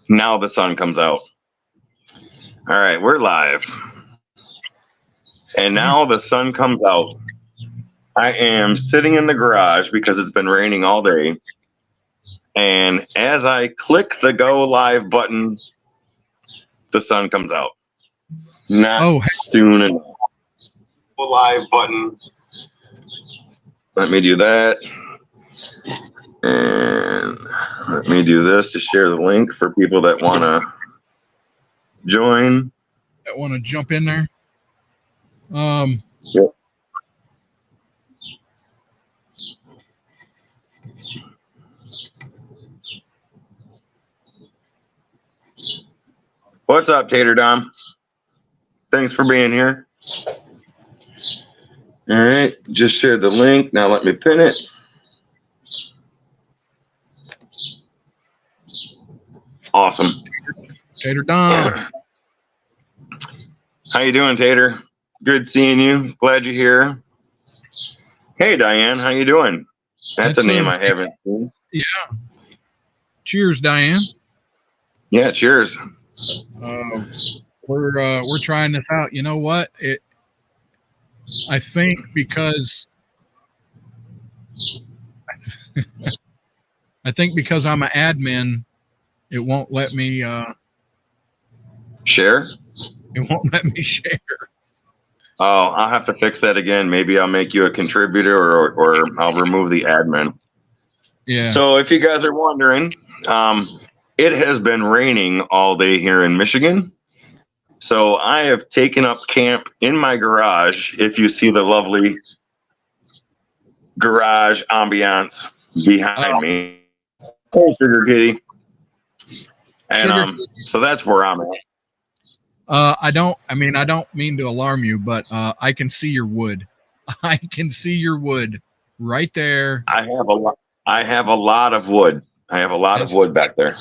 Now the sun comes out. All right, we're live. And now the sun comes out. I am sitting in the garage because it's been raining all day. And as I click the go live button, the sun comes out. Not soon enough. Go live button. Let me do that. And let me do this to share the link for people that want to join. That want to jump in there. Yep. What's up, Tater Dom? Thanks for being here. All right, just shared the link. Now let me pin it. Awesome. Tater Dom. How you doing, Tater? Good seeing you. Glad you're here. Hey, Diane, how you doing? That's a name I haven't seen. Yeah. Cheers, Diane. Yeah, cheers. We're trying this out. You know what? I think because I'm an admin, it won't let me share. It won't let me share. Oh, I'll have to fix that again. Maybe I'll make you a contributor, or I'll remove the admin. Yeah. So if you guys are wondering, it has been raining all day here in Michigan. So I have taken up camp in my garage. If you see the lovely garage ambiance behind me. Hey, Sugar Kitty. And so that's where I'm at. I don't mean to alarm you, but I can see your wood. I can see your wood right there. I have a lot of wood. I have a lot of wood back there.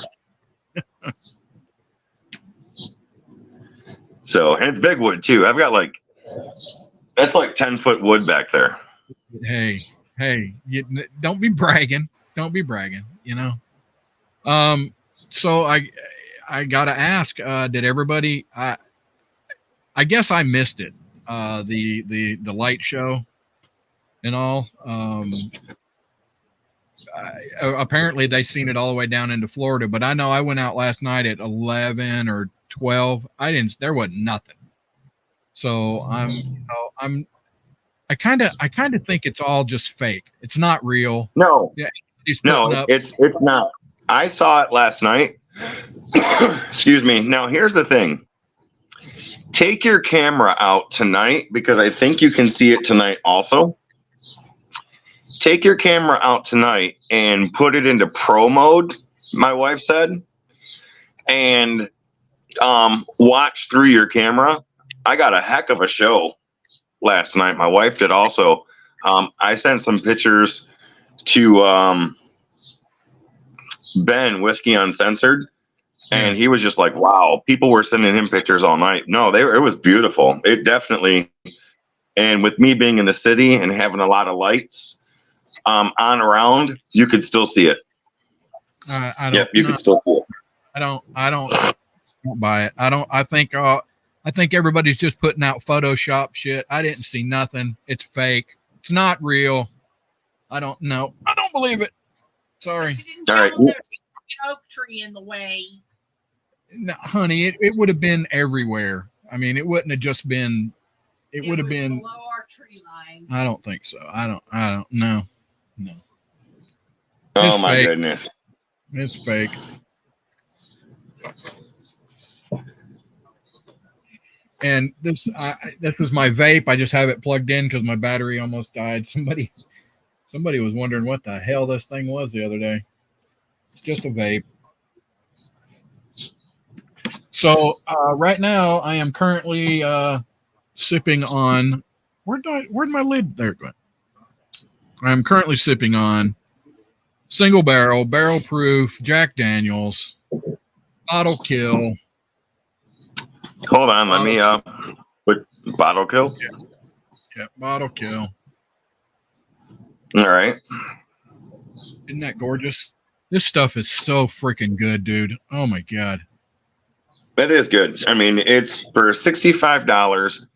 So, and it's big wood too. I've got that's like 10-foot wood back there. Hey, don't be bragging. Don't be bragging, you know? So I gotta ask, did everybody, I guess I missed it. The light show and all. Apparently they seen it all the way down into Florida, but I know I went out last night at 11 or 12. There wasn't nothing. So I kind of think it's all just fake. It's not real. No, yeah, it's not. I saw it last night. Excuse me. Now here's the thing. Take your camera out tonight because I think you can see it tonight also. Take your camera out tonight and put it into pro mode, my wife said, and watch through your camera. I got a heck of a show last night. My wife did also. I sent some pictures to Ben, Whiskey Uncensored, and he was just like, wow, people were sending him pictures all night. No, it was beautiful. It definitely, and with me being in the city and having a lot of lights on around, you could still see it. I don't. Yep, you could still see it. I don't buy it. I think everybody's just putting out Photoshop shit. I didn't see nothing. It's fake. It's not real. I don't know. I don't believe it. Sorry. All right. There's an oak tree in the way. No, honey, it would have been everywhere. I mean, it wouldn't have just been. It would have been below our tree line. I don't think so. I don't know. No. Oh my goodness. It's fake. And this is my vape. I just have it plugged in because my battery almost died. Somebody was wondering what the hell this thing was the other day. It's just a vape. So right now I am currently sipping on. Where'd my lid? There it went. I'm currently sipping on single barrel proof Jack Daniels bottle kill. Hold on, let me put bottle kill. Yeah, bottle kill. All right. Isn't that gorgeous? This stuff is so freaking good, dude. Oh my god. It is good. I mean, it's for $65.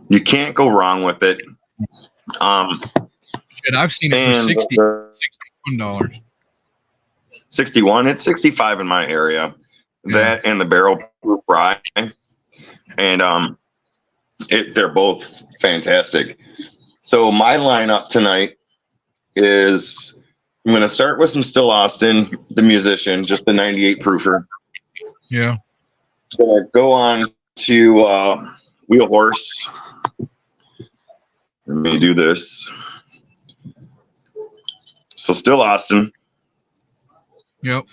You can't go wrong with it. Shit, I've seen it for And $61. 61. It's 65 in my area. Yeah. That and the barrel proof rye, and they're both fantastic. So my lineup tonight is I'm going to start with some Still Austin, the musician, just the 98 proofer. Yeah. Gonna go on to Wheel Horse. Let me do this. So Still Austin. Yep.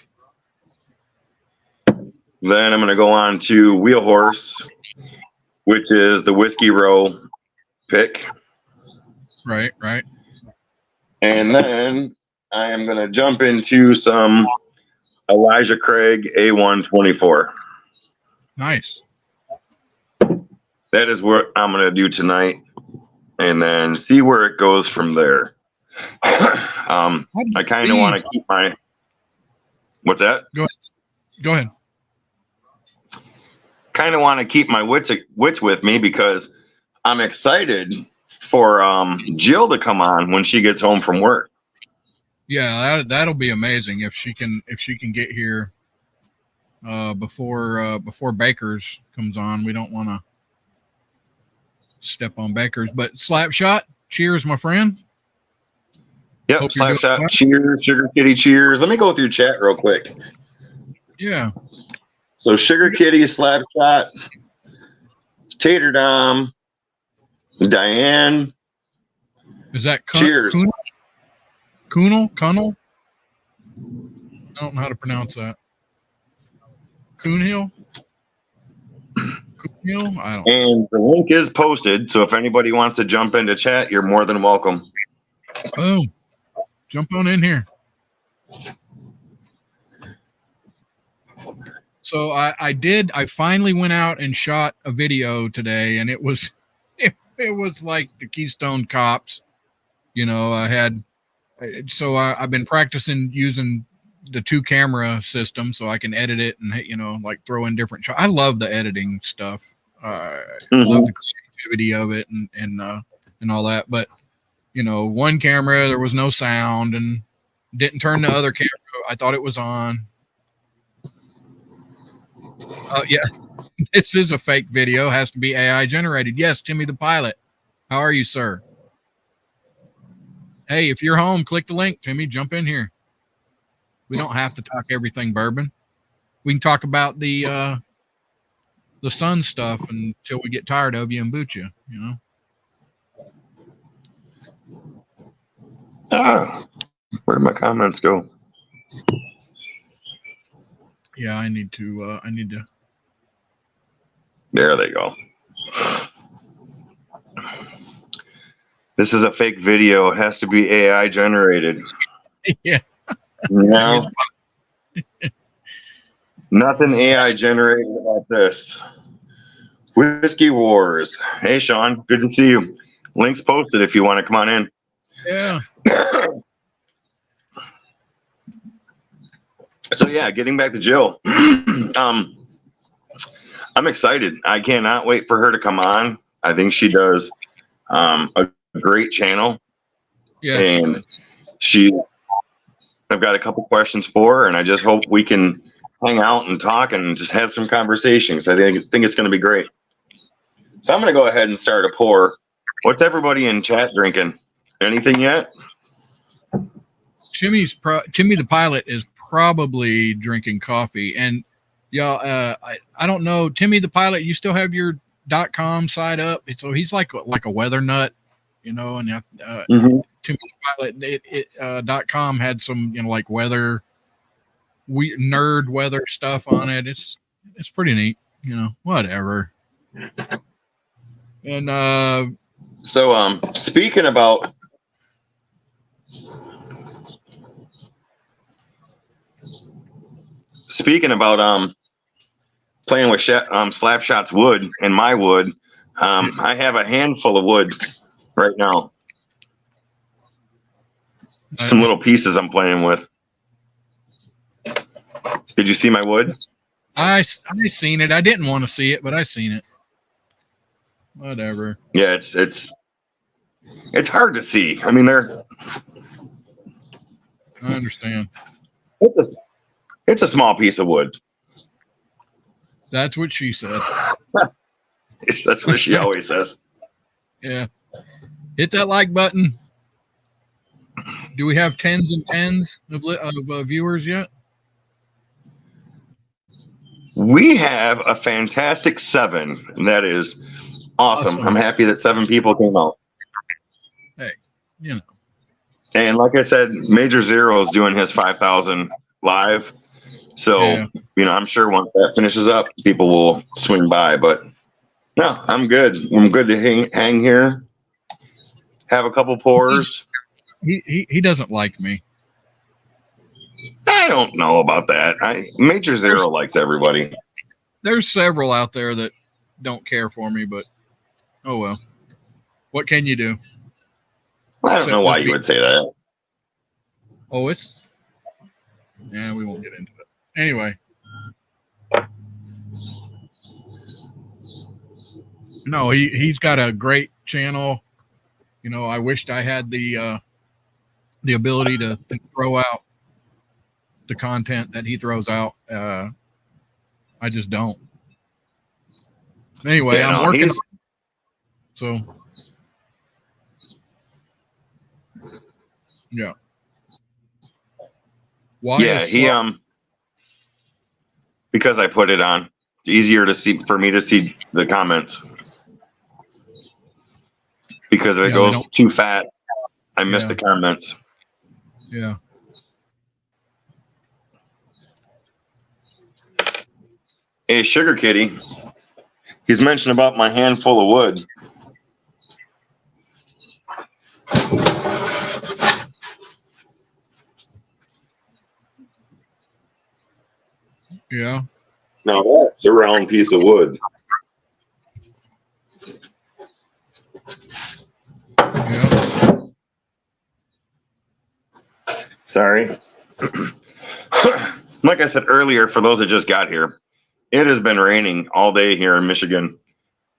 Then I'm going to go on to Wheel Horse, which is the Whiskey Row pick. Right, right. And then I am going to jump into some Elijah Craig A124. Nice. That is what I'm going to do tonight, and then see where it goes from there. I kind of want to keep my... What's that? Go ahead. Kind of want to keep my wits with me because I'm excited for Jill to come on when she gets home from work. Yeah, that'll be amazing if she can get here before Baker's comes on. We don't want to step on Baker's, but Slapshot, cheers, my friend. Yep, Slapshot, cheers, Sugar Kitty, cheers. Let me go through chat real quick. Yeah. So Sugar Kitty, Slapshot, Tater Dom, Diane. Is that cheers? Kunnel? I don't know how to pronounce that. Coonhill? Coonhill? I don't know. And the link is posted, so if anybody wants to jump into chat, you're more than welcome. Boom. Jump on in here. So I finally went out and shot a video today, and it was like the Keystone Cops. You know, I've been practicing using the 2-camera system so I can edit it and, you know, like throw in different shots. I love the editing stuff. I love the creativity of it and all that. But, you know, one camera, there was no sound and didn't turn the other camera. I thought it was on. Yeah, this is a fake video. Has to be AI generated. Yes, Timmy the Pilot. How are you, sir? Hey, if you're home, click the link, Timmy. Jump in here. We don't have to talk everything bourbon. We can talk about the sun stuff until we get tired of you and boot you, you know? Where'd my comments go? Yeah, I need to. There they go. This is a fake video. It has to be AI generated. Yeah. No. Nothing AI generated about this. Whiskey Wars. Hey, Sean. Good to see you. Links posted if you want to come on in. Yeah. So, yeah, getting back to Jill. I'm excited. I cannot wait for her to come on. I think she does a great channel. Yeah. And I've got a couple questions for her, and I just hope we can hang out and talk and just have some conversations. I think it's going to be great. So I'm going to go ahead and start a pour. What's everybody in chat drinking? Anything yet? Timmy the Pilot is probably drinking coffee, and y'all, I don't know. Timmy the Pilot, you still have your .com site up? So he's like a weather nut, you know, and Timmy the Pilot .com had some, you know, like weather, nerd weather stuff on it. It's pretty neat, you know, whatever. And so speaking about playing with Slapshot's wood and my wood, I have a handful of wood right now. Some little pieces I'm playing with. Did you see my wood? I seen it. I didn't want to see it, but I seen it. Whatever. Yeah, it's hard to see. I mean, I understand. It's a small piece of wood. That's what she said. That's what she always says. Yeah. Hit that like button. Do we have tens and tens of viewers yet? We have a fantastic 7. That is awesome. I'm happy that 7 people came out. Hey, you know. And like I said, Major Zero is doing his 5,000 live. So, you know, I'm sure once that finishes up, people will swing by. But no, I'm good. I'm good to hang here, have a couple pours. He doesn't like me. I don't know about that. Major Zero likes everybody. There's several out there that don't care for me, but oh well. What can you do? I don't know why you would say that. Oh, we won't get into it. Anyway. No, he's got a great channel. You know, I wished I had the ability to throw out the content that he throws out. I just don't. Anyway, I'm working. So, yeah. Why? Yeah, because I put it on. It's easier for me to see the comments. Because if it goes too fast, I miss the comments. Yeah. Hey, Sugar Kitty. He's mentioned about my handful of wood. Yeah. Now that's a round piece of wood. Yeah. Sorry. Like I said earlier, for those that just got here, it has been raining all day here in Michigan.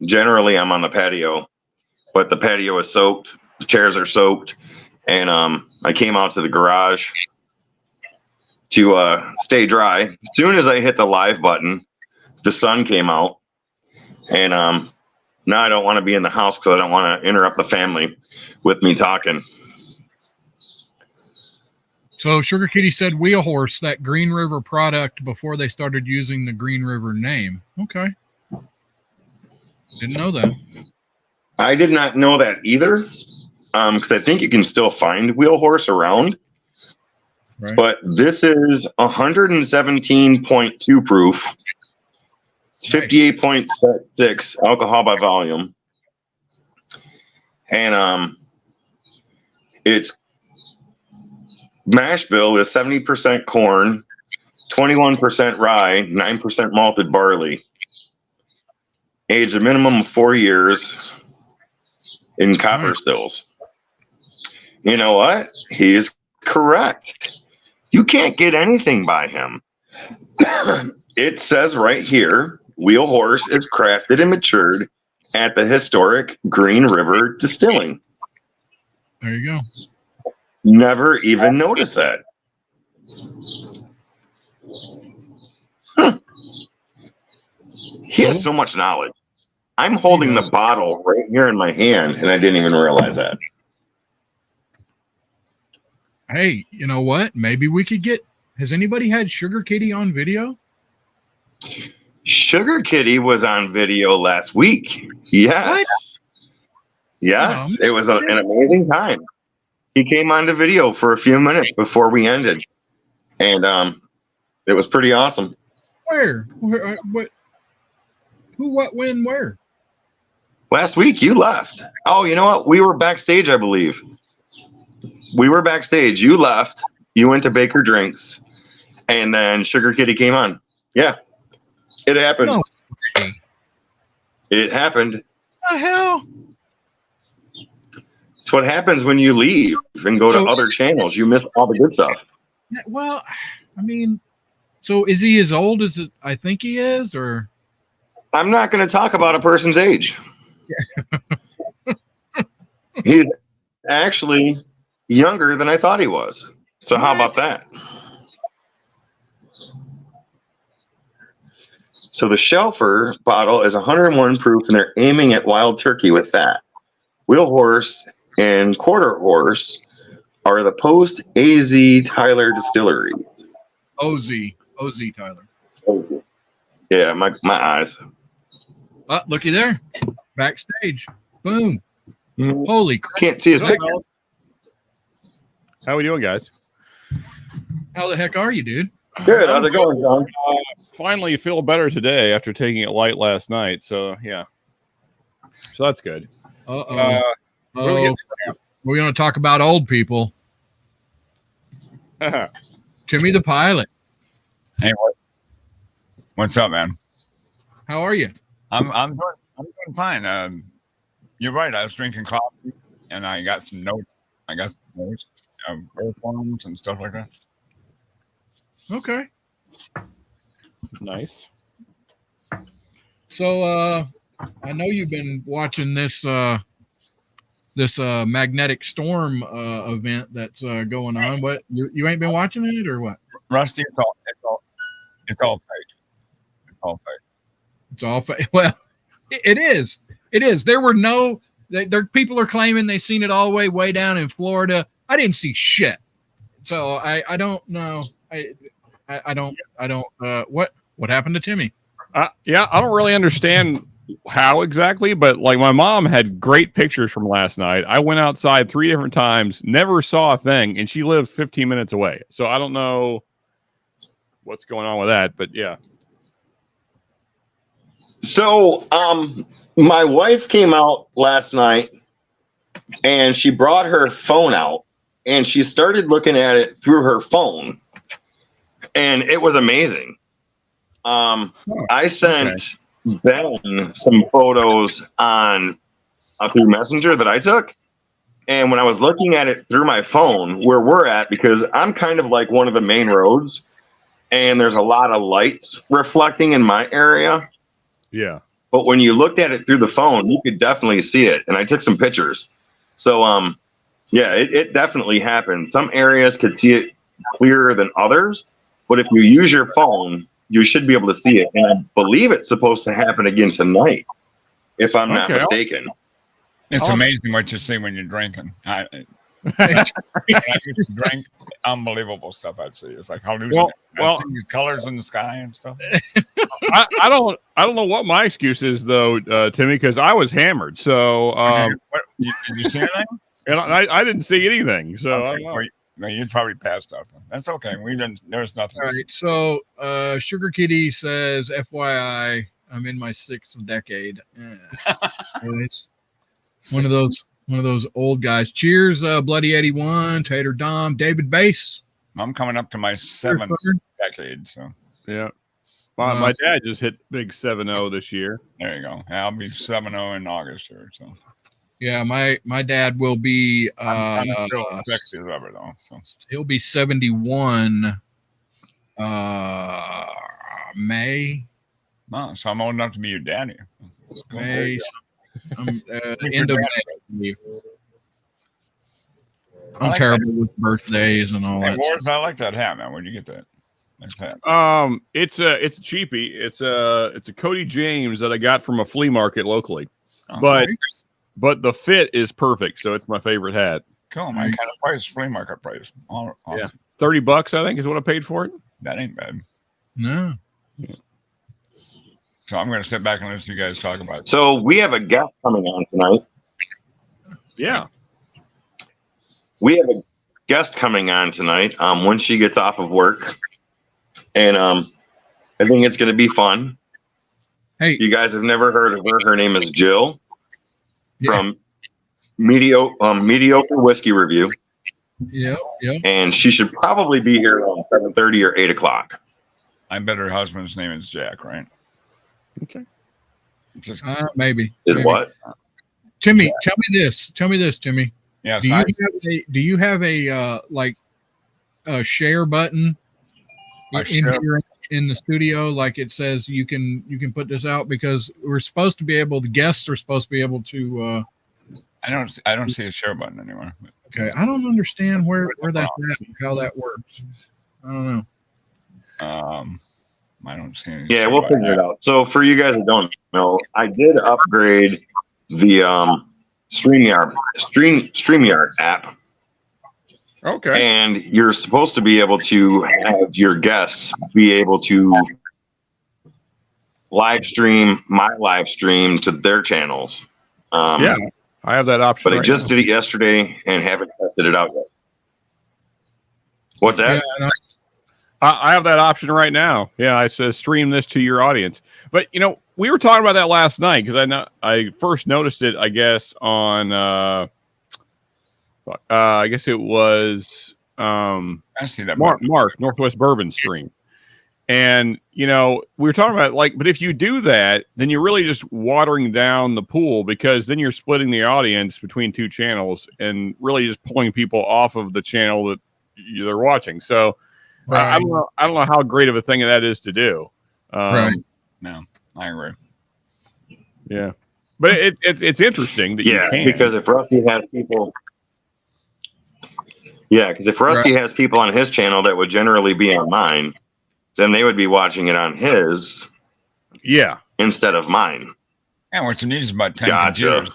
Generally, I'm on the patio, but the patio is soaked. The chairs are soaked. And I came out to the garage to stay dry. As soon as I hit the live button, the sun came out. And now I don't want to be in the house because I don't want to interrupt the family with me talking. So Sugar Kitty said Wheel Horse, that Green River product, before they started using the Green River name. Okay. Didn't know that. I did not know that either, because I think you can still find Wheel Horse around. Right. But this is 117.2 proof. It's 58.6 alcohol by volume. And its mash bill is 70% corn, 21% rye, 9% malted barley. Aged a minimum of 4 years in copper stills. You know what? He is correct. You can't get anything by him. It says right here, Wheel Horse is crafted and matured at the historic Green River Distilling. There you go. Never even noticed that. He has so much knowledge. I'm holding the bottle right here in my hand, and I didn't even realize that. Hey, you know what? Maybe we could get... Has anybody had Sugar Kitty on video? Sugar Kitty was on video last week. Yes. What? Yes. It was an amazing time. He came on to video for a few minutes before we ended. And it was pretty awesome. Where? What? Who, what, when, where? Last week, you left. Oh, you know what? We were backstage, I believe. We were backstage. You left. You went to Baker Drinks. And then Sugar Kitty came on. Yeah. It happened. No. It happened. What the hell? It's what happens when you leave and go to other channels. You miss all the good stuff. Well, I mean, So is he as old as I think he is, or? I'm not going to talk about a person's age. He's actually younger than I thought he was. So how about that? So the Shelfer bottle is 101 proof, and they're aiming at wild turkey with that. Wheel horse and quarter horse are the post AZ Tyler distilleries. OZ Tyler. Yeah, my eyes. Looky there, backstage. Boom. Holy crap. Can't see his picture. How we doing, guys? How the heck are you, dude? Good. How's it going, John? Finally feel better today after taking it light last night. So yeah. So that's good. We're going to talk about old people. Timmy the Pilot. Hey, what's up, man? How are you? I'm doing fine. You're right. I was drinking coffee, and I got some notes. Earth forms and stuff like that. Okay. Nice. So I know you've been watching this magnetic storm event that's going on. What you ain't been watching it or what? Rusty, it's all fake. It's all fake. It's all fake. Well, it is. It is. There were no. There people are claiming they seen it all the way down in Florida. I didn't see shit. So I don't know. I don't. What happened to Timmy? Yeah, I don't really understand how exactly, but like my mom had great pictures from last night. I went outside 3 different times, never saw a thing, and she lives 15 minutes away. So I don't know what's going on with that, but yeah. So, my wife came out last night and she brought her phone out and she started looking at it through her phone, and it was amazing. I sent Ben some photos through Messenger that I took. And when I was looking at it through my phone, where we're at, because I'm kind of like one of the main roads and there's a lot of lights reflecting in my area. Yeah. But when you looked at it through the phone, you could definitely see it. And I took some pictures. So, yeah, it definitely happened. Some areas could see it clearer than others. But if you use your phone, you should be able to see it. And I believe it's supposed to happen again tonight, if I'm not mistaken. It's amazing what you see when you're drinking. I used to drink unbelievable stuff I'd see. It's like hallucinating. I'd see these colors in the sky and stuff. I don't know what my excuse is though, Timmy, because I was hammered. So did you see anything? And I didn't see anything. So okay. No, you probably passed out. That's okay. There's nothing. All right. So Sugar Kitty says, FYI, I'm in my 6th decade. It's one of those old guys. Cheers, Bloody 81, Tater Dom, David Bass. I'm coming up to my 7th decade. So yeah. My dad just hit big 7-0 this year. There you go. I'll be 7-0 in August here. So yeah, my dad will be I'm still sexy as ever though. So he'll be 71 May. Oh, so I'm old enough to be your daddy. May. End of May. I'm like terrible with birthdays and all that. Wars, I like that hat, man. Where'd you get that? Nice hat. It's a cheapie. It's a Cody James that I got from a flea market locally. Oh, but the fit is perfect, so it's my favorite hat. Cool, man. Kind of price, flea market price. Awesome. Yeah, $30 I think is what I paid for it. That ain't bad. No. Yeah. So I'm going to sit back and listen to you guys talk about it. So we have a guest coming on tonight. Yeah. We have a guest coming on tonight when she gets off of work. And I think it's going to be fun. Hey. You guys have never heard of her. Her name is Jill from Mediocre Whiskey Review. Yeah. And she should probably be here around 7:30 or 8 o'clock. I bet her husband's name is Jack, right? Okay. Maybe. Maybe. What? Timmy, tell me this, Timmy. Yes. Do you have a like a share button here in the studio, like it says you can put this out, because we're supposed to be able, the guests are supposed to be able to I don't see a share button anymore. okay, I don't understand where that's at, how that works. I don't know. I don't see any. Yeah, we'll figure it out. So for you guys that don't know, I did upgrade the StreamYard app. Okay. And you're supposed to be able to have your guests be able to live stream my live stream to their channels. Yeah, I have that option. But I just did it yesterday and haven't tested it out yet. What's that? Yeah, I have that option right now. Yeah, it says stream this to your audience. But we were talking about that last night, because I first noticed it, I guess, on I guess it was I see that Mark Northwest Bourbon stream. And we were talking about, like, but if you do that, then you're really just watering down the pool, because then you're splitting the audience between two channels and really just pulling people off of the channel that they're watching. So right. I don't know how great of a thing that is to do. Right. No, I agree. Yeah, but it's interesting that you can. Because if Rusty has people. Yeah, because if Rusty has people on his channel that would generally be on mine, then they would be watching it on his. Yeah. Instead of mine. Yeah, what you need is about 10 Gotcha.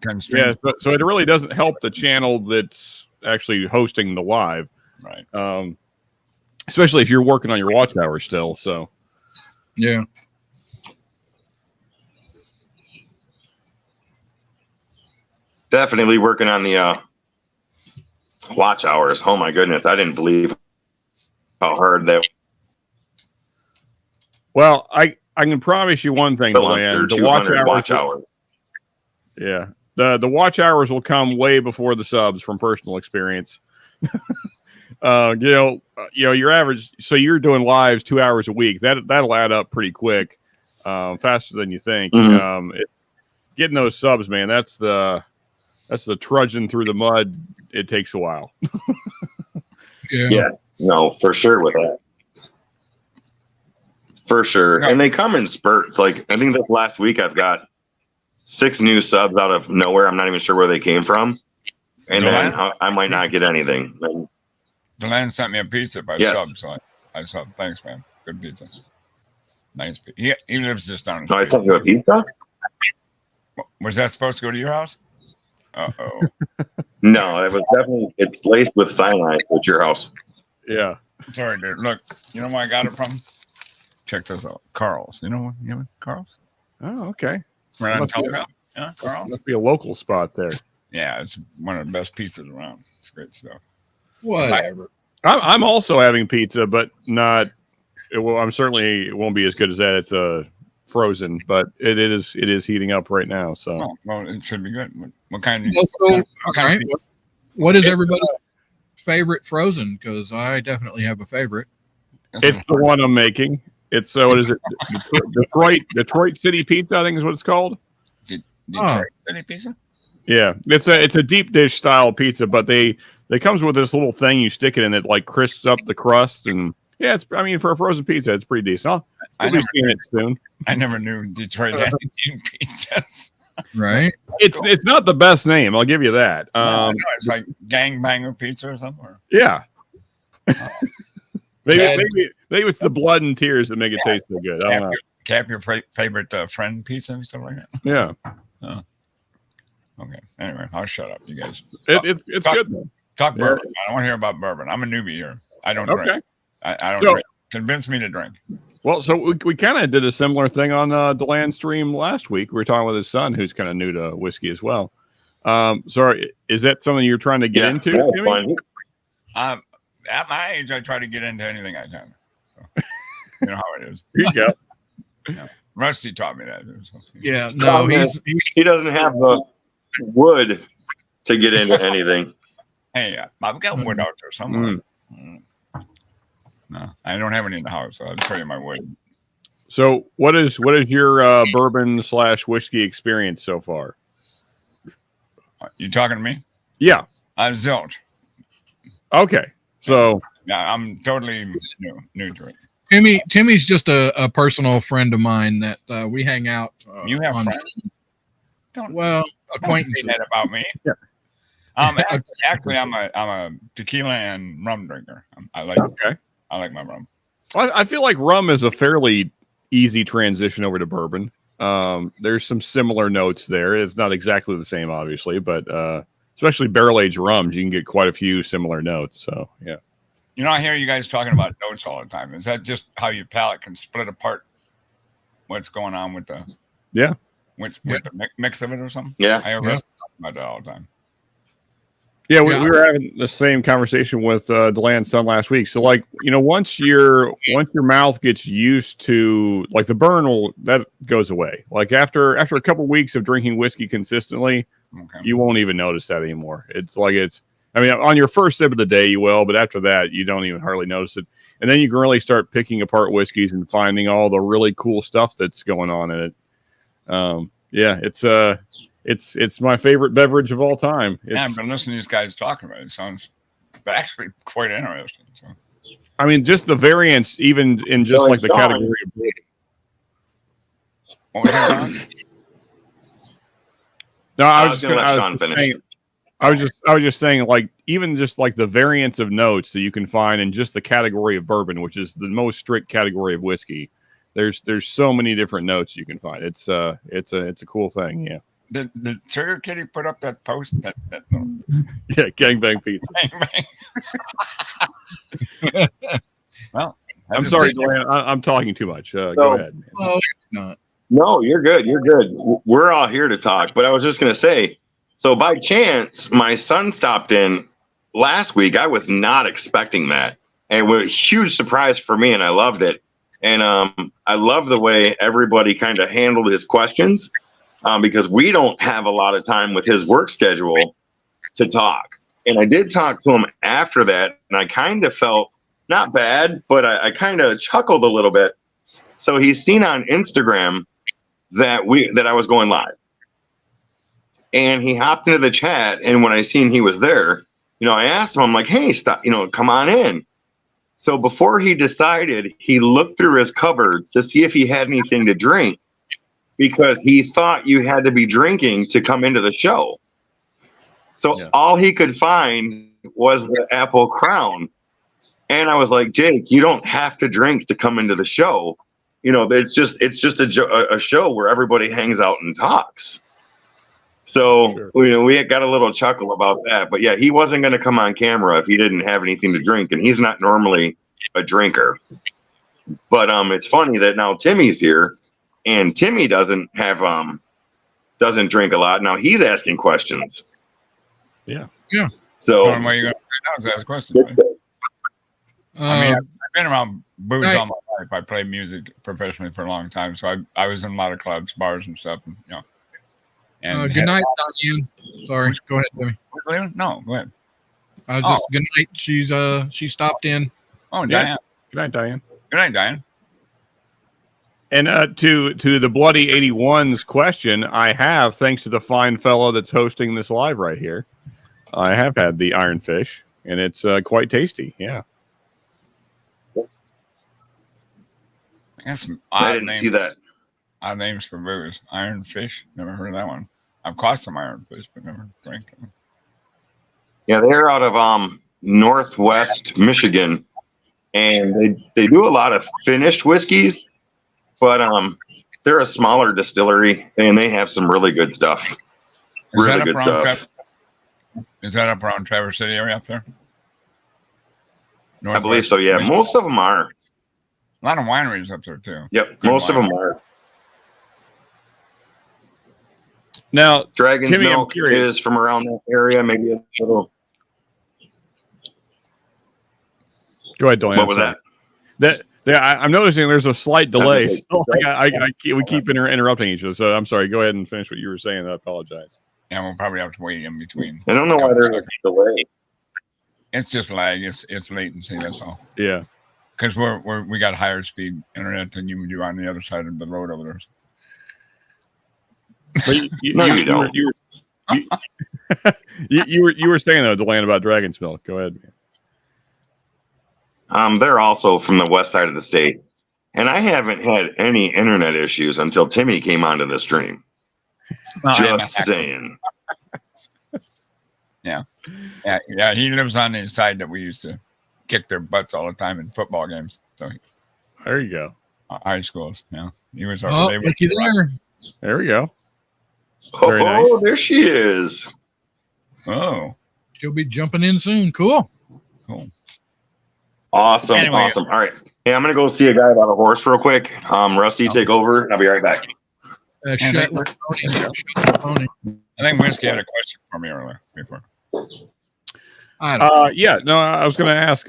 computers. Yeah, so it really doesn't help the channel that's actually hosting the live. Right. Especially if you're working on your watch hour still. So. Yeah. Definitely working on the watch hours. Oh my goodness, I didn't believe how hard that. Well, I can promise you one thing, Diane. The watch hours. Yeah, the watch hours will come way before the subs, from personal experience. Your average. So you're doing lives 2 hours a week. That'll add up pretty quick, faster than you think. Mm-hmm. Getting those subs, man. That's the trudging through the mud. It takes a while. Yeah. No, for sure with that. For sure. And they come in spurts. Like, I think this last week I've got 6 new subs out of nowhere. I'm not even sure where they came from. And then I might not get anything. Deland sent me a pizza by sub, so I subbed. Thanks, man. Good pizza. Nice. He lives just down the street. I sent you a pizza? Was that supposed to go to your house? Uh-oh. No, it was definitely, it's laced with cyanide, so it's your house. Yeah. Sorry, dude. Look, you know where I got it from? Check this out. Carl's. You know Carl's? Oh, okay. Right on Telegraph. Yeah, Carl's. Must be a local spot there. Yeah, it's one of the best pizzas around. It's great stuff. Whatever. I'm also having pizza, but not. It won't be as good as that. It's frozen, but it is heating up right now. So well, it should be good. What kind of? What is everybody's favorite frozen? Because I definitely have a favorite. It's the one I'm making. It's what is it? Detroit City Pizza, I think is what it's called. Detroit City Pizza. Yeah, it's a deep dish style pizza, but they comes with this little thing you stick it in that like crisps up the crust, and yeah, for a frozen pizza, it's pretty decent. I'll be seeing it soon. I never knew Detroit had pizzas. Right? It's not the best name, I'll give you that. No, it's like Gangbanger Pizza or something. Yeah. maybe it's the blood and tears that make it taste so good. I don't know. Cap your favorite friend pizza and stuff like that. Yeah. Oh. Okay. Anyway, I'll shut up, you guys. It's good though. Talk bourbon. I don't want to hear about bourbon. I'm a newbie here. I don't drink. I don't drink. Convince me to drink. Well, so we kind of did a similar thing on DeLand stream last week. We were talking with his son, who's kind of new to whiskey as well. So is that something you're trying to get into, Timmy? At my age, I try to get into anything I can. So you know how it is. Here you go. Yeah. Rusty taught me that. Yeah, no, he doesn't have the wood to get into anything. Hey, I've got wood out there somewhere. No, I don't have any in the house, so I'll tell you my wood. So what is your bourbon / whiskey experience so far? You talking to me? Yeah. Zilch. Okay. So Yeah, I'm totally new to it. Timmy's just a personal friend of mine that we hang out. You have on, friends? Don't acquaintances. say that about me. Yeah. Actually, I'm a tequila and rum drinker. I like my rum. Well, I feel like rum is a fairly easy transition over to bourbon. There's some similar notes there. It's not exactly the same, obviously, but especially barrel-aged rums, you can get quite a few similar notes. So, yeah. I hear you guys talking about notes all the time. Is that just how your palate can split apart what's going on with the with the mix of it or something? Yeah. I hear Russ talking about that all the time. Yeah, we were having the same conversation with Deland's son last week. So, like, once your mouth gets used to, like, the burn that goes away. Like after a couple of weeks of drinking whiskey consistently, you won't even notice that anymore. I mean, on your first sip of the day, you will, but after that, you don't even hardly notice it. And then you can really start picking apart whiskeys and finding all the really cool stuff that's going on in it. It's my favorite beverage of all time. I've been listening to these guys talking about it. It sounds actually quite interesting. So, I mean, just the variants, even in just like the category of bourbon. What was that, Don? No, I was going to let Sean finish. I was just saying, like, even just like the variants of notes that you can find in just the category of bourbon, which is the most strict category of whiskey. There's so many different notes you can find. It's a cool thing. Yeah. Did Sugar Kitty put up that post? That Yeah, gangbang pizza. Well, I'm sorry, Deland. I'm talking too much. Go ahead. Man. Well, not. No, you're good. You're good. We're all here to talk. But I was just going to say, so by chance, my son stopped in last week. I was not expecting that. And it was a huge surprise for me, and I loved it. And I love the way everybody kind of handled his questions because we don't have a lot of time with his work schedule to talk. And I did talk to him after that, and I kind of felt not bad, but I kind of chuckled a little bit. So he's seen on Instagram that I was going live. And he hopped into the chat, and when I seen he was there, I asked him, I'm like, hey, stop, come on in. So before he decided, he looked through his cupboards to see if he had anything to drink because he thought you had to be drinking to come into the show. So all he could find was the Apple Crown. And I was like, Jake, you don't have to drink to come into the show. It's just a show where everybody hangs out and talks. So, we got a little chuckle about that. But, yeah, he wasn't going to come on camera if he didn't have anything to drink. And he's not normally a drinker. But it's funny that now Timmy's here. And Timmy doesn't drink a lot. Now he's asking questions. Yeah. Yeah. What So, are you going to do now is ask questions? Right? I mean, I've been around booze all my life. I played music professionally for a long time. So I was in a lot of clubs, bars, and stuff. And, good night, Diane. Sorry, go ahead, Timmy. No, go ahead. I was just good night. She stopped in. Oh, Diane. Good night, Diane. Good night, Diane. And to the Bloody 81's question, I have, thanks to the fine fellow that's hosting this live right here, I have had the Iron Fish, and it's quite tasty. Yeah. Some I didn't see that. Odd names for booze. Iron Fish. Never heard of that one. I've caught some iron fish, but never drank them. Yeah, they're out of Northwest Michigan, and they do a lot of finished whiskeys, but they're a smaller distillery, and they have some really good stuff. Is that up around Traverse City area up there? I believe so, yeah. Michigan. Most of them are. A lot of wineries up there, too. Yep, most of them are. Now, Dragon's Timmy, Milk is from around that area, maybe a little. Go ahead, Deland. What was that? I'm noticing there's a slight delay. So we keep interrupting each other. So I'm sorry. Go ahead and finish what you were saying. I apologize. Yeah, we'll probably have to wait in between. I don't know why there's a delay. It's just lag. It's latency. That's all. Yeah. Because we got higher speed internet than you do on the other side of the road over there. But you don't. You were saying though, Deland, about Dragon's Milk. Go ahead, man. They're also from the west side of the state. And I haven't had any internet issues until Timmy came onto the stream. Just saying. Yeah. He lives on the side that we used to kick their butts all the time in football games. So there you go. High schools. Yeah, he was. Looky there. There we go. Very nice. There she is. Oh, she'll be jumping in soon. Cool. Awesome. Anyway, awesome. All right. Hey, I'm gonna go see a guy about a horse real quick. Rusty, take over. I'll be right back. I think Whiskey had a question for me earlier before. Yeah, no, I was going to ask.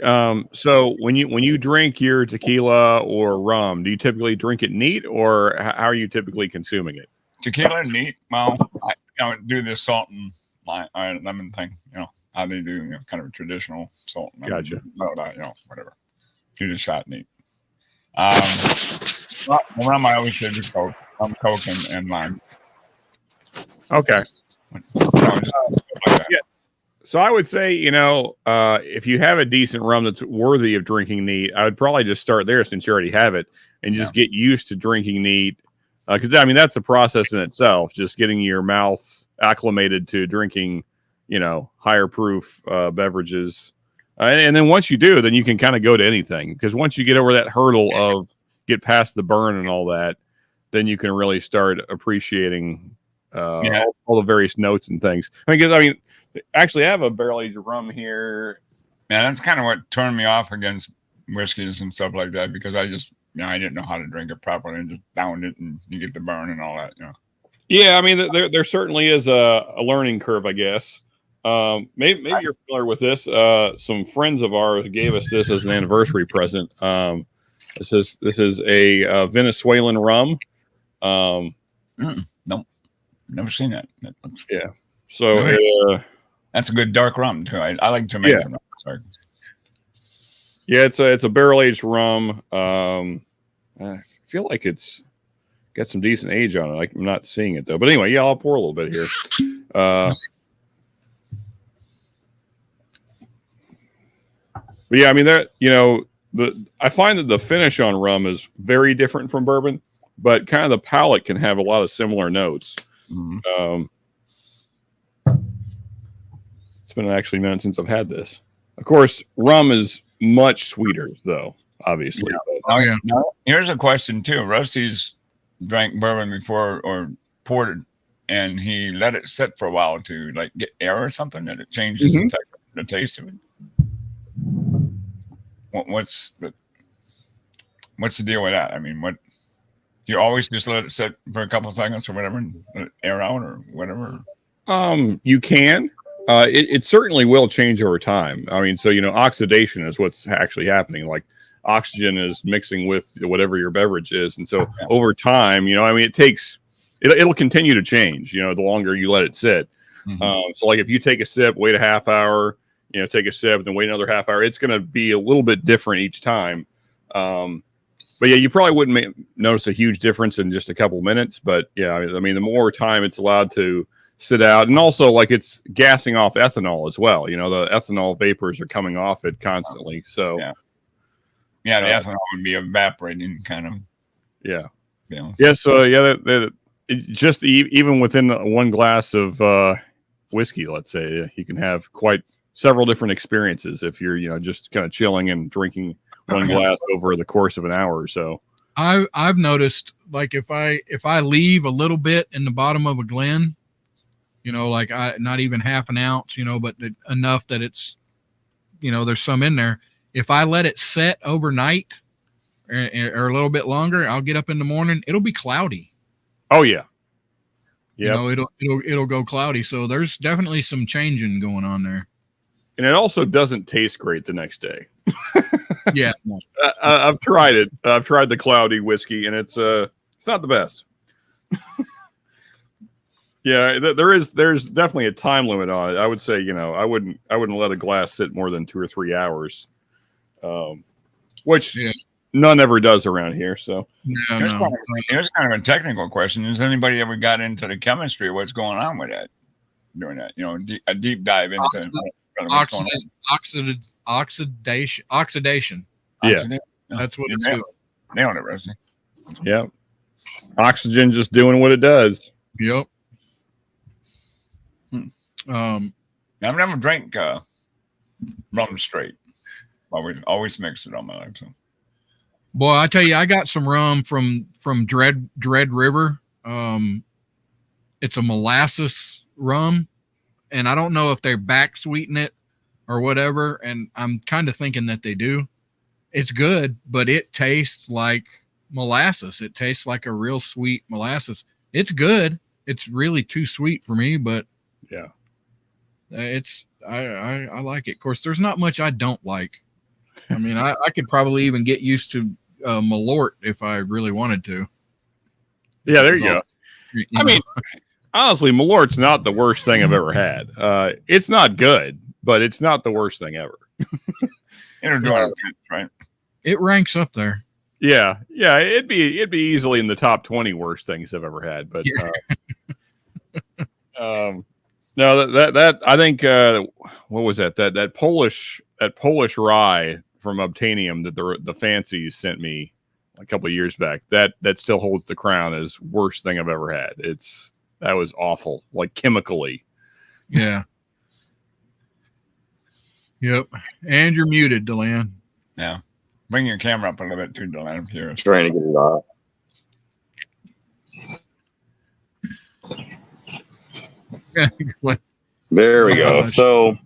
So when you drink your tequila or rum, do you typically drink it neat, or how are you typically consuming it? Tequila neat. Well, I do the salt and lemon thing. How they do, kind of a traditional salt and lemon. Gotcha. Whatever. Do the shot neat. Rum, I always say just Coke. Coke and lime. Okay. Yeah. So I would say, if you have a decent rum that's worthy of drinking neat, I would probably just start there since you already have it and just get used to drinking neat. Because, that's a process in itself, just getting your mouth acclimated to drinking, higher proof beverages. And then once you do, then you can kind of go to anything. Because once you get over that hurdle of get past the burn and all that, then you can really start appreciating all the various notes and things. Actually, I have a barrel-aged rum here. Yeah, that's kind of what turned me off against whiskeys and stuff like that, because I just, I didn't know how to drink it properly and just downed it, and you get the burn and all that, Yeah, there certainly is a learning curve, I guess. Maybe you're familiar with this. Some friends of ours gave us this as an anniversary present. This is a Venezuelan rum. Nope, never seen that. Yeah, so that's a good dark rum too. I like Jamaican rum. Sorry. Yeah, it's a barrel aged rum. I feel like it's got some decent age on it. I'm not seeing it though. But anyway, I'll pour a little bit here. But yeah, I find that the finish on rum is very different from bourbon, but kind of the palate can have a lot of similar notes. Mm-hmm. It's been actually a minute since I've had this. Of course, rum is much sweeter, though, obviously. Yeah. Now, here's a question, too. Rusty's drank bourbon before or poured it, and he let it sit for a while to get air or something, and it changes the taste of it. What's the deal with that? Do you always just let it sit for a couple of seconds or whatever and let it air out or whatever? You can. It certainly will change over time. Oxidation is what's actually happening. Like oxygen is mixing with whatever your beverage is, and so over time, it'll continue to change. The longer you let it sit. Mm-hmm. So if you take a sip, wait a half hour. Take a sip, then wait another half hour. It's going to be a little bit different each time. But you probably wouldn't notice a huge difference in just a couple minutes. But the more time it's allowed to sit out, and also it's gassing off ethanol as well. The ethanol vapors are coming off it constantly. So the ethanol would be evaporating, kind of. Yeah. Yeah. So just even within one glass of whiskey, let's say, you can have quite several different experiences if you're just kind of chilling and drinking one glass over the course of an hour or so. I've noticed if I leave a little bit in the bottom of a Glen, not even half an ounce, but enough that it's there's some in there. If I let it set overnight or a little bit longer, I'll get up in the morning, it'll be cloudy. Oh yeah. Yeah, it'll go cloudy. So there's definitely some changing going on there. And it also doesn't taste great the next day. Yeah, I've tried it. I've tried the cloudy whiskey, and it's not the best. Yeah, there's definitely a time limit on it. I would say, I wouldn't let a glass sit more than 2 or 3 hours, which none ever does around here. So here's kind of a technical question: has anybody ever got into the chemistry of what's going on with that? Doing that, a deep dive into Oxidation. Yeah. That's what it's doing. Nailed it, Rusty. Yep. Oxygen just doing what it does. Yep. I've never drank rum straight. We always mixed it on my life. So. Boy, I tell you, I got some rum from Dread River. It's a molasses rum, and I don't know if they back sweeten it or whatever. And I'm kind of thinking that they do. It's good, but it tastes like molasses. It tastes like a real sweet molasses. It's good. It's really too sweet for me, but yeah, I like it. Of course, there's not much I don't like. I mean, I could probably even get used to Malort if I really wanted to. Yeah, there you go. I mean, honestly, Malort's not the worst thing I've ever had. It's not good, but it's not the worst thing ever. Right? It ranks up there. Yeah, it'd be easily in the top 20 worst things I've ever had. But no, that I think what was that? That Polish rye from Obtainium that the Fancies sent me a couple of years back. That still holds the crown as worst thing I've ever had. That was awful, like chemically. Yeah. Yep. And you're muted, Deland. Yeah. Bring your camera up a little bit too, Deland. Here. Trying to get it off. There we go. So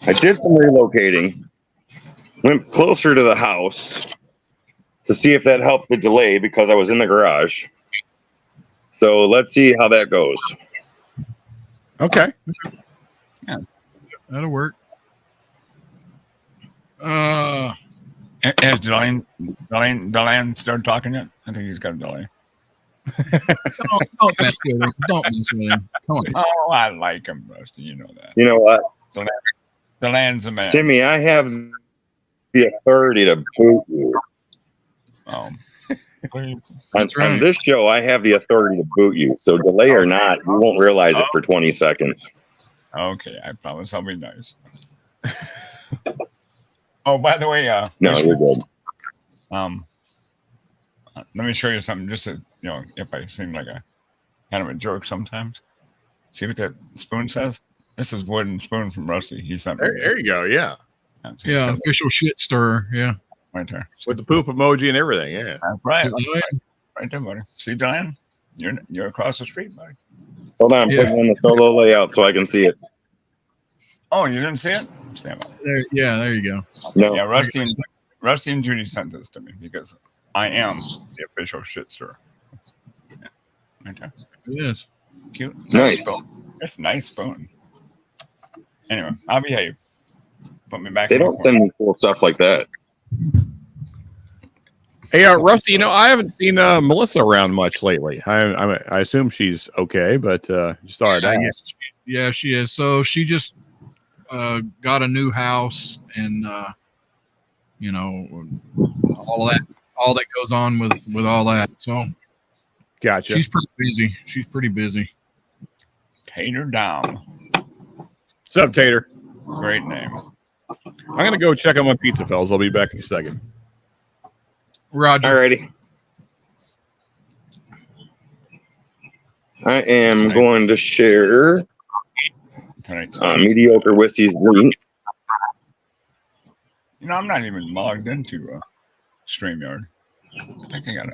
I did some relocating. Went closer to the house to see if that helped the delay because I was in the garage. So let's see how that goes. Okay. Yeah. That'll work. Has Deland started talking yet? I think he's got a delay. Don't mess with him. Don't mess with him. Come on. Oh, I like him, Rusty. You know that. You know what? Deland's a man. Timmy, I have the authority to boot you. On this show, I have the authority to boot you. So delay or not, you won't realize it for 20 seconds. Okay, I promise I'll be nice. Oh, by the way, no, you're good. Let me show you something. Just to, if I seem like a kind of a jerk sometimes. See what that spoon says? This is wooden spoon from Rusty. He sent me. There you go. Yeah. Yeah, official shit stirrer. Yeah. Right there. With the poop emoji and everything. Yeah. That's right. Right there, buddy. See, Diane? You're across the street, buddy. Hold on, I'm putting in the solo layout so I can see it. Oh, you didn't see it? Stand by. There you go. No. Yeah, Rusty and Judy sent this to me because I am the official shit stirrer. Yeah. Right there. It is. Cute. Nice. Spoon. It's a nice spoon. Anyway, I'll behave. Put me back. They don't send me cool stuff like that. Hey, Rusty, I haven't seen Melissa around much lately. I assume she's okay, but just thought I'd ask. Yeah, she is. So she just got a new house, and all that goes on with all that. So, gotcha. She's pretty busy. Tater Dom. What's up, Tater? Great name. I'm gonna go check on my pizza, fellas. I'll be back in a second. Roger. Alrighty. I am going to share Mediocre Whiskey's link. I'm not even logged into StreamYard. I think I got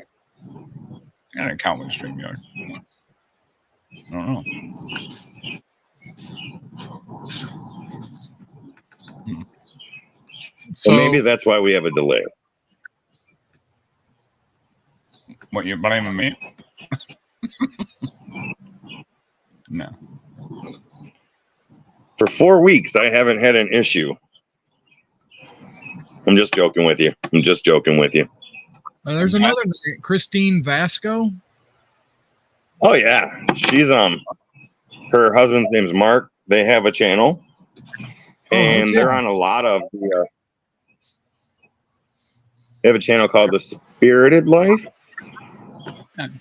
an account with StreamYard. I don't know. So maybe that's why we have a delay. What, you blaming me? No. For 4 weeks, I haven't had an issue. I'm just joking with you. There's another name, Christine Vasco. Oh yeah, she's her husband's name's Mark. They have a channel, and they're on a lot of the. They have a channel called The Spirited Life.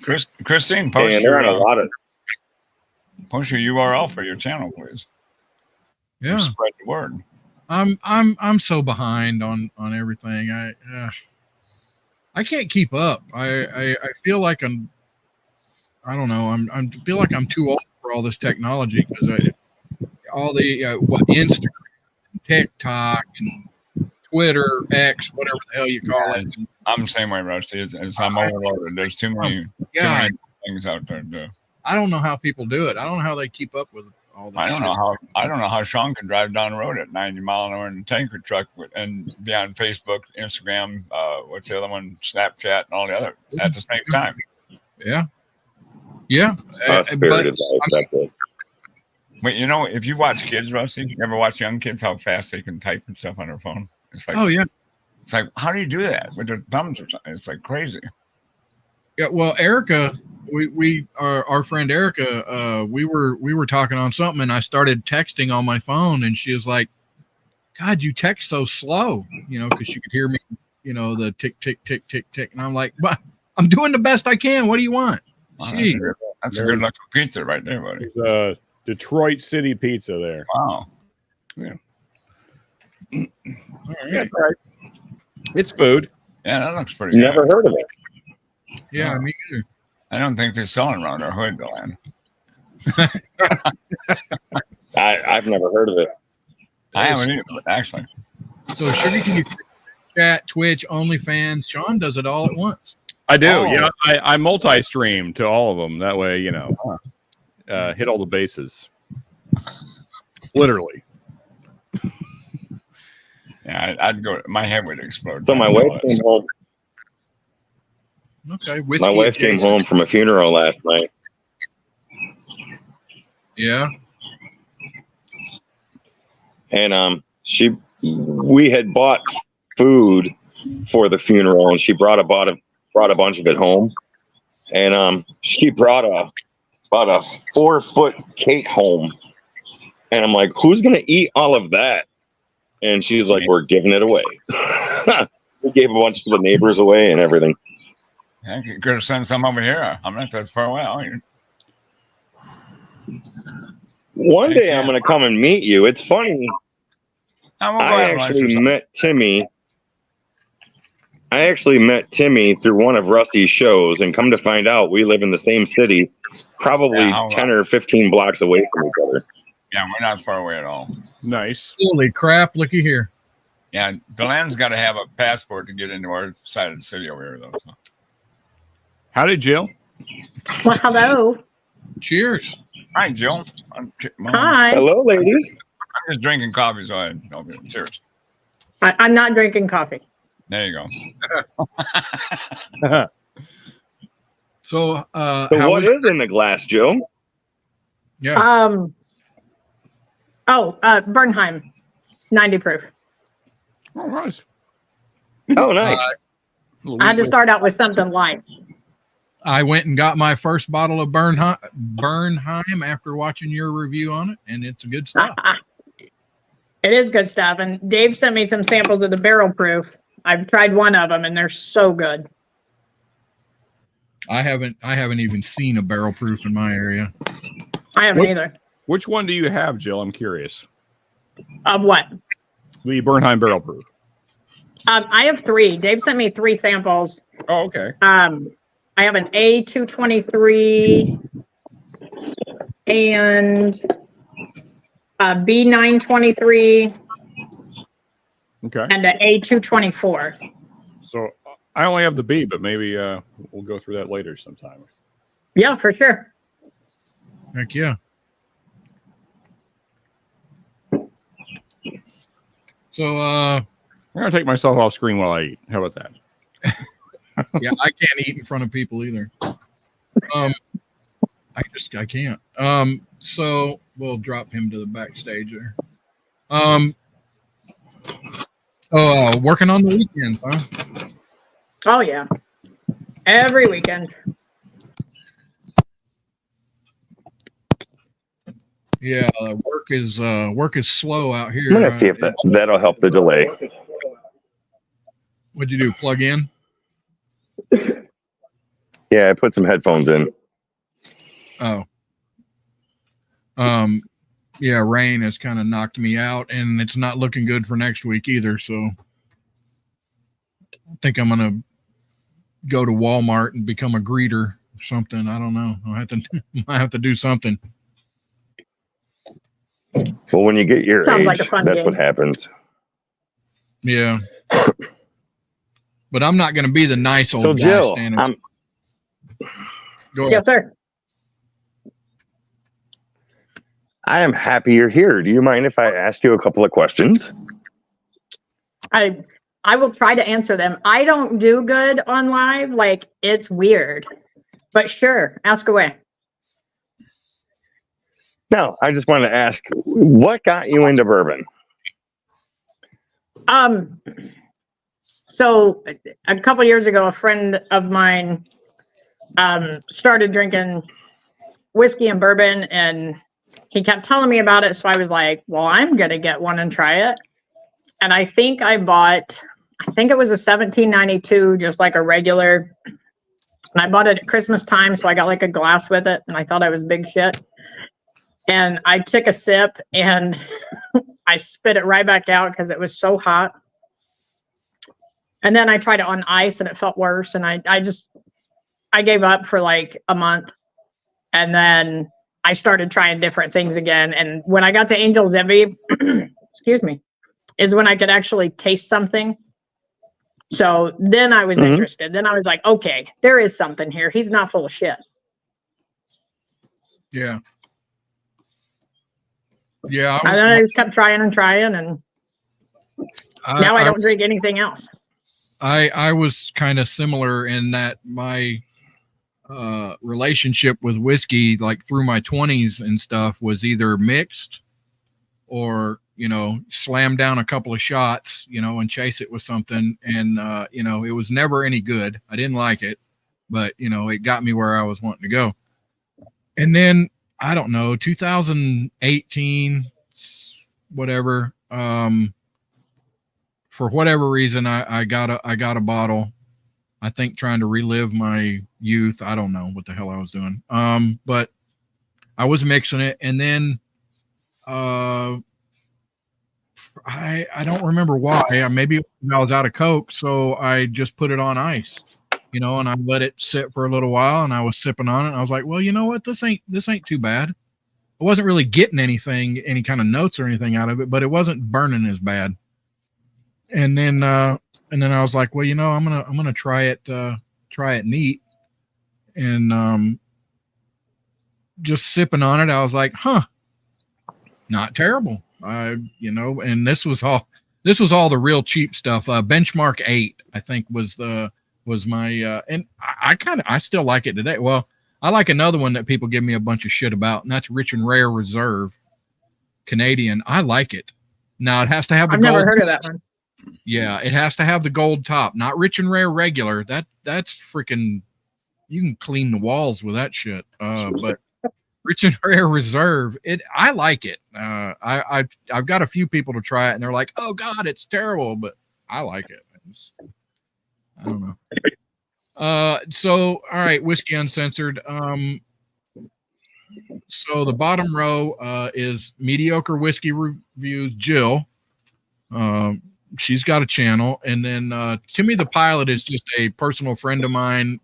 Christine, post your URL for your channel, please. Yeah. Spread the word. I'm so behind on everything. I can't keep up. I feel like I don't know. I feel like I'm too old for all this technology because all the what Instagram, and TikTok, and Twitter, X, whatever the hell you call it. I'm the same way, Rusty. It's I'm overloaded. There's too many things out there to do. I don't know how people do it. I don't know how they keep up with all this. I don't know how Sean can drive down the road at 90 mile an hour in a tanker truck and be on Facebook, Instagram, what's the other one, Snapchat, and all the other at the same time. Yeah. Yeah. Spirited life. That's it. Wait, you know, if you watch kids, Rusty, you ever watch young kids how fast they can type and stuff on their phone? It's like, oh yeah. It's like, how do you do that with their thumbs or something? It's like crazy. Yeah. Well, Erica, our friend Erica, we were talking on something, and I started texting on my phone, and she was like, "God, you text so slow," because she could hear me, the tick, tick, tick, tick, tick, and I'm like, "Well, I'm doing the best I can. What do you want?" Wow, that's a good looking pizza right there, buddy. Detroit City Pizza there. Wow. Yeah. All right. It's food. Yeah, that looks pretty good. Never heard of it. Yeah, me either. I don't think they're selling around our hood, though, man. I've never heard of it. I haven't either, actually. So, Sugar, can you chat, Twitch, OnlyFans? Sean does it all at once. I do. Oh. Yeah, I multi-stream to all of them. That way, hit all the bases. Literally. Yeah, I'd go. My head would explode. So my wife came home. Okay, my wife came home from a funeral last night. Yeah. And we had bought food for the funeral, and she brought a bunch of it home, and she brought about a 4-foot cake home, and I'm like, who's gonna eat all of that? And she's like, we're giving it away. So we gave a bunch to the neighbors away and everything. Yeah, you could have sent some over here. I'm not that far away. One day I'm going to come and meet you. It's funny. I actually met Timmy. Through one of Rusty's shows, and come to find out, we live in the same city, probably 10 or 15 blocks away from each other. Yeah, we're not far away at all. Nice. Holy crap, looky here. Yeah, Delen's got to have a passport to get into our side of the city over here, though. So. Howdy, Jill. Well, hello. Cheers. Hi, Jill. Hi. Hello, lady. I'm just drinking coffee, so okay, cheers. I'm not drinking coffee. There you go. So what is in the glass, Jill? Yeah. Bernheim, 90 proof. Oh, nice. Oh, nice. I had to start out with something light. I went and got my first bottle of Bernheim after watching your review on it, and it's good stuff. It is good stuff. And Dave sent me some samples of the barrel proof. I've tried one of them, and they're so good. I haven't even seen a barrel proof in my area. I haven't either. Which one do you have, Jill? I'm curious. Of what? The Bernheim barrel proof. I have 3. Dave sent me 3 samples. Oh, okay. I have an A223 and a B923. Okay. And an A224. So I only have the B, but maybe we'll go through that later sometime. Yeah, for sure. Heck yeah. So I'm gonna take myself off screen while I eat. How about that? Yeah, I can't eat in front of people either. I can't. So we'll drop him to the backstage there. Working on the weekends, huh? Oh yeah. Every weekend. Yeah, work is slow out here. I'm gonna see if that'll help the delay. What'd you do? Plug in? Yeah, I put some headphones in. Oh. yeah, rain has kind of knocked me out, and it's not looking good for next week either. So I think I'm gonna go to Walmart and become a greeter or something. I don't know. I have to do something. Well, when you get your Sounds age, like a fun that's game. what happens. Yeah. But I'm not going to be the nice old So, guy Jill, standing. Go ahead. Yes, sir. I am happy you're here. Do you mind if I ask you a couple of questions? I will try to answer them. I don't do good on live. Like, it's weird. But sure, ask away. No, I just wanted to ask, what got you into bourbon? So a couple years ago, a friend of mine started drinking whiskey and bourbon, and he kept telling me about it. So I was like, well, I'm going to get one and try it. And I think it was a 1792, just like a regular. And I bought it at Christmas time. So I got like a glass with it, and I thought I was big shit. And I took a sip and I spit it right back out because it was so hot. And then I tried it on ice and it felt worse. And I gave up for like a month. And then I started trying different things again. And when I got to Angel's Envy, excuse me, is when I could actually taste something. So then I was interested. Then I was like, okay, there is something here. He's not full of shit. Yeah. Yeah. And then I just kept trying, and now I don't drink anything else. I was kind of similar in that my relationship with whiskey, like through my 20s and stuff, was either mixed or, slam down a couple of shots, and chase it with something. And, it was never any good. I didn't like it, but, it got me where I was wanting to go. And then, I don't know, 2018, whatever. For whatever reason, I got a bottle. I think trying to relive my youth. I don't know what the hell I was doing. But I was mixing it, and then I don't remember why. Maybe I was out of Coke, so I just put it on ice. And I let it sit for a little while, and I was sipping on it. And I was like, well, you know what? This ain't too bad. I wasn't really getting any kind of notes or anything out of it, but it wasn't burning as bad. And then I was like, well, I'm gonna try it neat. And just sipping on it, I was like, huh, not terrible. And this was all the real cheap stuff. Benchmark 8, I think, was my and I still like it today. Well, I like another one that people give me a bunch of shit about, and that's Rich and Rare Reserve Canadian. I like it. Now it has to have the gold. I've never heard of that one. Yeah, it has to have the gold top, not Rich and Rare regular. That's freaking, you can clean the walls with that shit. But Rich and Rare Reserve, I like it. I've got a few people to try it, and they're like, "Oh God, it's terrible," but I like it. I don't know. So all right, Whiskey Uncensored. So the bottom row is Mediocre Whiskey Reviews, Jill. She's got a channel, and then Timmy the Pilot is just a personal friend of mine,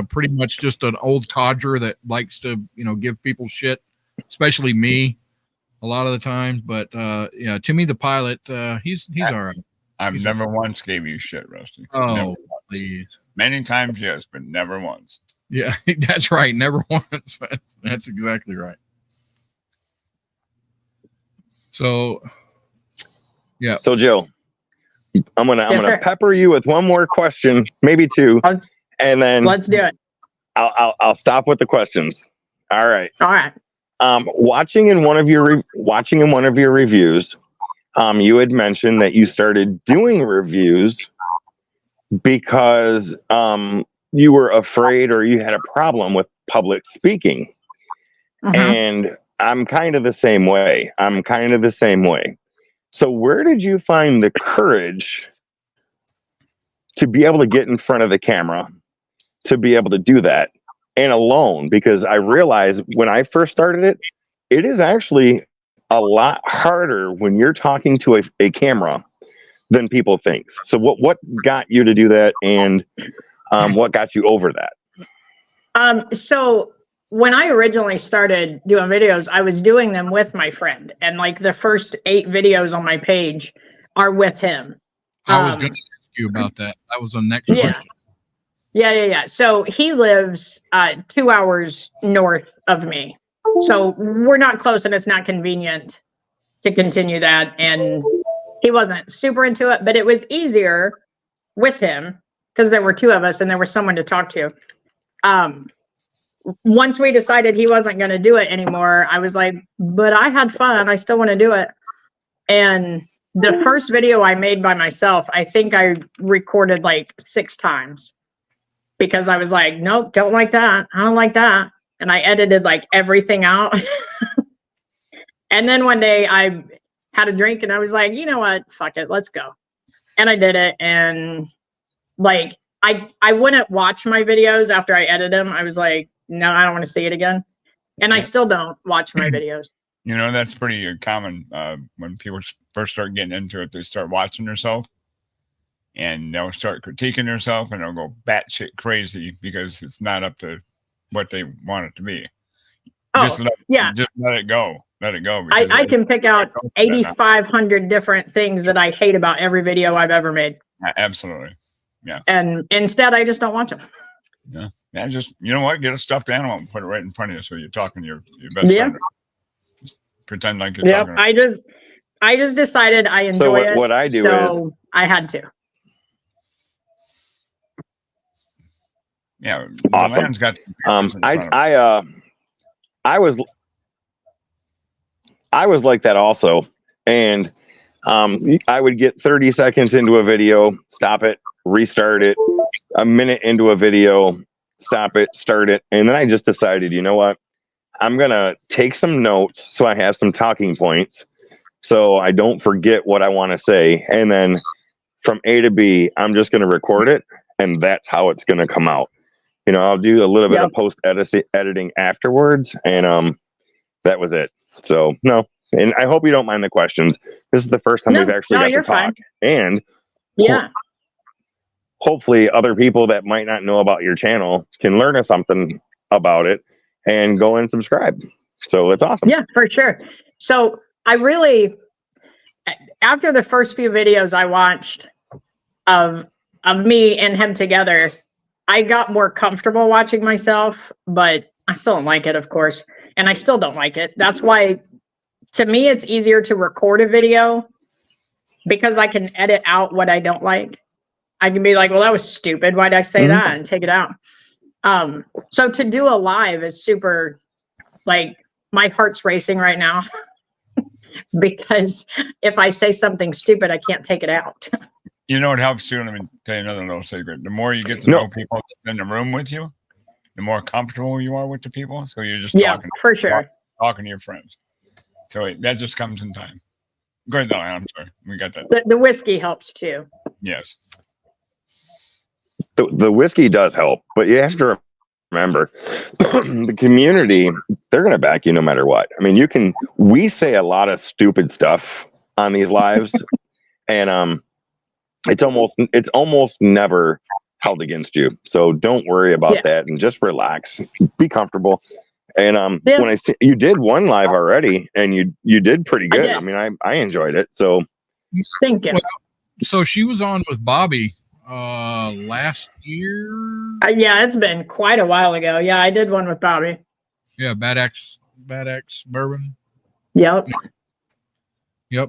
pretty much just an old codger that likes to, give people shit, especially me a lot of the time. But yeah, Timmy the Pilot, he's all right. I've never once gave you shit, Rusty. Oh, please. Many times, yes, but never once. Yeah, that's right. Never once. That's exactly right. So, yeah. So, Jill, I'm gonna pepper you with one more question, maybe two, and then let's do it. I'll stop with the questions. All right. All right. Watching in one of your reviews, you had mentioned that you started doing reviews because you were afraid or you had a problem with public speaking. And I'm kind of the same way. So where did you find the courage to be able to get in front of the camera, to be able to do that, and alone? Because I realized when I first started it is actually a lot harder when you're talking to a camera than people think. So what got you to do that, and what got you over that? So when I originally started doing videos, I was doing them with my friend, and like the first 8 videos on my page are with him. I was going to ask you about that. That was the next question. Yeah. So he lives 2 hours north of me. So we're not close, and it's not convenient to continue that. And he wasn't super into it, but it was easier with him because there were 2 of us and there was someone to talk to. Once we decided he wasn't going to do it anymore, I was like, but I had fun. I still want to do it. And the first video I made by myself, I think I recorded like 6 times because I was like, nope, don't like that. I don't like that. And I edited like everything out. And then one day I had a drink and I was like, you know what? Fuck it. Let's go. And I did it. And like, I wouldn't watch my videos after I edited them. I was like, no, I don't want to see it again. And I still don't watch my videos. You know, that's pretty common when people first start getting into it. They start watching themselves and they'll start critiquing themselves and they'll go batshit crazy because it's not up to what they want it to be. Just let it go. Let it go. I can pick out 8,500 different things that I hate about every video I've ever made. Absolutely. Yeah. And instead, I just don't watch them. Yeah. Yeah. Just, you know what? Get a stuffed animal and put it right in front of you so you're talking to your best friend. Just pretend like you're talking. I just decided I enjoy it. What I do is I had to. Yeah. Awesome. The man's got I was like that also. And I would get 30 seconds into a video, stop it, restart it, a minute into a video, stop it, start it. And then I just decided, you know what? I'm going to take some notes so I have some talking points so I don't forget what I want to say. And then from A to B, I'm just going to record it. And that's how it's going to come out. You know, I'll do a little bit of post editing afterwards. And that was it. So, no. And I hope you don't mind the questions. This is the first time we've actually got to talk. Fine. And hopefully other people that might not know about your channel can learn something about it and go and subscribe. So it's awesome. Yeah, for sure. So I really, after the first few videos I watched of me and him together, I got more comfortable watching myself, but I still don't like it, of course. And I still don't like it. That's why, to me, it's easier to record a video because I can edit out what I don't like. I can be like, well, that was stupid. Why'd I say that? And take it out. So to do a live is super, like, my heart's racing right now because if I say something stupid, I can't take it out. You know, it helps too. Let me tell you another little secret. The more you get to know people in the room with you, the more comfortable you are with the people. So you're just talking, for sure, talking to your friends. So that just comes in time. Go ahead, Diane. I'm sorry. We got that. The whiskey helps too. Yes. The whiskey does help, but you have to remember the community, they're going to back you no matter what. I mean, we say a lot of stupid stuff on these lives and it's almost never held against you. So don't worry about that and just relax, be comfortable. And when I see you did one live already and you did pretty good. I mean, I enjoyed it. So thank you. Well, so she was on with Bobby last year. Yeah, it's been quite a while ago. Yeah, I did one with Bobby. Yeah, Bad X Bourbon. Yep,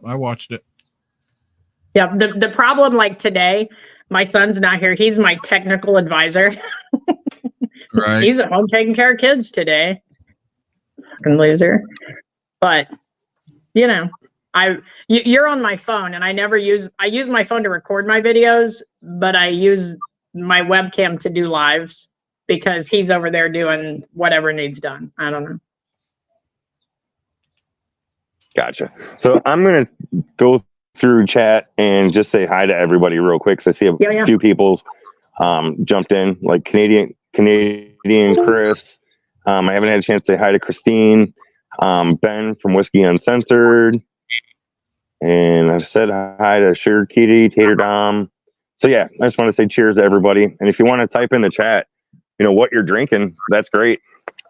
I watched it. Yep. The problem, like today, my son's not here. He's my technical advisor. Right. He's at home taking care of kids today. Fucking loser. But you know, you're on my phone, and I use my phone to record my videos, but I use my webcam to do lives because he's over there doing whatever needs done. I don't know. Gotcha. So I'm gonna go through chat and just say hi to everybody real quick. So I see a few people's jumped in, like Canadian Chris. I haven't had a chance to say hi to Christine. Ben from Whiskey Uncensored. And I've said hi to Sugar Kitty, Tater Dom. So yeah, I just want to say cheers to everybody. And if you want to type in the chat, what you're drinking, that's great.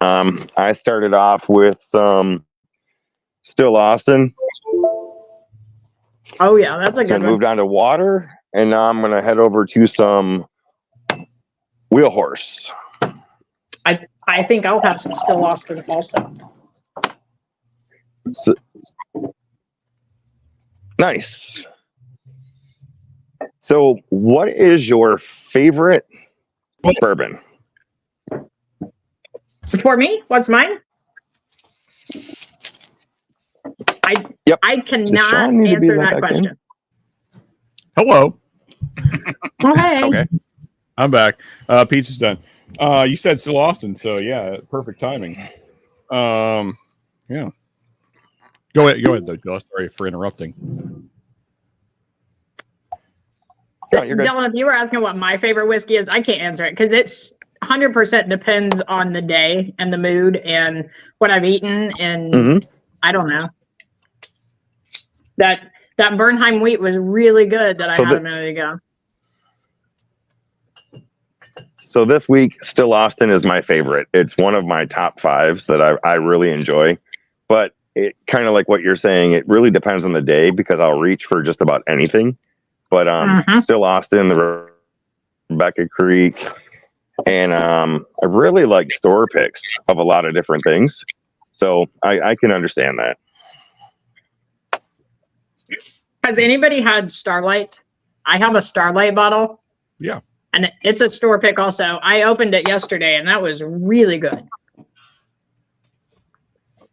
I started off with some Still Austin. Oh yeah, that's a good And one. moved on to water. And now I'm going to head over to some Wheel Horse. I think I'll have some Still Austin also. So, nice. So, what is your favorite bourbon? For me, what's mine? I cannot Sean need to be answer let that back in? question. Hello. Okay. Okay. I'm back. Pizza's done. You said Still Austin, so yeah, perfect timing. Yeah. Go ahead, though, Joe. Sorry for interrupting. Yeah, you're good. Dylan, if you were asking what my favorite whiskey is, I can't answer it because it's 100% depends on the day and the mood and what I've eaten, and I don't know. That Bernheim wheat was really good that I had a minute ago. So this week, Still Austin is my favorite. It's one of my top 5s that I really enjoy. But it kind of like what you're saying, it really depends on the day because I'll reach for just about anything. But Still Austin, the Rebecca Creek, and I really like store picks of a lot of different things. So I can understand that. Has anybody had Starlight? I have a Starlight bottle. Yeah. And it's a store pick also. I opened it yesterday and that was really good.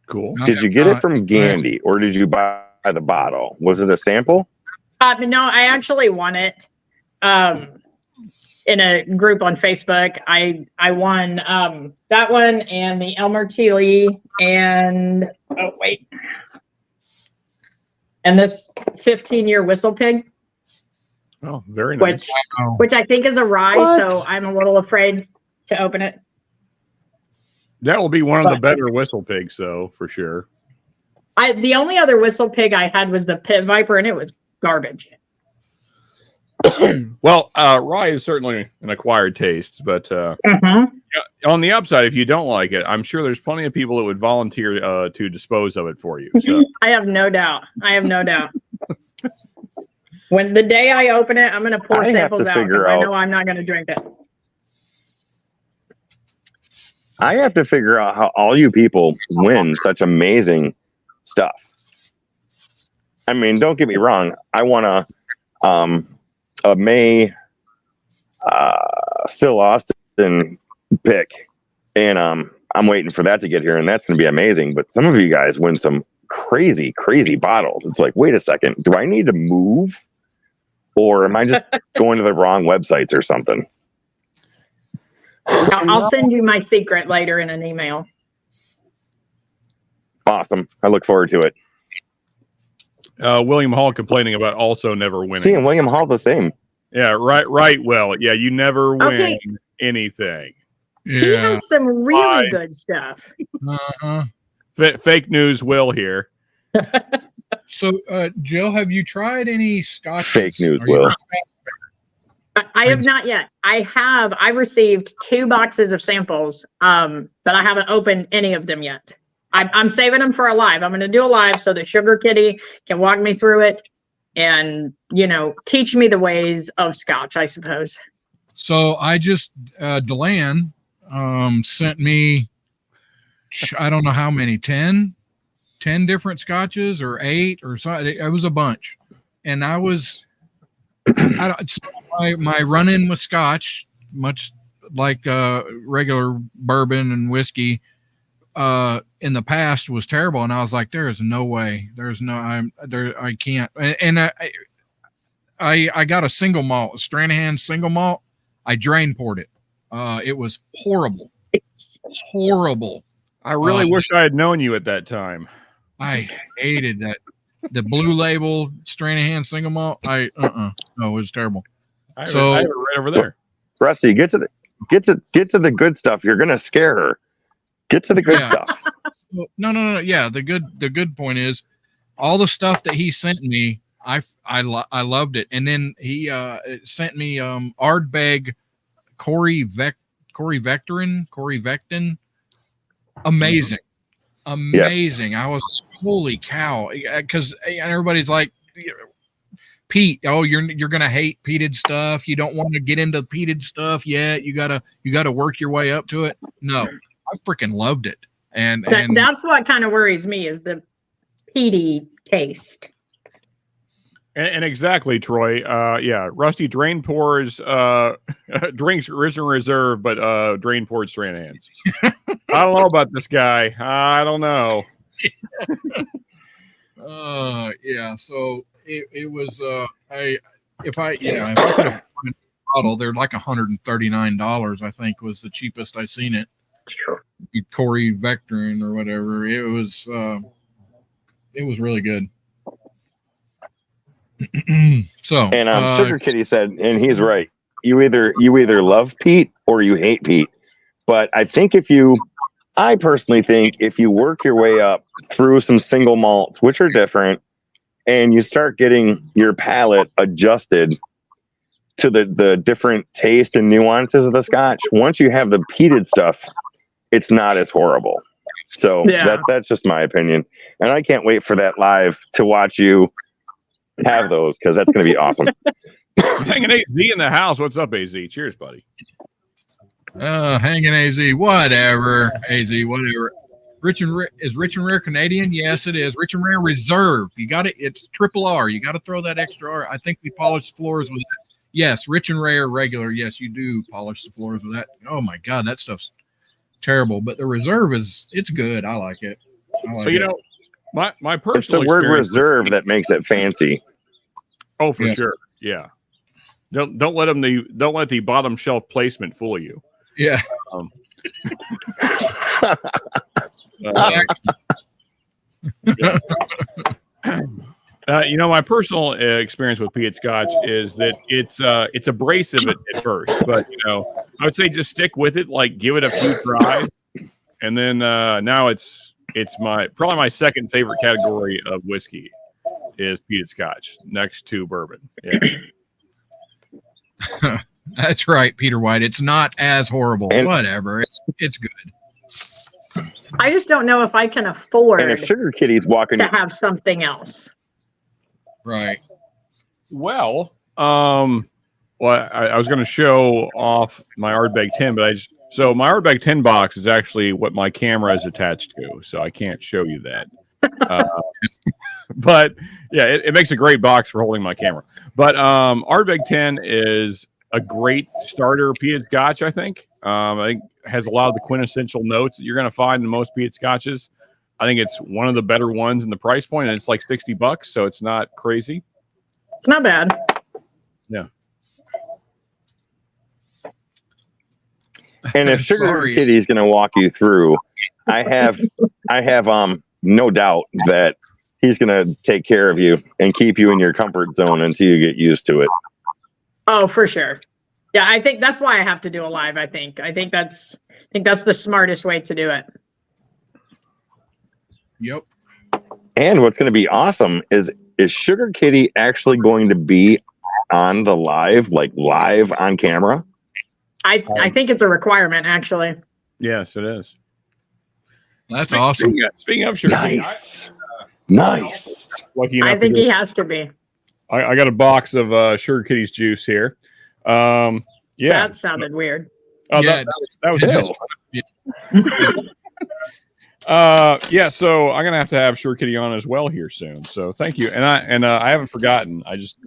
Cool. Did you get it from Gandy or did you buy the bottle? Was it a sample? No, I actually won it in a group on Facebook. I won that one and the Elmer T. Lee and this 15-year Whistle Pig. Oh, very nice. Which I think is a rye, so I'm a little afraid to open it. That will be one of the better Whistle Pigs, though, for sure. The only other Whistle Pig I had was the Pit Viper, and it was garbage. Well, rye is certainly an acquired taste, but on the upside, if you don't like it, I'm sure there's plenty of people that would volunteer to dispose of it for you. So. I have no doubt. When the day I open it, I'm going to pour samples out because I know I'm not going to drink it. I have to figure out how all you people win such amazing stuff. I mean, don't get me wrong. I want a May Still Austin pick, and I'm waiting for that to get here, and that's going to be amazing. But some of you guys win some crazy bottles. It's like, wait a second, do I need to move? Or am I just going to the wrong websites or something? I'll send you my secret later in an email. Awesome. I look forward to it. William Hall complaining about also never winning. See, and William Hall's the same. Yeah, right. Well, yeah, you never win anything. Yeah. He has some really good stuff. Fake news, Will here. So, Jill, have you tried any scotches? Fake news, Will. I have not yet. I received 2 boxes of samples, but I haven't opened any of them yet. I'm saving them for a live. I'm going to do a live so that Sugar Kitty can walk me through it and, teach me the ways of Scotch, I suppose. So I just, Deland sent me, I don't know how many, 10 different Scotches or 8 or so. It was a bunch. And I was, my run-in with Scotch, much like regular bourbon and whiskey, in the past was terrible, and I was like, there is no way, I can't. And I got a single malt, a Stranahan single malt. I drain poured it. It was horrible. I really wish I had known you at that time. I hated that. The blue label Stranahan single malt. No, it was terrible. I have it right over there. Rusty, get to the good stuff. You're gonna scare her. Get to the good stuff. No. Yeah, the good point is all the stuff that he sent me. I loved it, and then he sent me Ardbeg Corey Vectin. Amazing. Yes. I was holy cow, because everybody's like, peat. Oh, you're gonna hate peated stuff. You don't want to get into peated stuff yet. You gotta work your way up to it. No, I freaking loved it. And that's what kind of worries me is the peaty taste. And exactly, Troy. Yeah, Rusty drain pours drinks Risen Reserve, but drain pours straight hands. I don't know about this guy. I don't know. Yeah. So it was if I could have a bottle, they're like $139. I think was the cheapest I seen it. Corey Vectorin or whatever. It was really good. So And Sugar Kitty said, and he's right. You either love peat or you hate peat. But I personally think if you work your way up through some single malts, which are different, and you start getting your palate adjusted to the different taste and nuances of the Scotch, once you have the peated stuff, it's not as horrible. So that's just my opinion. And I can't wait for that live to watch you have those, because that's going to be awesome. Hanging AZ in the house. What's up, AZ? Cheers, buddy. Hanging AZ, whatever. AZ, whatever. Is Rich and Rare Canadian? Yes, it is. Rich and Rare Reserve. You got it. It's triple R. You got to throw that extra R. I think we polished floors with it. Yes, Rich and Rare regular. Yes, you do polish the floors with that. Oh my God, that stuff's terrible. But the Reserve it's good. I like it. But you know, my personal it's the word reserve that makes it fancy. Oh, for sure. Yeah. Don't let the bottom shelf placement fool you. Yeah. You know, my personal experience with peated Scotch is that it's abrasive at first, but you know, I would say just stick with it. Like, give it a few tries, and then now it's probably my second favorite category of whiskey is peated Scotch, next to bourbon. Yeah. That's right, Peter White. It's not as horrible. Whatever. It's good. I just don't know if I can afford and if Sugar Kitty's walking to have something else. Right. Well, I was going to show off my Ardbeg 10, but so my Ardbeg 10 box is actually what my camera is attached to, so I can't show you that. But yeah, it makes a great box for holding my camera. But Ardbeg 10 is a great starter peated Scotch, I think. I think it has a lot of the quintessential notes that you're going to find in most peated Scotches. I think it's one of the better ones in the price point, and it's like $60, so it's not crazy. It's not bad. Yeah. And if Sugar Kitty is going to walk you through, I have no doubt that he's going to take care of you and keep you in your comfort zone until you get used to it. Oh, for sure. Yeah, I think that's why I have to do a live. I think that's the smartest way to do it. Yep. And what's going to be awesome is Sugar Kitty actually going to be on the live on camera? I think it's a requirement, actually. Yes, it is. That's awesome. Speaking of Sugar Kitty, nice. I think he has to be. I got a box of Sugar Kitty's juice here. Yeah, that sounded weird. Oh, yeah, that was yeah, so I'm gonna have to have Sugar Kitty on as well here soon. So thank you, and I haven't forgotten. I just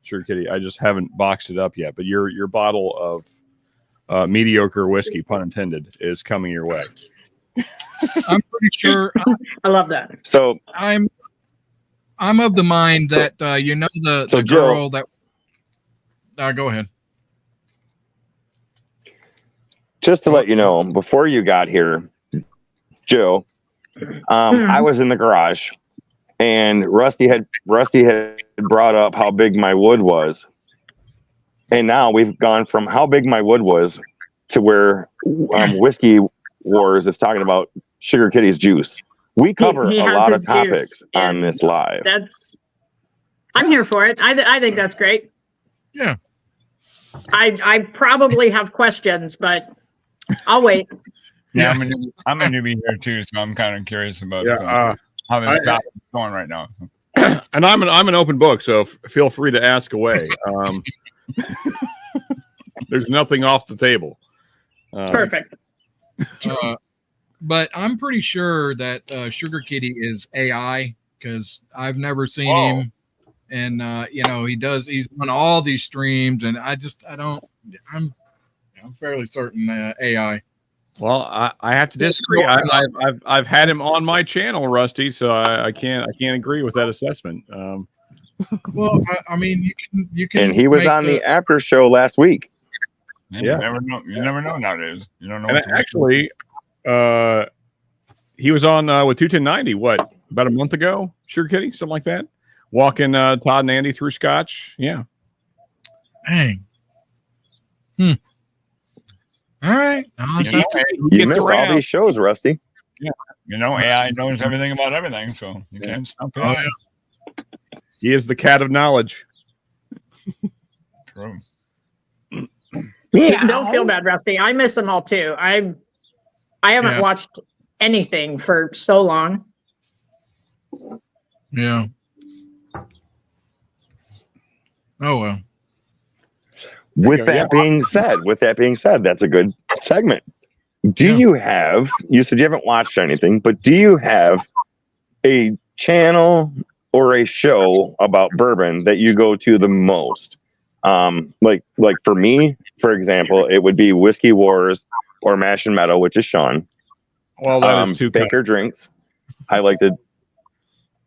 Sugar Kitty, I just haven't boxed it up yet. But your bottle of mediocre whiskey, pun intended, is coming your way. I'm pretty sure. I love that. So I'm of the mind that the Joe, girl that. Go ahead. Just to let you know, before you got here, Joe, I was in the garage, and Rusty had brought up how big my wood was, and now we've gone from how big my wood was to where Whiskey Wars is talking about Sugar Kitty's juice. We cover He a has lot his of topics juice, on and this live. I'm here for it. I think that's great. Yeah. I probably have questions, but I'll wait. Yeah, I'm a newbie here too, so I'm kind of curious about how this topic is going right now. And I'm an open book, so feel free to ask away. There's nothing off the table. Perfect. But I'm pretty sure that Sugar Kitty is AI because I've never seen him. And he's on all these streams, and I'm fairly certain AI. Well, I have to disagree. I've had him on my channel, Rusty, so I can't agree with that assessment. Well, I mean, you can. And he was on the after show last week. Yeah. You never know nowadays. You don't know. And actually, he was on with 21090. What, about a month ago? Sugar Kitty, something like that. Walking Todd and Andy through Scotch. Yeah. Dang. All right. You missed all these shows, Rusty. Yeah. AI knows everything about everything, so you can't stop it. Yeah. He is the cat of knowledge. True. Yeah. Don't feel bad, Rusty. I miss them all too. I haven't watched anything for so long. Yeah. Oh well. With that being said, that's a good segment. You said you haven't watched anything, but do you have a channel or a show about bourbon that you go to the most? Like for me, for example, it would be Whiskey Wars or Mash and Meadow, which is Sean. Well, that is too Baker Drinks. I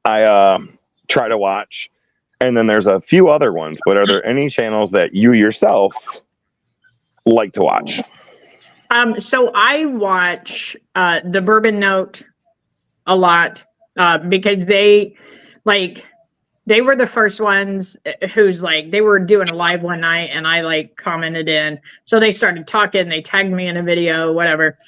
try to watch. And then there's a few other ones, but are there any channels that you yourself like to watch? So I watch the Bourbon Note a lot because they were the first ones who's they were doing a live one night and I commented in. So they started talking, they tagged me in a video, whatever.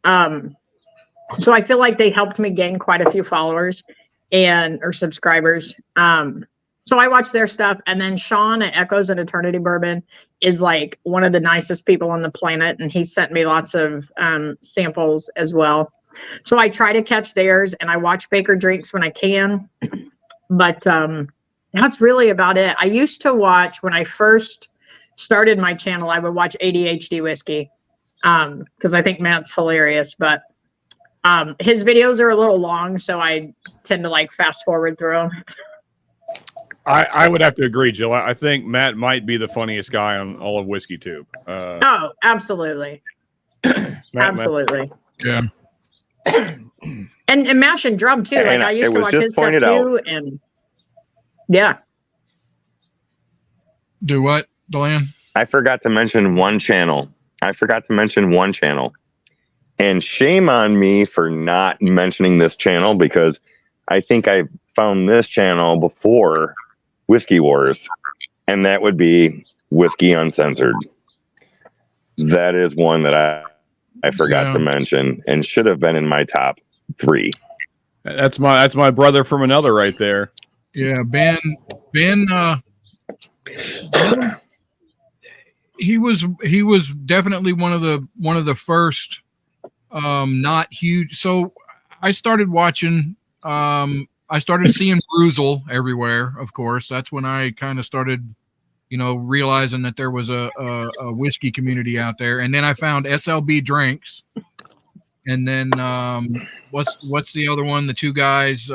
So I feel like they helped me gain quite a few followers or subscribers. So I watch their stuff, and then Sean at Echoes and Eternity Bourbon is one of the nicest people on the planet, and he sent me lots of samples as well. So I try to catch theirs, and I watch Baker Drinks when I can, but that's really about it. I used to watch, when I first started my channel, I would watch ADHD Whiskey because I think Matt's hilarious, but his videos are a little long, so I tend to fast forward through them. I would have to agree, Jill. I think Matt might be the funniest guy on all of Whiskey Tube. Oh, absolutely. Absolutely. Yeah. And Mash and Drum too. I used to watch his stuff too. And yeah. Do what, Deland? I forgot to mention one channel. And shame on me for not mentioning this channel because I think I found this channel before Whiskey Wars, and that would be Whiskey Uncensored. That is one that I forgot to mention and should have been in my top 3. That's my brother from another right there. Yeah, Ben he was definitely one of the first not huge. So I started watching I started seeing Bruzel everywhere, of course. That's when I kind of started, realizing that there was a whiskey community out there. And then I found SLB Drinks. And then what's the other one? The two guys, it's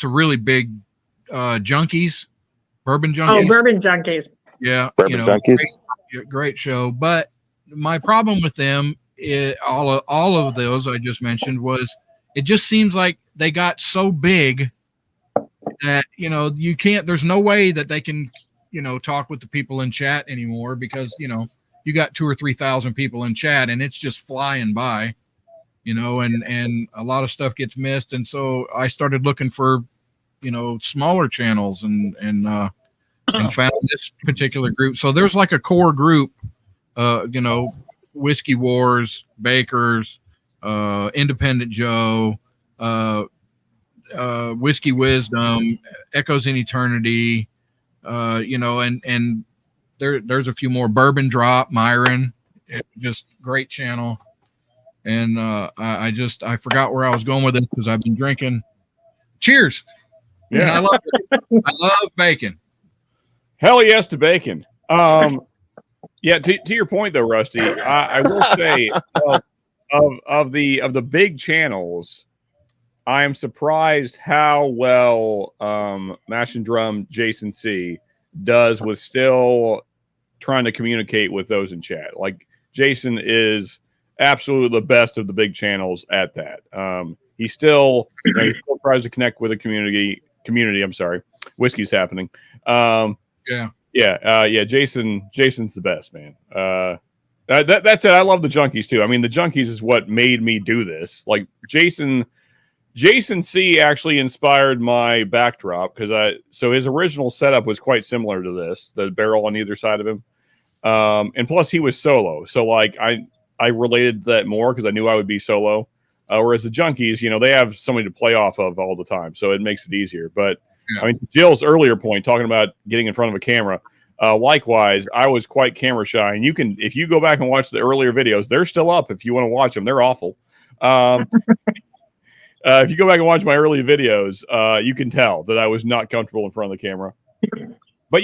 a really big Junkies, Bourbon Junkies. Oh, Bourbon Junkies. Yeah. Bourbon Junkies. Great show. But my problem with them, all of those I just mentioned, was it just seems like they got so big that you can't. There's no way that they can talk with the people in chat anymore because you got 2,000 or 3,000 people in chat and it's just flying by, and a lot of stuff gets missed. And so I started looking for smaller channels and found this particular group. So there's a core group, Whiskey Wars, Baker's, Independent Joe, Whiskey Wisdom, Echoes in Eternity, and there's a few more. Bourbon Drop, Myron, just great channel. And I forgot where I was going with it because I've been drinking. Cheers! Yeah, I love bacon. Hell yes to bacon. Yeah, to your point though, Rusty, I will say of the big channels, I am surprised how well Mash and Drum Jason C does with still trying to communicate with those in chat. Like Jason is absolutely the best of the big channels at that. He still tries to connect with the community. I'm sorry, whiskey's happening. Yeah. Jason's the best, man. That's it. I love the Junkies too. I mean, the Junkies is what made me do this. Like Jason C actually inspired my backdrop because so his original setup was quite similar to this, the barrel on either side of him. And plus he was solo. So like I related to that more because I knew I would be solo. Whereas the Junkies, they have somebody to play off of all the time. So it makes it easier. But yeah. I mean, Jill's earlier point, talking about getting in front of a camera, likewise, I was quite camera shy. And if you go back and watch the earlier videos, they're still up if you want to watch them. They're awful. If you go back and watch my early videos, you can tell that I was not comfortable in front of the camera. But,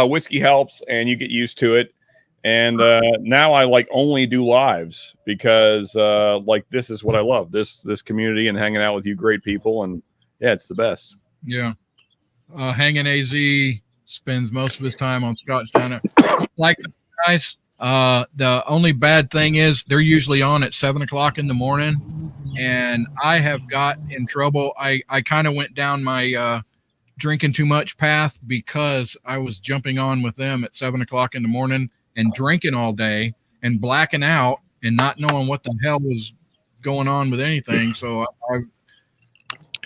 whiskey helps and you get used to it. And now I only do lives because this is what I love, this community and hanging out with you great people. And yeah, it's the best. Yeah. Hanging AZ spends most of his time on Scotch down at guys. The only bad thing is they're usually on at 7:00 in the morning, and I have got in trouble. I kind of went down my drinking too much path because I was jumping on with them at 7:00 in the morning and drinking all day and blacking out and not knowing what the hell was going on with anything. So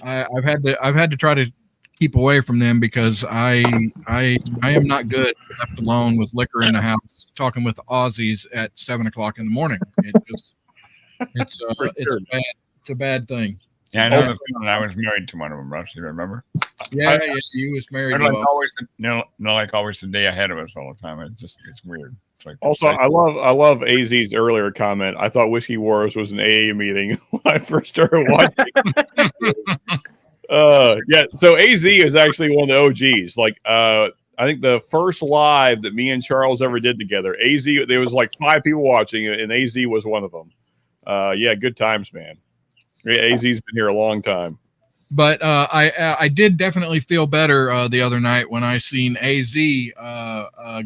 I've had to try to keep away from them because I am not good left alone with liquor in the house talking with Aussies at 7:00 in the morning. It's a bad thing. Yeah, I know. I was married to one of them, Russ. You remember? Yeah, you was married. Always the day ahead of us all the time. It's weird. It's like also, I love AZ's earlier comment. I thought Whiskey Wars was an AA meeting when I first started watching. Yeah. So AZ is actually one of the OGs. I think the first live that me and Charles ever did together, AZ, there was 5 people watching, and AZ was one of them. Yeah, good times, man. AZ's been here a long time. But I did definitely feel better the other night when I seen AZ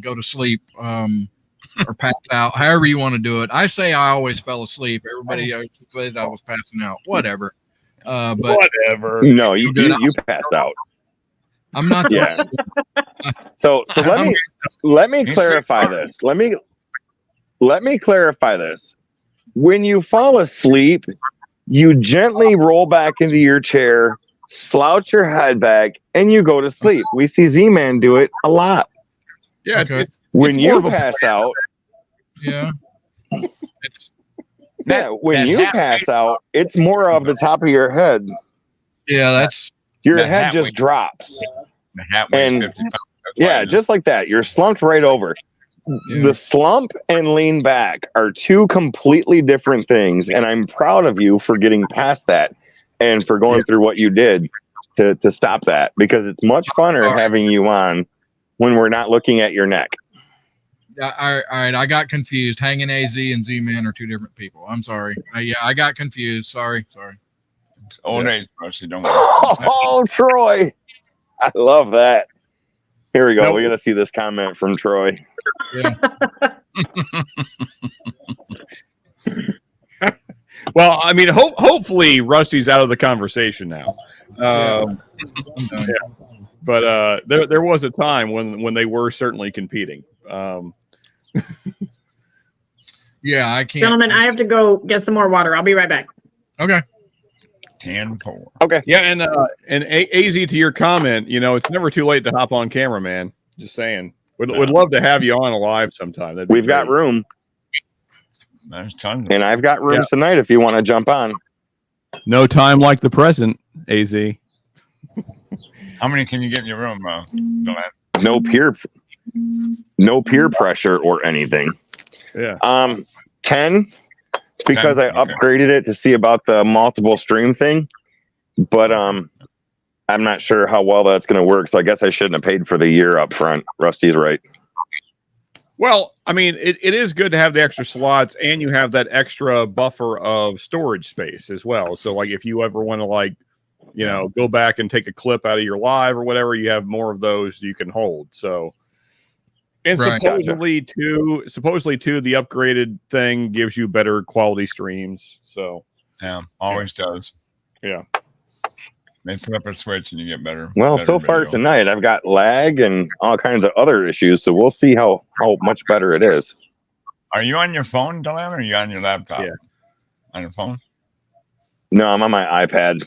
go to sleep or pass out, however you want to do it. I say I always fell asleep. Everybody said I was passing out. Whatever. But whatever. No, you passed out. I'm not. Yeah. So let me clarify this. Let me clarify this. When you fall asleep, you gently roll back into your chair, slouch your head back, and you go to sleep. We see Z-Man do it a lot. Yeah, okay. When you pass out. Yeah. When you pass out, it's more of the top of your head. Yeah, that's your head just drops. The hat weighs 50 pounds. Yeah, just like that. You're slumped right over. Yeah. The slump and lean back are two completely different things, and I'm proud of you for getting past that and for going through what you did to stop that, because it's much funner having you on when we're not looking at your neck. All right, I got confused. Hanging AZ and Z-Man are two different people. I'm sorry. I got confused. Sorry. It's old age, Rusty. Don't worry. Oh, Troy. I love that. Here we go. We're going to see this comment from Troy. Yeah. Well, I mean, hopefully Rusty's out of the conversation now. Yeah. But there was a time when they were certainly competing. Yeah, I can't. Gentlemen, I have to go get some more water. I'll be right back. Okay. 10-4. Okay. Yeah, and AZ, to your comment, it's never too late to hop on camera, man. Just saying. Would love to have you on live sometime. We've got room. There's tons. And I've got room tonight if you want to jump on. No time like the present, AZ. How many can you get in your room, No peer pressure or anything. Yeah. 10 because 10, I upgraded it to see about the multiple stream thing. But I'm not sure how well that's going to work. So I guess I shouldn't have paid for the year up front. Rusty's right. Well, I mean, it is good to have the extra slots, and you have that extra buffer of storage space as well. So, like, if you ever want to, go back and take a clip out of your live or whatever, you have more of those you can hold. So, and Right. supposedly too, the upgraded thing gives you better quality streams. So, yeah, always does. Yeah. They flip a switch and you get better. Well, better so far video. tonight, I've got lag and all kinds of other issues. So we'll see how much better it is. Are you on your phone, Dylan, or are you on your laptop? Yeah. On your phone? No, I'm on my iPad.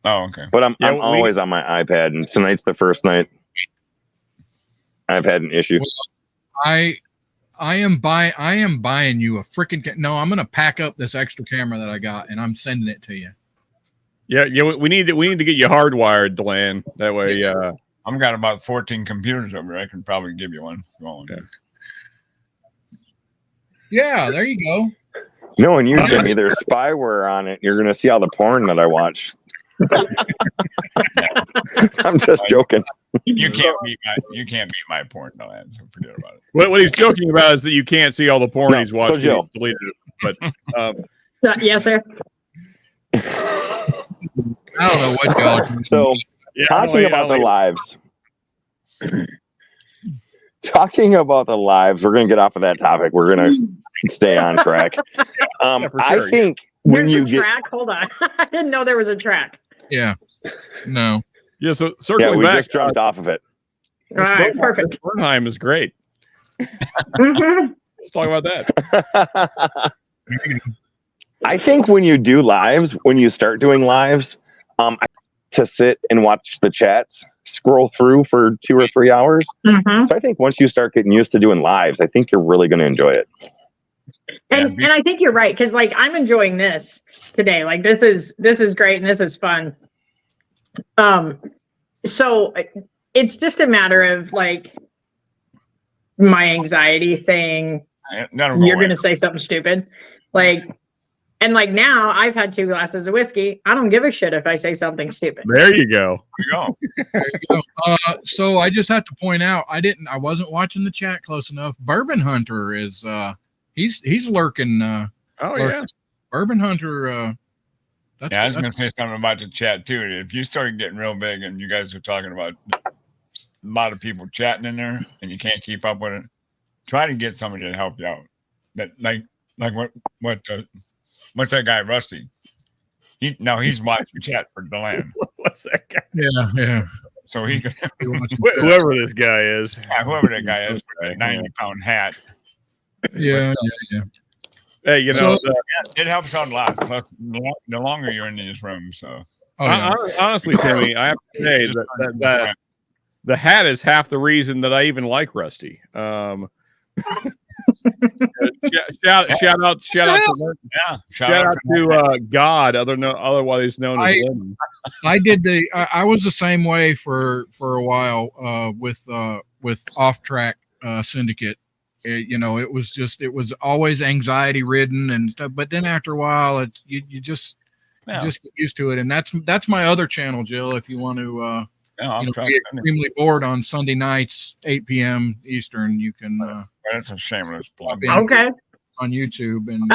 Oh, okay. But I'm always on my iPad, and tonight's the first night I've had an issue. I am buying you a freaking. No, I'm gonna pack up this extra camera that I got, and I'm sending it to you. Yeah. We need to get you hardwired, Delan. That way, I've got about 14 computers over there. I can probably give you one. If you want one. Yeah, there you go. No, and you, Jimmy, there's spyware on it. You're gonna see all the porn that I watch. I'm just joking. You can't beat my porn, Dylan. So forget about it. what he's joking about is that you can't see all the porn No, he's watching. so Jill. He deleted it. But Yes, sir. I don't know what y'all. So talking about the lives. Talking about the lives, we're gonna get off of that topic. We're gonna stay on track. I think when There's you a get track. Hold on. I didn't know there was a track. Yeah. No. Yeah, so circling we back, just jumped off of it. All right, perfect. Bernheim is great. Mhm. Let's talk about that. I think when you do lives, when you start doing lives, to sit and watch the chats scroll through for 2 or 3 hours. Mhm. So I think once you start getting used to doing lives, I think you're really going to enjoy it. And I think you're right, because like I'm enjoying this today. Like this is great and this is fun. So it's just a matter of like my anxiety saying you're gonna say something stupid. Like, and like now I've had 2 glasses of whiskey. I don't give a shit if I say something stupid. There you go. There you go. So I just have to point out I wasn't watching the chat close enough. Bourbon Hunter is he's lurking. yeah. Bourbon Hunter. I was going to say something about the chat too. If you started getting real big and you guys are talking about a lot of people chatting in there and you can't keep up with it, try to get somebody to help you out. That like what's that guy Rusty? He's watching chat for Deland. What's that guy? Yeah. So he can Whoever this guy is. whoever that guy is with that 90-pound hat. Yeah. Hey, It helps out a lot. Plus, the longer you're in these rooms, so. Honestly, Timmy, I have to say that the hat is half the reason that I even like Rusty. Shout out to God, otherwise known as Lemon. I was the same way for a while with Off Track Syndicate. It was always anxiety ridden and stuff. But then after a while, you just get used to it. And that's my other channel, Jill. If you want to be extremely bored on Sunday nights, 8 p.m. Eastern, you can. That's a shameless plug. Okay. On YouTube and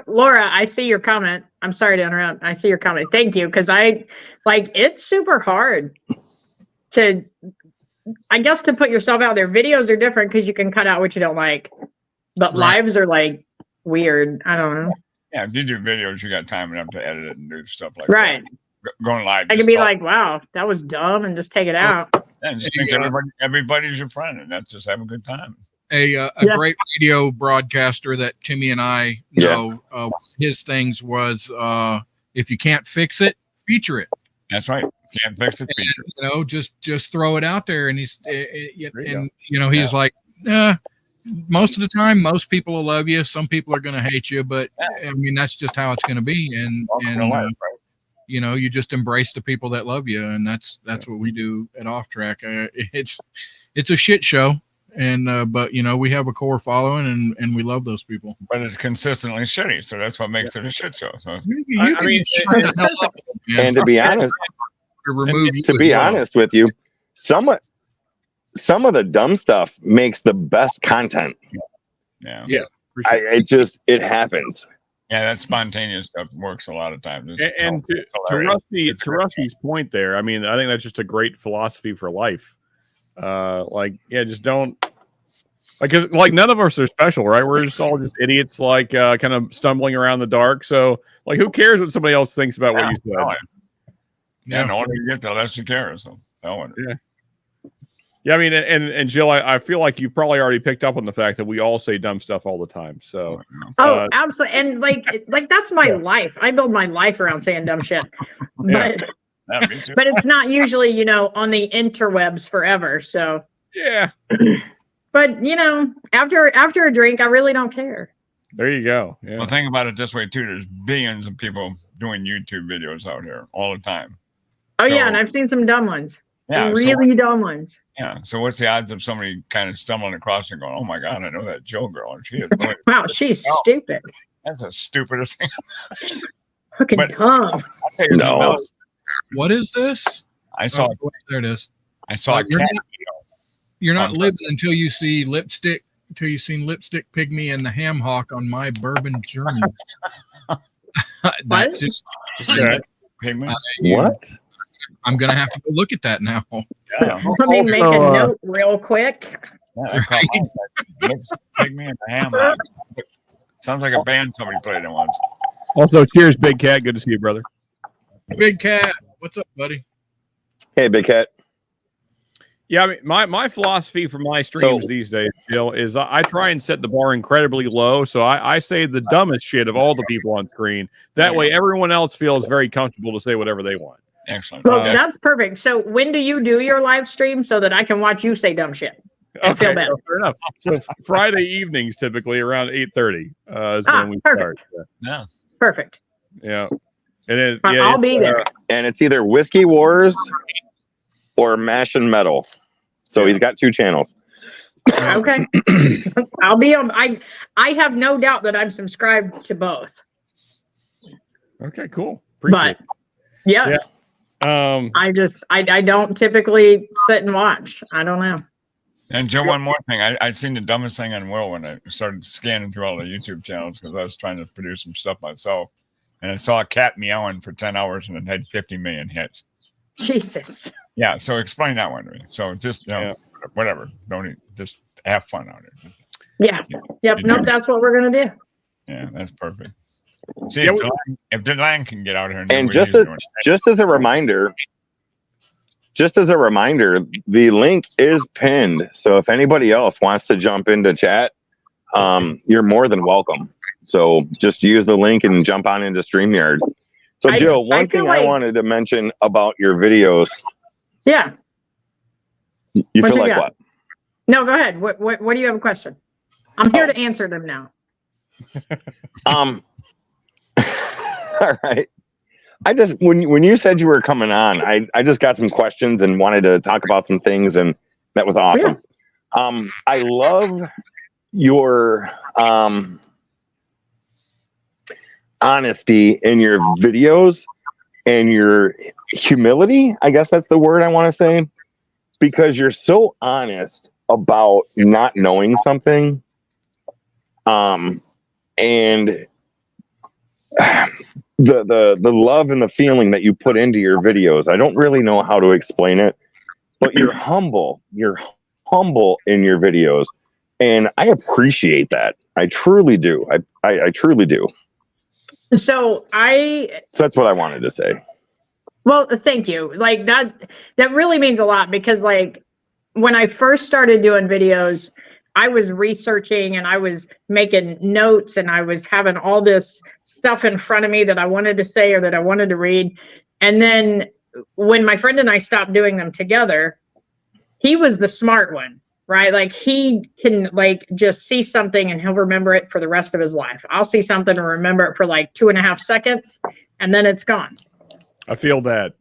Laura, I see your comment. I'm sorry to interrupt. I see your comment. Thank you, because it's super hard to. I guess to put yourself out there. Videos are different because you can cut out what you don't like, but lives are like weird. I don't know. Yeah, if you do videos, you got time enough to edit it and do stuff like that. Going live, I can be like, "Wow, that was dumb," and just take it out. And just think everybody's your friend, and that's just have a good time. A great radio broadcaster that Timmy and I know. His things was if you can't fix it, feature it. That's right. Can't fix it. Feature. Just throw it out there, and he's like, most of the time, most people will love you. Some people are going to hate you, but I mean, that's just how it's going to be. And you know, you just embrace the people that love you. And that's what we do at Off Track. It's a shit show. And, but you know, we have a core following and we love those people, but it's consistently shitty. So that's what makes it a shit show. So and to be honest, honest with you, some of the dumb stuff makes the best content. Yeah. It happens. Yeah, that spontaneous stuff works a lot of times. And to Rusty's point there, I mean, I think that's just a great philosophy for life. Just don't because none of us are special, right? We're just all just idiots, kind of stumbling around the dark. So who cares what somebody else thinks about what you said? Yeah, no one you get the less you care. So yeah, I mean, and Jill, I feel like you've probably already picked up on the fact that we all say dumb stuff all the time. So absolutely, and like that's my life. I build my life around saying dumb shit, but but it's not usually, you know, on the interwebs forever. So yeah, but you know, after a drink, I really don't care. There you go. Yeah. Well, think about it this way too. There's billions of people doing YouTube videos out here all the time. Oh yeah, and I've seen some dumb ones. Some really dumb ones. Yeah. So what's the odds of somebody kind of stumbling across and going, "Oh my God, I know that Jill girl, and she is really wow, she's stupid." That's the stupidest thing. Fucking dumb. No. What is this? I saw. There it is. I saw a cat. You're not living until you see lipstick. Until you've seen Lipstick Pygmy and the Ham Hock on my bourbon journey. That's just what? I'm gonna have to go look at that now. Yeah. Let me make a note real quick. Yeah, Lipstick Pygmy and the Ham Hock. Sounds like a band somebody played in once. Also, cheers, Big Cat. Good to see you, brother. Big Cat, what's up, buddy? Hey, Big Cat. Yeah, I mean, my philosophy for my streams these days, Jill, is I try and set the bar incredibly low. So I say the dumbest shit of all the people on screen. That way, everyone else feels very comfortable to say whatever they want. Excellent. Well, that's perfect. So when do you do your live stream so that I can watch you say dumb shit and feel better? Fair enough. So Friday evenings, typically around 8:30 is when we start. Yeah. Perfect. Yeah. And I'll be there. And it's either Whiskey Wars or Mash and Metal. So he's got 2 channels. Okay. I'll be on. I have no doubt that I'm subscribed to both. Okay, cool. Appreciate it. Yeah. I don't typically sit and watch. I don't know. And Joe, one more thing. I'd seen the dumbest thing on Will when I started scanning through all the YouTube channels because I was trying to produce some stuff myself. And I saw a cat meowing for 10 hours and it had 50 million hits. Jesus. Yeah. So explain that one to me. So just, whatever. Just have fun out here. Yeah. Yep. Nope. That's what we're going to do. Yeah. That's perfect. See, if Delang can get out here. And just as a reminder, the link is pinned. So if anybody else wants to jump into chat, you're more than welcome. So just use the link and jump on into StreamYard. So Jill, one thing I wanted to mention about your videos. Yeah. You feel like what? No, go ahead. What do you have a question? I'm here to answer them now. All right. I just when you said you were coming on, I just got some questions and wanted to talk about some things, and that was awesome. Yeah. I love your honesty in your videos and your humility. I guess that's the word I want to say, because you're so honest about not knowing something, and the love and the feeling that you put into your videos. I don't really know how to explain it, but you're humble. You're humble in your videos, and I appreciate that. I truly do. I truly do. So that's what I wanted to say. Well, thank you. Like that really means a lot, because like when I first started doing videos, I was researching and I was making notes and I was having all this stuff in front of me that I wanted to say or that I wanted to read. And then when my friend and I stopped doing them together, he was the smart one. right? Like he can like just see something and he'll remember it for the rest of his life. I'll see something and remember it for like 2.5 seconds and then it's gone. I feel that.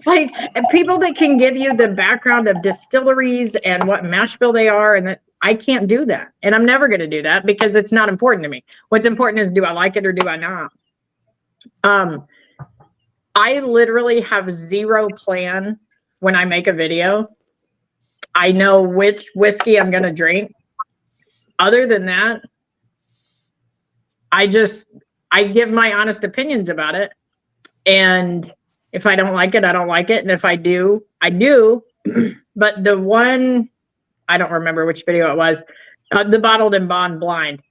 Like and people that can give you the background of distilleries and what mash bill they are, and that I can't do that, and I'm never going to do that because it's not important to me. What's important is, do I like it or do I not? I literally have zero plan when I make a video. I know which whiskey I'm going to drink. Other than that, I give my honest opinions about it. And if I don't like it, I don't like it. And if I do, I do. But the one, I don't remember which video it was, the Bottled and Bond Blind.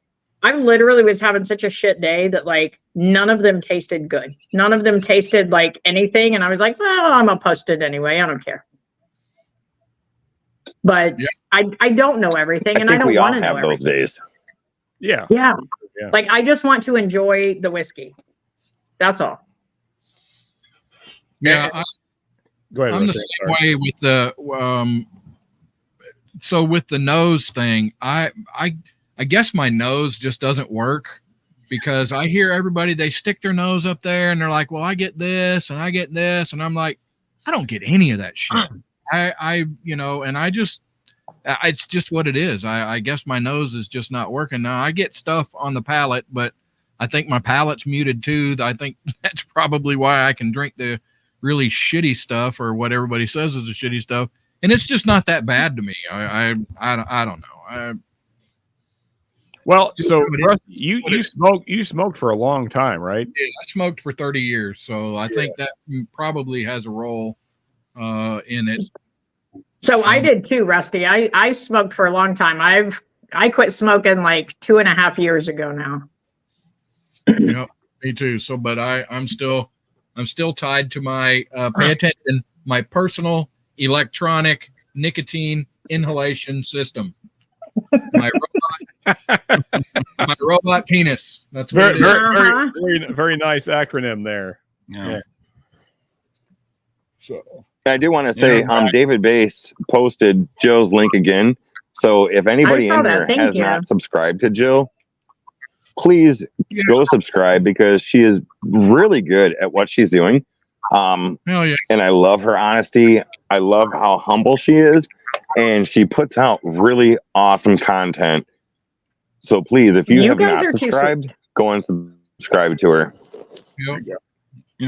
I literally was having such a shit day that like none of them tasted good. None of them tasted like anything. And I was like, well, I'm going to post it anyway. I don't care. But yeah. I don't know everything. And I don't want to know everything. Those days. Yeah. Yeah. Like I just want to enjoy the whiskey. That's all. Yeah, Go ahead. I'm the same way with the so with the nose thing. I guess my nose just doesn't work because I hear everybody, they stick their nose up there and they're like, well, I get this and I get this, and I'm like, I don't get any of that shit. I you know, and I just it's just what it is. I guess my nose is just not working now. I get stuff on the palate, but I think my palate's muted too. I think that's probably why I can drink the really shitty stuff or what everybody says is the shitty stuff, and it's just not that bad to me. I don't know. Well, so Russ, you smoked for a long time, right? Yeah, I smoked for 30 years, so I think that probably has a role in it. So I did too, Rusty. I smoked for a long time. I quit smoking like 2.5 years ago now. Yep, me too. So, but I'm still tied to my pay attention, my personal electronic nicotine inhalation system. My robot penis. That's what very nice acronym there. Yeah. So I do want to say, David Bass posted Jill's link again. So if anybody in here has not subscribed to Jill, please go subscribe because she is really good at what she's doing. And I love her honesty. I love how humble she is. And she puts out really awesome content. So please, if you have not subscribed, go and subscribe to her. You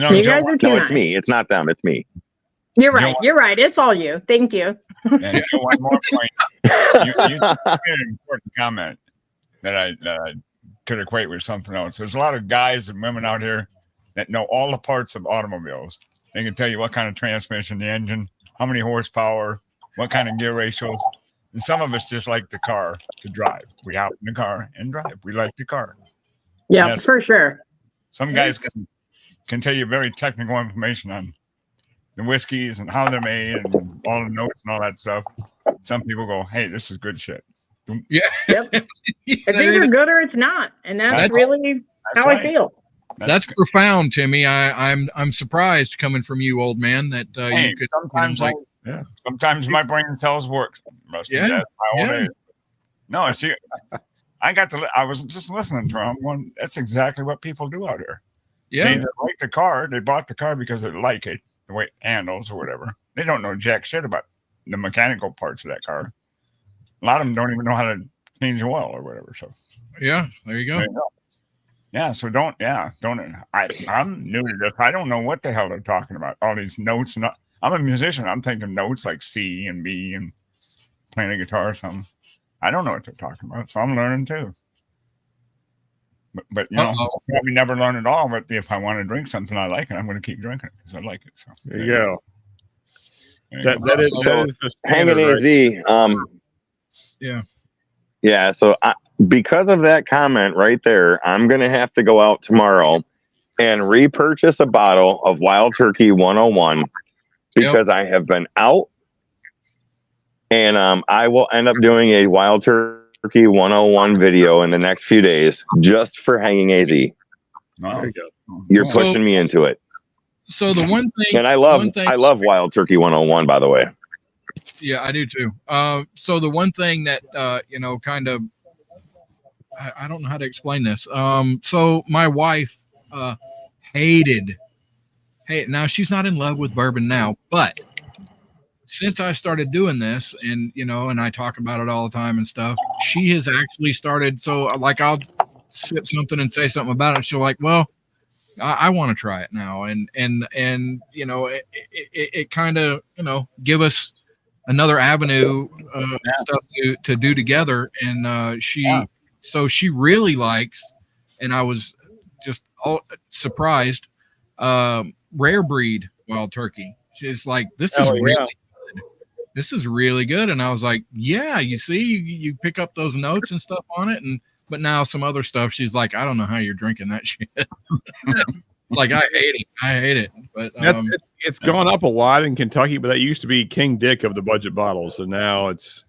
guys are too nice. It's me. It's not them. It's me. You're right. You're right. It's all you. Thank you. And one more point. You made an important comment that I could equate with something else. There's a lot of guys and women out here that know all the parts of automobiles. They can tell you what kind of transmission, the engine, how many horsepower, what kind of gear ratios. And some of us just like the car to drive. We hop in the car and drive. We like the car. Yeah, for sure. Some guys can tell you very technical information on the whiskeys and how they're made and all the notes and all that stuff. Some people go, hey, this is good shit. Yeah. Yep. It's either good or it's not. And that's really how I feel. That's profound, Timmy. I'm surprised coming from you, old man, that you could sometimes sometimes my brain cells work. Yeah. That's my old age. No, see, I was just listening to him. That's exactly what people do out here. Yeah. They like the car. They bought the car because they like it, the way it handles or whatever. They don't know jack shit about the mechanical parts of that car. A lot of them don't even know how to change oil or whatever. So yeah, there you go. Yeah, so don't. I'm new to this. I don't know what the hell they're talking about. All these notes. I'm a musician. I'm thinking notes like C and B and playing a guitar or something. I don't know what they're talking about, so I'm learning too. But you know, I'll probably never learn it all. But if I want to drink something I like it, I'm going to keep drinking it because I like it. So there you go. That is the hanging AZ. Yeah. So because of that comment right there, I'm going to have to go out tomorrow and repurchase a bottle of Wild Turkey 101 because I have been out, and I will end up doing a Wild Turkey 101 video in the next few days just for hanging AZ. There you go. You're pushing me into it. So the one thing, and I love Wild Turkey 101, by the way. Yeah, I do too. So the one thing that kind of, I don't know how to explain this. So my wife hated. Hey, now she's not in love with bourbon now, but since I started doing this, and and I talk about it all the time and stuff, she has actually started. So like, I'll sip something and say something about it. She'll like, well, I want to try it now, and it kind of give us another avenue stuff to do together, and she really likes, and I was just all surprised, rare breed wild turkey. She's like, this is really good. This is really good, and I was like, yeah, you see, you pick up those notes and stuff on it, but now some other stuff, she's like, I don't know how you're drinking that shit. Like, I hate it. But it's gone up a lot in Kentucky, but that used to be King Dick of the budget bottles, so now it's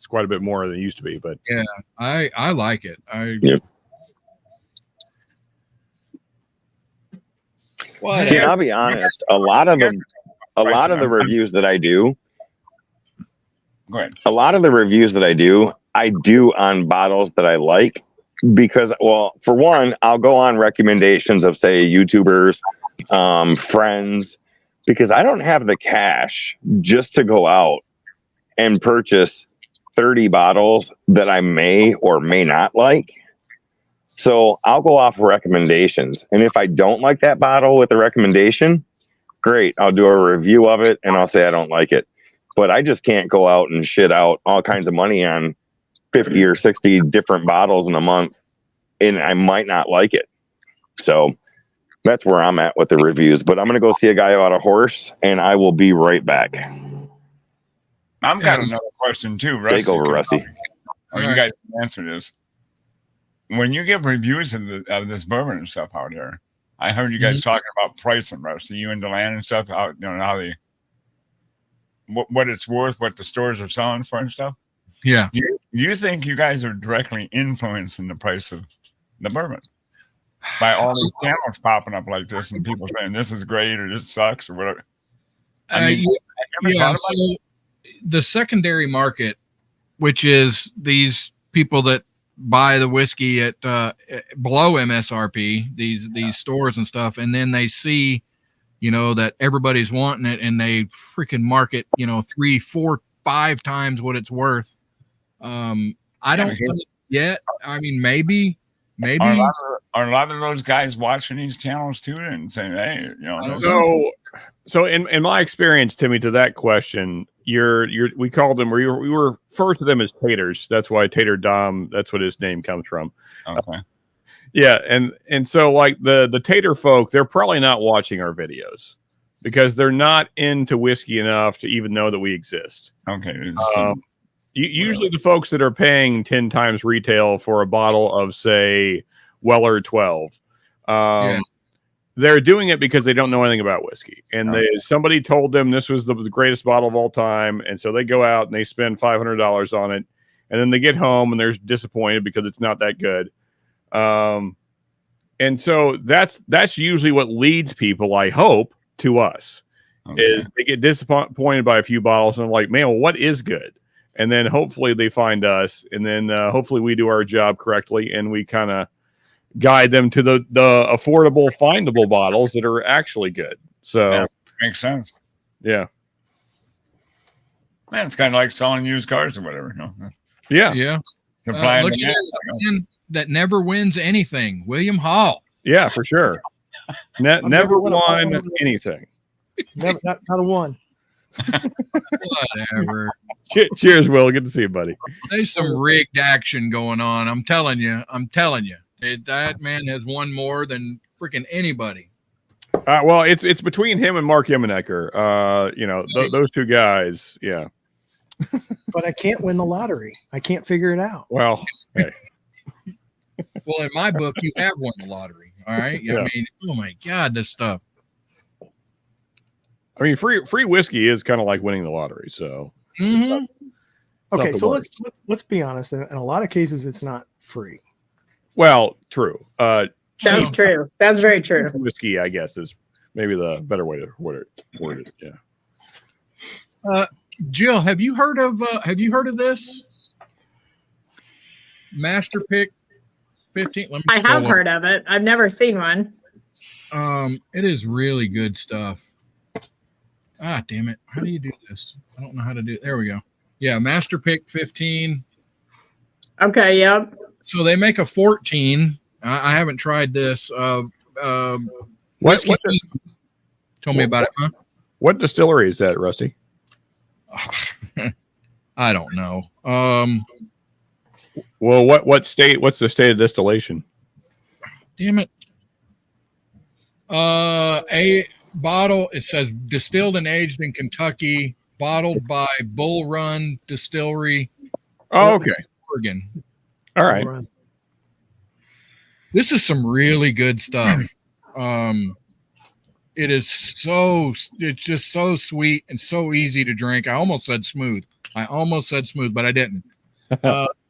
quite a bit more than it used to be. But yeah, I like it. See, and I'll be honest, a lot of the reviews that I do, go ahead. A lot of the reviews that I do on bottles that I like, because, well, for one, I'll go on recommendations of, say, YouTubers, friends, because I don't have the cash just to go out and purchase 30 bottles that I may or may not like. So I'll go off recommendations. And if I don't like that bottle with a recommendation, great, I'll do a review of it and I'll say I don't like it. But I just can't go out and shit out all kinds of money on 50 or 60 different bottles in a month, and I might not like it. So that's where I'm at with the reviews. But I'm going to go see a guy about a horse, and I will be right back. I've got another question too, Rusty. Take over, Rusty. You guys can answer this. When you give reviews of this bourbon and stuff out here, I heard you guys talking about pricing, Rusty. You and Deland and stuff, how how they, what it's worth, what the stores are selling for and stuff. Yeah. Do you think you guys are directly influencing the price of the bourbon by all these channels popping up like this and people saying this is great or this sucks or whatever? So the secondary market, which is these people that buy the whiskey at below MSRP, these stores and stuff, and then they see that everybody's wanting it, and they freaking market 3, 4, 5 times what it's worth. I don't think yet. I mean, maybe are a lot of those guys watching these channels too and saying, hey, so in my experience, Timmy, to that question, we called them, we refer to them as taters. That's why Tater Dom, that's what his name comes from. Okay. Yeah, and so like the tater folk, they're probably not watching our videos because they're not into whiskey enough to even know that we exist. Okay. Usually the folks that are paying 10 times retail for a bottle of, say, Weller 12, they're doing it because they don't know anything about whiskey. And somebody told them this was the greatest bottle of all time. And so they go out and they spend $500 on it. And then they get home and they're disappointed because it's not that good. And so that's usually what leads people, I hope, to us, is they get disappointed by a few bottles and like, man, well, what is good? And then hopefully they find us, and then hopefully we do our job correctly, and we kind of guide them to the affordable, findable bottles that are actually good. So makes sense. Yeah. Man, it's kind of like selling used cars or whatever. Yeah. Yeah. Supply and look at that that never wins anything. William Hall. Yeah, for sure. Never won anything. Never, not a one. Whatever. Cheers, Will. Good to see you, buddy. There's some rigged action going on. I'm telling you. That man has won more than freaking anybody. Well, it's between him and Mark Yemenecker. Those two guys. Yeah. But I can't win the lottery. I can't figure it out. Well, hey. Well, in my book, you have won the lottery. All right. Yeah. I mean, oh my God, this stuff. I mean, free whiskey is kind of like winning the lottery. So, okay. So let's be honest. In a lot of cases, it's not free. Well, true. That's true. That's very true. Whiskey, I guess, is maybe the better way to word it. Yeah. Jill, have you heard of this? Master Pick 15. I have heard of it. I've never seen one. It is really good stuff. Ah, damn it. How do you do this? I don't know how to do it. There we go. Yeah, Master Pick 15. Okay, yep. So they make a 14. I haven't tried this. What told me about it, huh? What distillery is that, Rusty? I don't know. Well, what state? What's the state of distillation? Damn it. A bottle. It says distilled and aged in Kentucky, bottled by Bull Run Distillery. Oh, okay. Oregon. All right. This is some really good stuff. It's just so sweet and so easy to drink. I almost said smooth, but I didn't.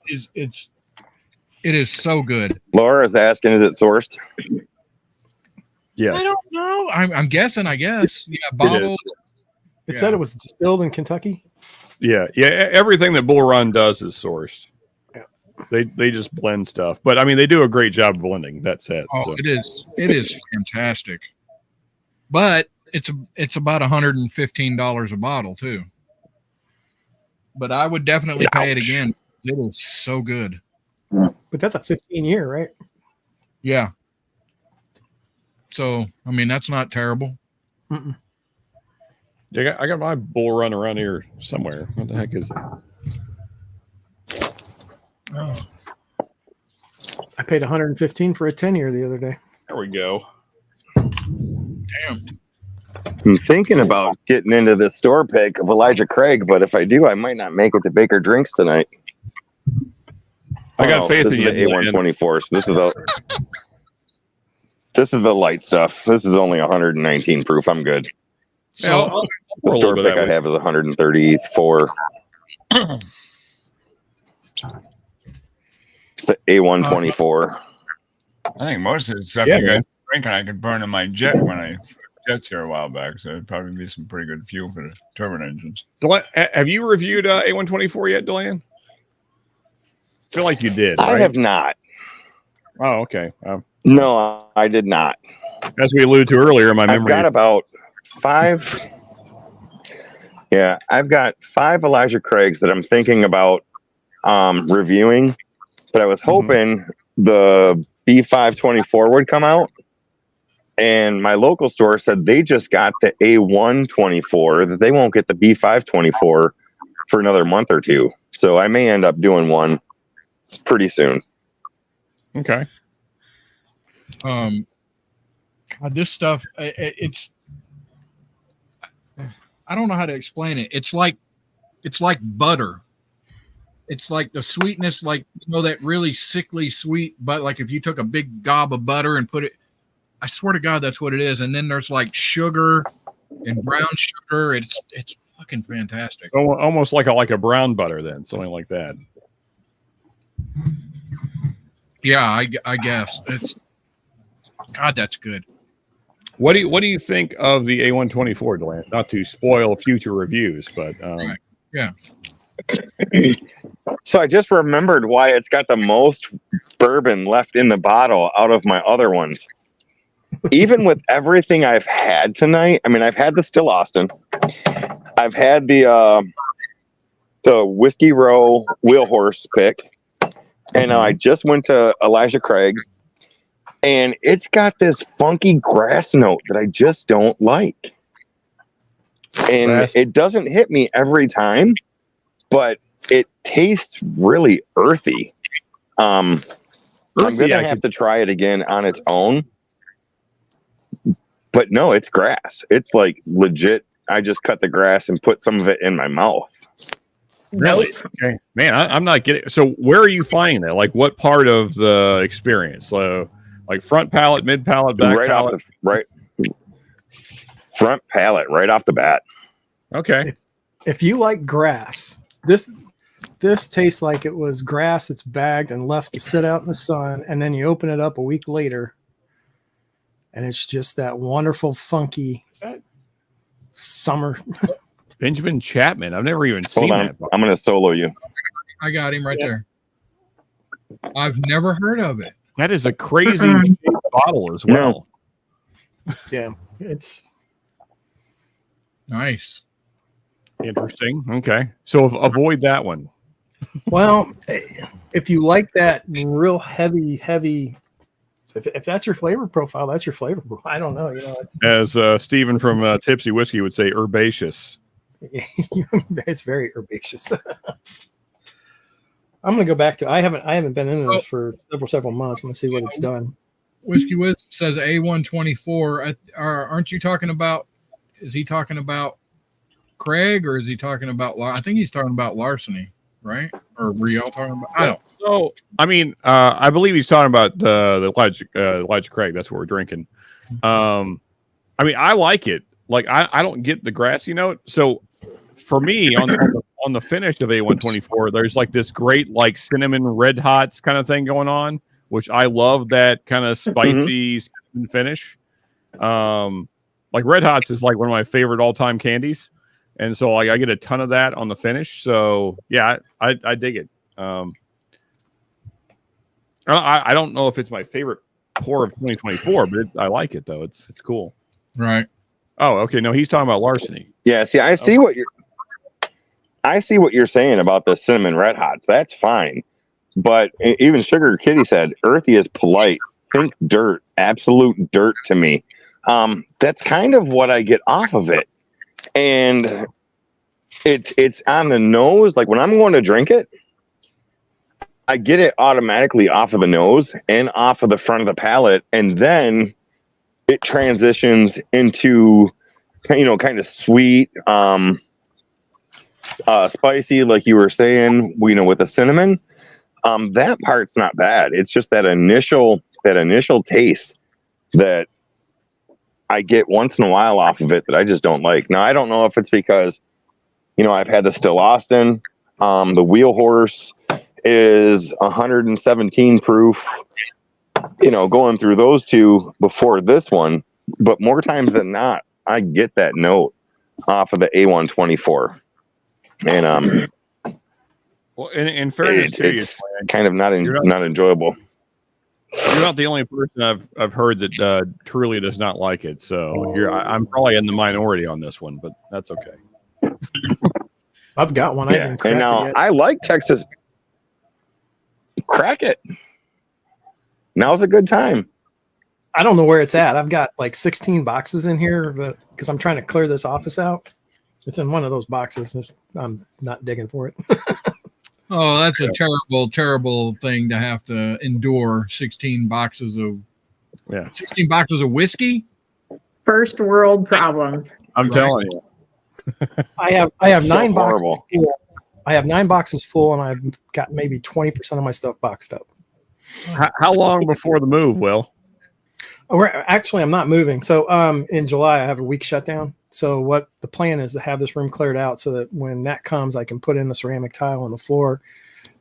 It is so good. Laura's asking, is it sourced? Yeah. I don't know. I'm guessing, I guess. Yeah, bottled. It said it was distilled in Kentucky. Yeah. Everything that Bull Run does is sourced. Yeah. They just blend stuff. But I mean, they do a great job of blending. That's it. Oh, so. It is fantastic. But it's about $115 a bottle too. But I would definitely pay it again. It is so good. But that's a 15-year, right? Yeah. So, I mean, that's not terrible. Mm-mm. I got my Bull Run around here somewhere. What the heck is it? Oh. I paid $115 for a 10-year the other day. There we go. Damn. I'm thinking about getting into this store pick of Elijah Craig, but if I do, I might not make it to Baker Drinks tonight. I got faith in you. This is the A124, so this is the light stuff. This is only 119 proof. I'm good. So The store pick I have is 134. It's the A124. I think most of the stuff you guys drinking, I could burn in my jet when I jets here a while back. So it'd probably be some pretty good fuel for the turbine engines. Have you reviewed A124 yet, Deland? I feel like you did. I right? have not. Oh, okay. No, I did not. As we alluded to earlier, my memory. I've got about 5. Yeah, I've got 5 Elijah Craigs that I'm thinking about reviewing, but I was hoping the B524 would come out. And my local store said they just got the A124, that they won't get the B524 for another month or 2. So I may end up doing one pretty soon. Okay. This stuff, it's, I don't know how to explain it. It's like butter. It's like the sweetness, like, that really sickly sweet, but like if you took a big gob of butter and put it, I swear to God, that's what it is. And then there's like sugar and brown sugar. It's fucking fantastic. Almost like a brown butter, then something like that. Yeah, I guess it's. God, that's good. What do you think of the A124, Deland? Not to spoil future reviews, but right. Yeah. So I just remembered why it's got the most bourbon left in the bottle out of my other ones. Even with everything I've had tonight, I mean, I've had the Still Austin, I've had the Whiskey Row Wheelhorse pick, and I just went to Elijah Craig, and it's got this funky grass note that I just don't like. And it doesn't hit me every time, but it tastes really earthy. I'm gonna have to try it again on its own. But no, it's grass. It's like legit. I just cut the grass and put some of it in my mouth. Really? Okay, man, I'm not getting. So where are you finding that? Like, what part of the experience? So, like front palate, mid palate, back palate? Front palate, right off the bat. Okay. If you like grass, this tastes like it was grass that's bagged and left to sit out in the sun, and then you open it up a week later, and it's just that wonderful, funky summer. Benjamin Chapman. I've never even seen Hold on. that. I'm going to solo you. I got him right there. I've never heard of it. That is a crazy shaped bottle as well. Yeah, it's Nice. Interesting. Okay. So avoid that one. well, if you like that real heavy, if that's your flavor profile, that's your flavor. I don't know. It's As Stephen from Tipsy Whiskey would say, herbaceous. it's very herbaceous. I'm gonna go back to. I haven't been into this for several months. I'm gonna see what it's done. Whiskey Wisdom says A124. Aren't you talking about? Is he talking about Craig or is he talking about? I think he's talking about larceny, right? Or were y'all talking about? I don't. So, I mean, I believe he's talking about the Elijah Craig. That's what we're drinking. I mean, I like it. Like, I don't get the grassy note. So, for me, on the finish of A124, there's like this great like cinnamon red hots kind of thing going on, which I love that kind of spicy cinnamon finish. Like Red Hots is like one of my favorite all-time candies. And so like I get a ton of that on the finish. So yeah, I dig it. I don't know if it's my favorite pour of 2024, but I like it though. It's cool. Right. Oh, okay. No, he's talking about larceny. Yeah, see, I see what you're saying about the cinnamon red hots. That's fine. But even Sugar Kitty said earthy is polite. Think dirt, absolute dirt to me. That's kind of what I get off of it. And it's on the nose. Like when I'm going to drink it, I get it automatically off of the nose and off of the front of the palate. And then it transitions into, kind of sweet, spicy, like you were saying, with the cinnamon. That part's not bad. It's just that initial taste that I get once in a while off of it that I just don't like. Now, I don't know if it's because, I've had the Still Austin. The Wheel Horse is 117 proof, going through those two before this one. But more times than not, I get that note off of the A124. And well, in fairness to you, it's kind of not enjoyable. You're not the only person I've heard that truly does not like it. So I'm probably in the minority on this one, but that's okay. I've got one. I haven't cracked and now it yet. I like Texas. Crack it. Now's a good time. I don't know where it's at. I've got like 16 boxes in here, but because I'm trying to clear this office out. It's in one of those boxes. I'm not digging for it. Oh, that's a terrible, terrible thing to have to endure. 16 boxes of whiskey. First world problems. I'm telling you. I have So 9 boxes. horrible. I have 9 boxes full, and I've got maybe 20% of my stuff boxed up. How long before the move, Will? I'm not moving. So in July, I have a week shutdown. So what the plan is to have this room cleared out so that when that comes, I can put in the ceramic tile on the floor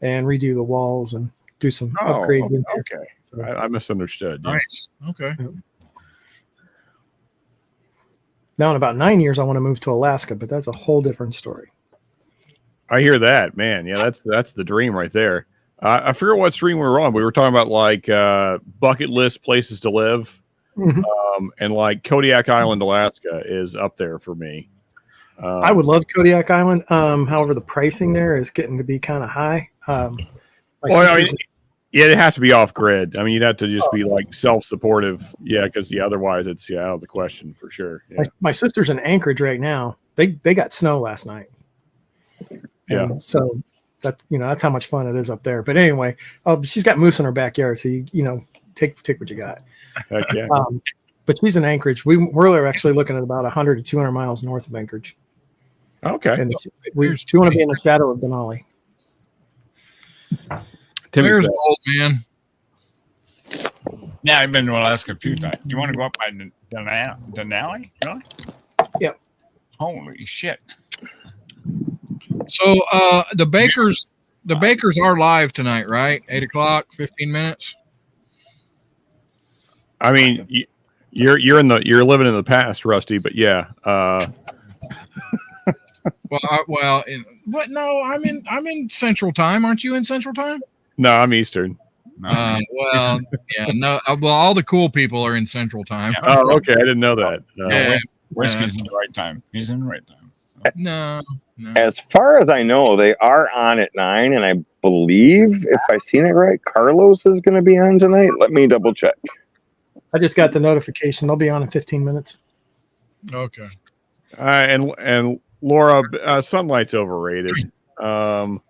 and redo the walls and do some upgrades. Okay. So, I misunderstood. Nice. Okay. Now in about 9 years, I want to move to Alaska, but that's a whole different story. I hear that, man. Yeah, that's the dream right there. I forget what stream we were on. We were talking about like bucket list places to live. Mm-hmm. And like Kodiak Island, Alaska is up there for me. I would love Kodiak Island. However, the pricing there is getting to be kind of high. It has to be off grid. I mean, you'd have to just be like self-supportive. Yeah, because otherwise it's out of the question for sure. Yeah. My sister's in Anchorage right now. They got snow last night. Yeah. So that's how much fun it is up there. But anyway, she's got moose in her backyard, so you take what you got. Heck yeah. But she's in Anchorage. We're actually looking at about 100 to 200 miles north of Anchorage. Okay. And we want to be in the shadow of Denali. There's the old man. Yeah, I've been to Alaska a few times. You want to go up by Denali? Really? Yep. Holy shit. So the bakers are live tonight, right? 8:00, 15 minutes. I mean, you're living in the past, Rusty, but yeah. But no, I'm in Central Time. Aren't you in Central Time? No, I'm Eastern. No. All the cool people are in Central Time. Yeah. Oh, okay. I didn't know that. Yeah. Whiskey's in the right time. He's in the right time. So. No. As far as I know, they are on at 9, and I believe, if I seen it right, Carlos is going to be on tonight. Let me double check. I just got the notification. They'll be on in 15 minutes. Okay. And Laura, sunlight's overrated. Well,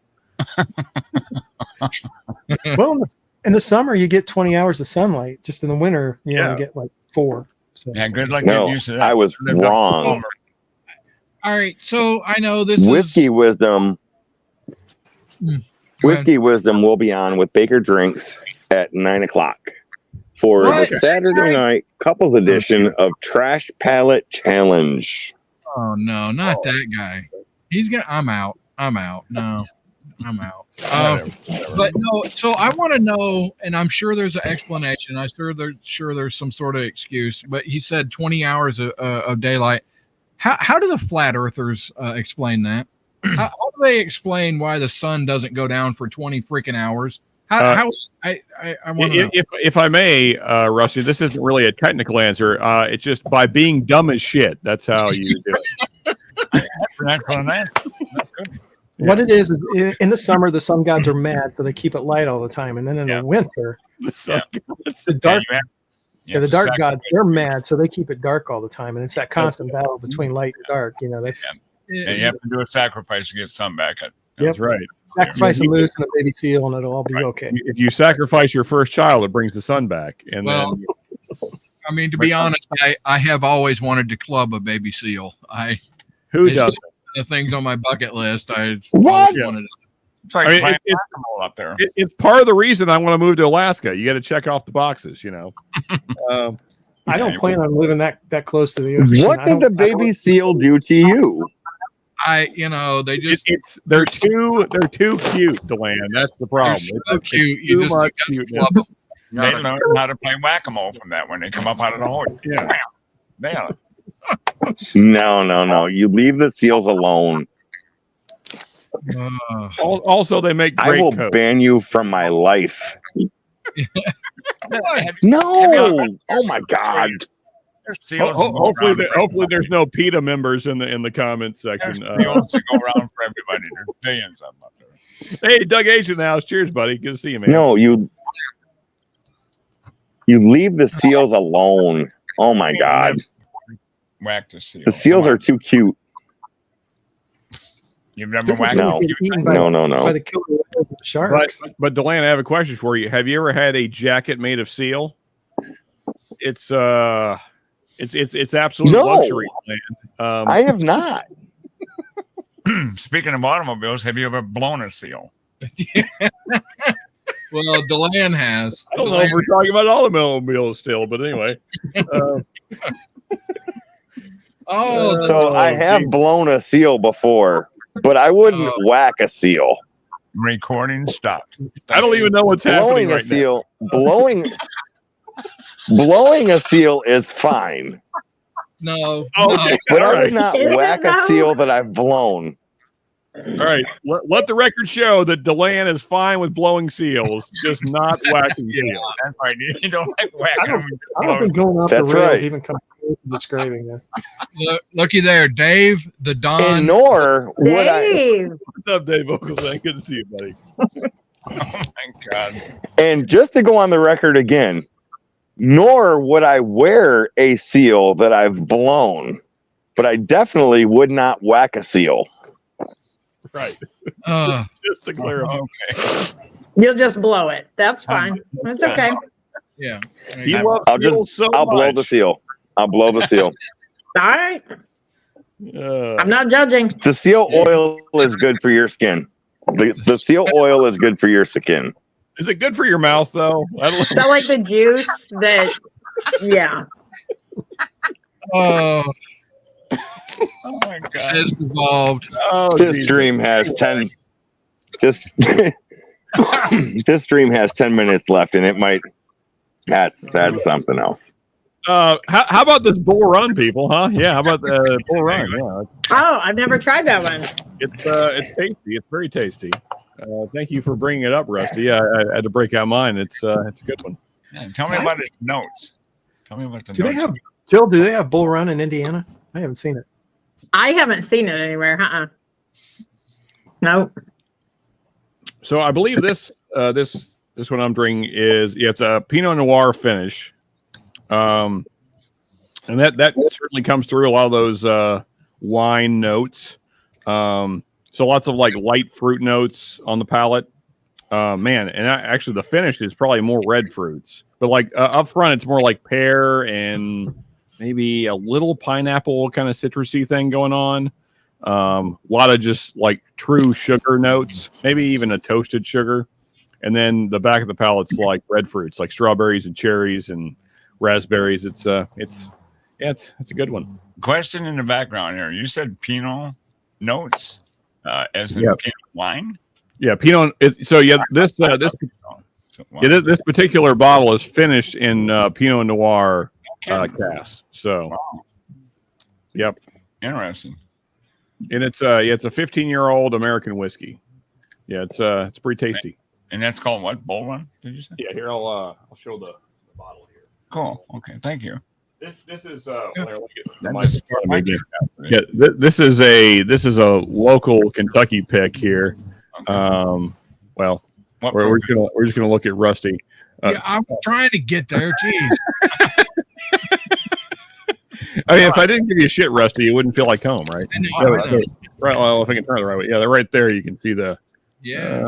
in the summer, you get 20 hours of sunlight. Just in the winter, you only get like 4. So. Yeah, good luck No, getting used to that. I was wrong. All right. So I know this Whiskey is Wisdom. Go ahead. Whiskey Wisdom will be on with Baker Drinks at 9 o'clock for What? the Saturday night couples edition of Trash Palette Challenge. Oh no, not that guy. I'm out. No, I'm out. But no, so I want to know, and I'm sure there's an explanation. I'm sure there's some sort of excuse. But he said 20 hours of daylight. How do the flat earthers explain that? How do they explain why the sun doesn't go down for 20 freaking hours? I want to know. If I may, Rusty, this isn't really a technical answer. It's just by being dumb as shit. That's how you do it. That's good. What it is in the summer, the sun gods are mad, so they keep it light all the time. And then in the winter, the dark, the dark gods, they're mad, so they keep it dark all the time. And it's that constant battle between light and dark. You know, that's and you have to do a sacrifice to get sun back. That's right. Sacrifice a moose and a baby seal, and it'll all be okay. If you sacrifice your first child, it brings the sun back. And then, I mean, to be honest, I have always wanted to club a baby seal. Who does? The things on my bucket list. What? It's like it's up there. It's part of the reason I want to move to Alaska. You got to check off the boxes, you know. I don't plan on living that close to the ocean. What did the baby seal do to you? They just they're too cute to land. That's the problem. They're so cute. You just got to love them. They learn how to play whack-a-mole from that when they come up out of the hole. Yeah. Nail it. No. You leave the seals alone. Also, they make great I will coats. ban you from my life. No! Oh my God! Hopefully, there's no PETA members in the comments section. Seals to go around for everybody. There's billions of them up there. Hey, Doug Asian House. Cheers, buddy. Good to see you, man. No, you leave the seals alone. Oh my God! Whack the seal. The seals are too cute. You've never whacked No. By the killer of the sharks. But Delaney, I have a question for you. Have you ever had a jacket made of seal? It's absolute luxury, man. I have not. Speaking of automobiles, have you ever blown a seal? Well, Delan has. I don't know if we're talking about automobiles still, but anyway. So I have blown a seal before, but I wouldn't whack a seal. Recording stopped. I don't even know what's happening right now. Blowing a seal is fine. No. Okay. But I would not whack a seal that I've blown. All right. Let the record show that Delan is fine with blowing seals, just not whacking seals. That's right. You don't like whacking. I don't think going off the That's rails right. even comes close to describing this. Looky there, Dave, the Don. And nor would I. Dave. What's up, Dave Oakley? Good to see you, buddy. Oh my God. And just to go on the record again, nor would I wear a seal that I've blown, but I definitely would not whack a seal. Right. Just to clarify. Okay. You'll just blow it. That's fine. That's okay. Yeah. I'll blow the seal. I'll blow the seal. All right. I'm not judging. The seal oil is good for your skin. The seal oil is good for your skin. Is it good for your mouth, though? I don't So like the juice that, yeah. Oh, my God. It's evolved. This stream has 10. This stream has 10 minutes left, and it might. That's something else. How about this Bull Run, people? Huh? Yeah. How about the Bull Run? Yeah. Oh, I've never tried that one. It's tasty. It's very tasty. Thank you for bringing it up, Rusty. Yeah, I had to break out mine. It's a good one. Yeah, tell me about its notes. Tell me about the Do notes. they have Jill? Do they have Bull Run in Indiana? I haven't seen it. I haven't seen it anywhere. Nope. So I believe this one I'm drinking is it's a Pinot Noir finish, and that certainly comes through a lot of those wine notes. So lots of like light fruit notes on the palate. Man, and actually the finish is probably more red fruits, but like up front it's more like pear and maybe a little pineapple kind of citrusy thing going on. A lot of just like true sugar notes, maybe even a toasted sugar. And then the back of the palate's like red fruits, like strawberries and cherries and raspberries. It's a good one. Question in the background here. You said Pinot notes, as in Pinot wine. Yeah, Pinot. This particular bottle is finished in Pinot Noir cask. So, yep, interesting. And it's a 15-year-old American whiskey. Yeah, it's pretty tasty. And that's called what? Bull Run? Did you say? Yeah. Here I'll show the bottle here. Cool. Okay. Thank you. This is This is a local Kentucky pick here. Okay. Well, we're just gonna look at Rusty. Yeah, I'm trying to get there. Jeez. I mean, if I didn't give you shit, Rusty, you wouldn't feel like home, right? I know. Right. Well, if I can turn it the right way, yeah, right there, you can see the Yeah.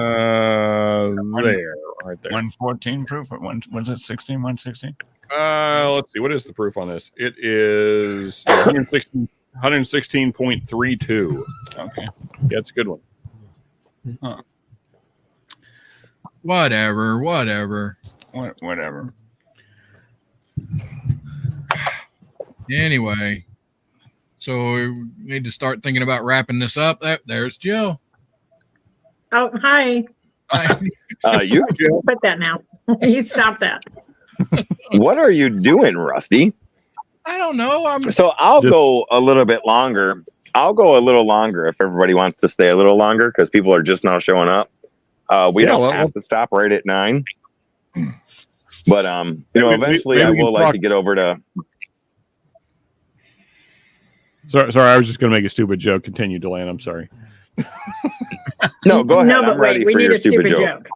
there, right there. 114 proof. Or was it 16? 116? Let's see. What is the proof on this? It is 116.32. Okay. Yeah, it's a good one. Huh. Whatever. Whatever. Anyway, so we need to start thinking about wrapping this up. There's Jill. Oh, hi. You Put that now. You stop that. what are you doing, Rusty? I don't know. So I'll go a little bit longer. I'll go a little longer if everybody wants to stay a little longer because people are just now showing up. We don't have to stop right at 9. But eventually I will like to get over to. Sorry, I was just going to make a stupid joke. Continue, Deland. I'm sorry. No, go ahead. No, but I'm ready we for need your a stupid joke.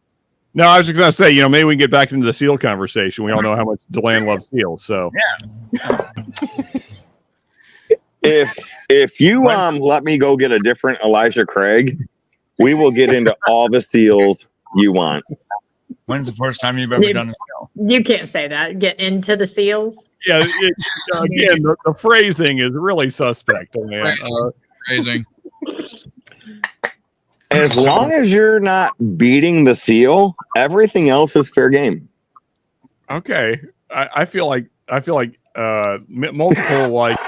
No, I was just going to say, maybe we can get back into the seal conversation. We all know how much Deland loves seals. So, if you let me go get a different Elijah Craig, we will get into all the seals you want. When's the first time you've ever done a seal? You can't say that. Get into the seals. Yeah, again, the phrasing is really suspect, man. Phrasing. As long as you're not beating the seal, everything else is fair game. Okay, I feel like multiple like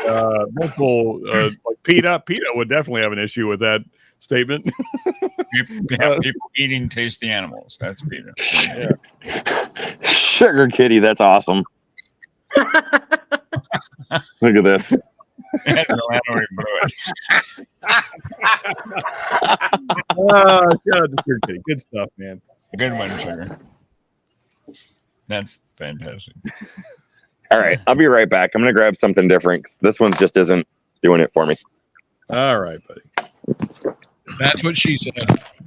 PETA would definitely have an issue with that statement. People eating tasty animals. That's PETA. Yeah. Sugar Kitty, that's awesome. Look at this. Good stuff, man. Good one, Sugar. That's fantastic. All right, I'll be right back. I'm gonna grab something different. This one just isn't doing it for me. All right, buddy. That's what she said.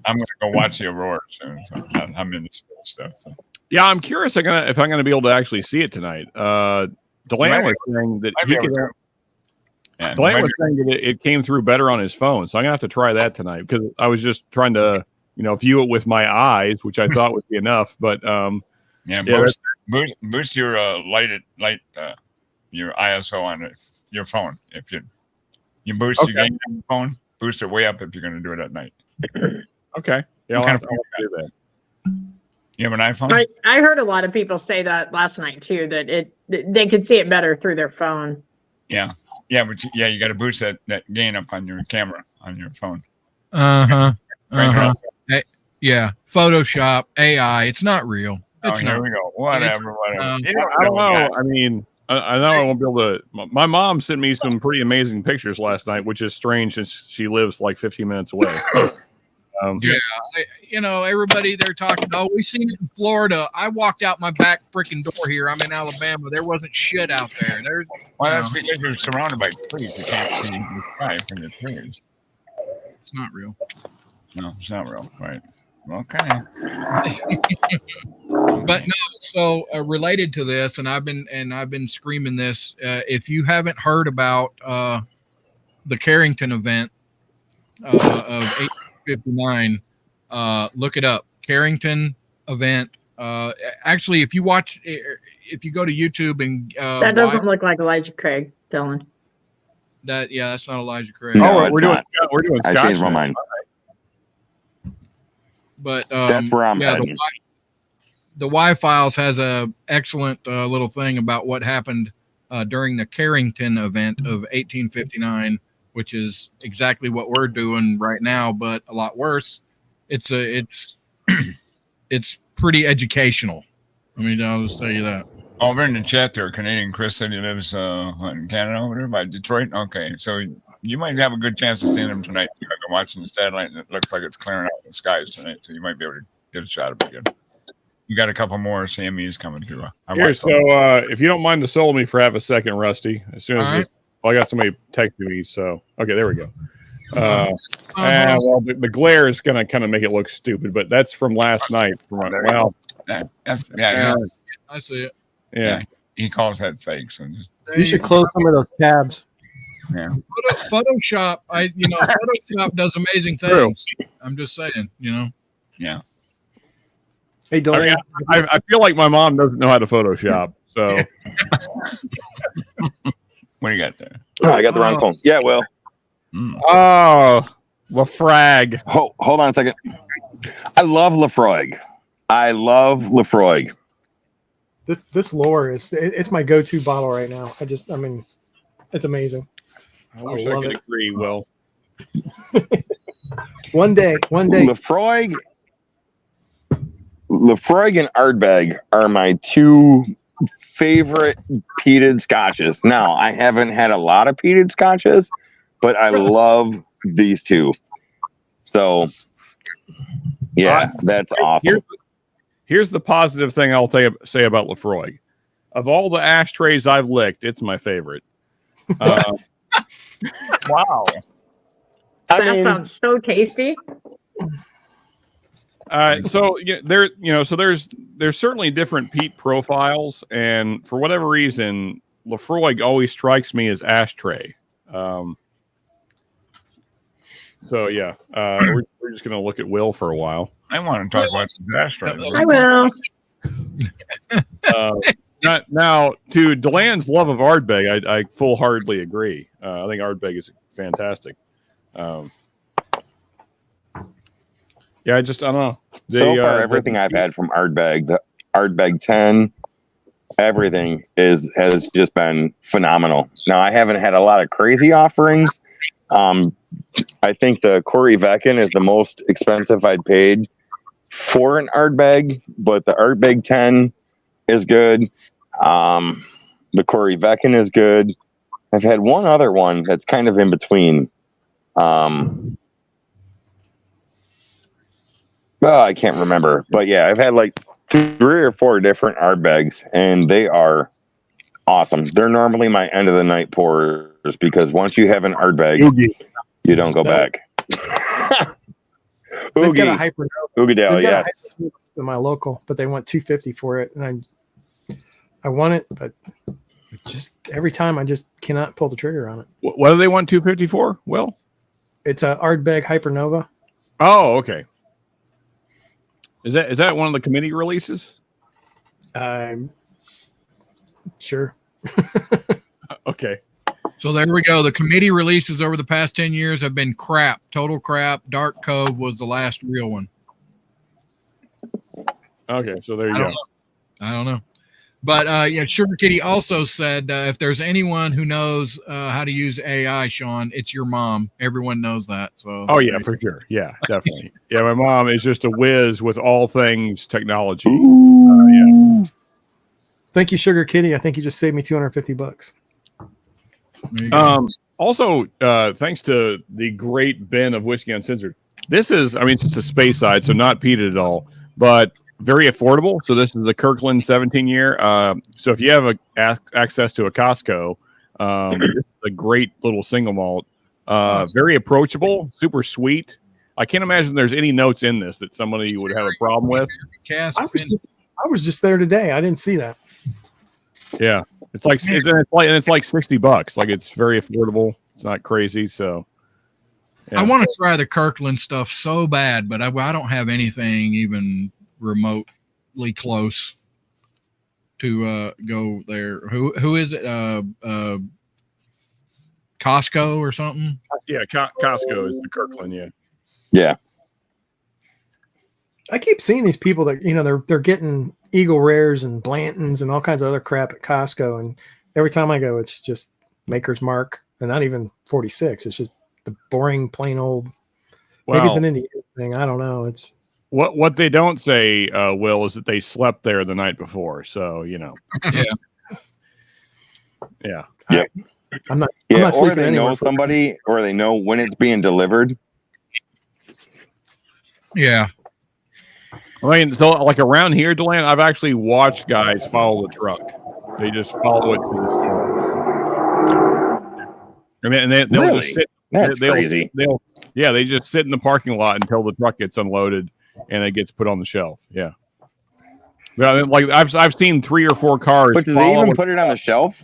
I'm gonna go watch the Aurora soon. So I'm into stuff. So. Yeah, I'm curious if I'm gonna be able to actually see it tonight. Deland was saying that Deland was saying that it came through better on his phone, so I'm gonna have to try that tonight because I was just trying to view it with my eyes, which I thought would be enough, but boost your light your ISO on your phone. If you boost your game on your phone, boost it way up if you're going to do it at night. Okay. Yeah, I'll have to do that. You have an iPhone? I heard a lot of people say that last night too, that they could see it better through their phone. Yeah. Yeah, but you got to boost that gain up on your camera on your phone. Yeah, Photoshop, AI. It's not real. It's here we go. Whatever. I don't know. I mean, I know I won't be able to. My mom sent me some pretty amazing pictures last night, which is strange since she lives like 15 minutes away. Everybody they're talking. Oh, we seen it in Florida. I walked out my back freaking door here. I'm in Alabama. There wasn't shit out there. That's because you're surrounded by trees. You can't see the sky from the trees. It's not real. No, it's not real. Right. Okay. But no. So related to this, and I've been screaming this. If you haven't heard about the Carrington event of 1859, look it up. Carrington event. Actually, if you go to YouTube and that doesn't look like Elijah Craig, Dylan. That's not Elijah Craig. No, we're doing I Scotch. changed my mind. But that's where I'm heading. The Y Files has a excellent little thing about what happened during the Carrington event of 1859, which is exactly what we're doing right now, but a lot worse. It's pretty educational. I mean, I'll just tell you that. Over in the chat there, Canadian Chris said he lives in Canada over there by Detroit. Okay, so you might have a good chance of seeing him tonight. I've been watching the satellite, and it looks like it's clearing out the skies tonight, so you might be able to get a shot of it again. You got a couple more CMEs coming through. Here, so if you don't mind to solo me for half a second, Rusty, as soon as I got somebody texting me, so okay, there we go. Well, the glare is going to kind of make it look stupid, but that's from last night. I see it. Yeah, he calls that fake. So you should close some of those tabs. Yeah, Photoshop. Photoshop does amazing things. I'm just saying, Yeah. Hey, Dylan. I feel like my mom doesn't know how to Photoshop. So, what do you got there? Oh, I got the wrong phone. Yeah, well. Oh, Lafrag. Hold on a second. I love Lafroig. This lore it's my go-to bottle right now. I mean, it's amazing. I wish I could agree, Will. One day. Lafroig and Ardbeg are my two favorite peated scotches. Now, I haven't had a lot of peated scotches, but I love these two. So, yeah, that's awesome. Here's the positive thing I'll say about Lafroig. Of all the ashtrays I've licked, it's my favorite. Wow. That sounds so tasty. So there's certainly different peat profiles, and for whatever reason, Lafroig always strikes me as ashtray. So yeah, we're just gonna look at Will for a while. I want to talk about disaster. I will. Now, to Deland's love of Ardbeg, I full-heartedly agree. I think Ardbeg is fantastic. Yeah, I don't know. So far, everything I've had from Ardbeg, the Ardbeg 10, everything has just been phenomenal. Now, I haven't had a lot of crazy offerings. I think the Corey Veckin is the most expensive I'd paid for an Ardbeg, but the Ardbeg 10 is good. The Corey Veckin is good. I've had one other one that's kind of in between. I can't remember, but yeah, I've had like 3 or 4 different Ardbegs, and they are awesome. They're normally my end of the night pours because once you have an Ardbeg, you don't go back. They've got a Hypernova. Oogadale, yes. In my local, but they want $250 for it, and I want it, but just every time I just cannot pull the trigger on it. What do they want $250 for? Will? It's a Ardbeg Hypernova. Oh, okay. Is that one of the committee releases? Sure. Okay. So there we go. The committee releases over the past 10 years have been crap. Total crap. Dark Cove was the last real one. Okay, so there you go. I don't know. But Sugar Kitty also said if there's anyone who knows how to use AI, Sean, it's your mom. Everyone knows that. So. Oh yeah, for sure. Yeah, definitely. Yeah, my mom is just a whiz with all things technology. Yeah. Thank you, Sugar Kitty. I think you just saved me $250. There you go. Also, thanks to the great Ben of Whiskey Uncensored. This is, I mean, it's a space side, so not peated at all, but very affordable. So this is a Kirkland 17-year. So if you have access to a Costco, this is a great little single malt. Very approachable, super sweet. I can't imagine there's any notes in this that somebody would have a problem with. I was just there today. I didn't see that. Yeah, it's like $60. Like, it's very affordable. It's not crazy. So yeah. I want to try the Kirkland stuff so bad, but I don't have anything even remotely close to go there. Who is it? Costco or something? Yeah, Costco is the Kirkland. Yeah. Yeah. I keep seeing these people that, you know, they're getting Eagle Rares and Blantons and all kinds of other crap at Costco, and every time I go, it's just Maker's Mark, and not even 46. It's just the boring, plain old. Maybe it's an Indian thing. I don't know. It's what they don't say, Will, is that they slept there the night before. So, you know. Yeah. Yeah. I'm not or sleeping they anywhere know somebody, or they know when it's being delivered. Yeah. I mean, so like around here, Deland, I've actually watched guys follow the truck. They just follow it to the store. And they'll Really? just sit. That's crazy. They just sit in the parking lot until the truck gets unloaded and it gets put on the shelf. Yeah. Yeah, like I've seen 3 or 4 cars. But do they even put it on the shelf?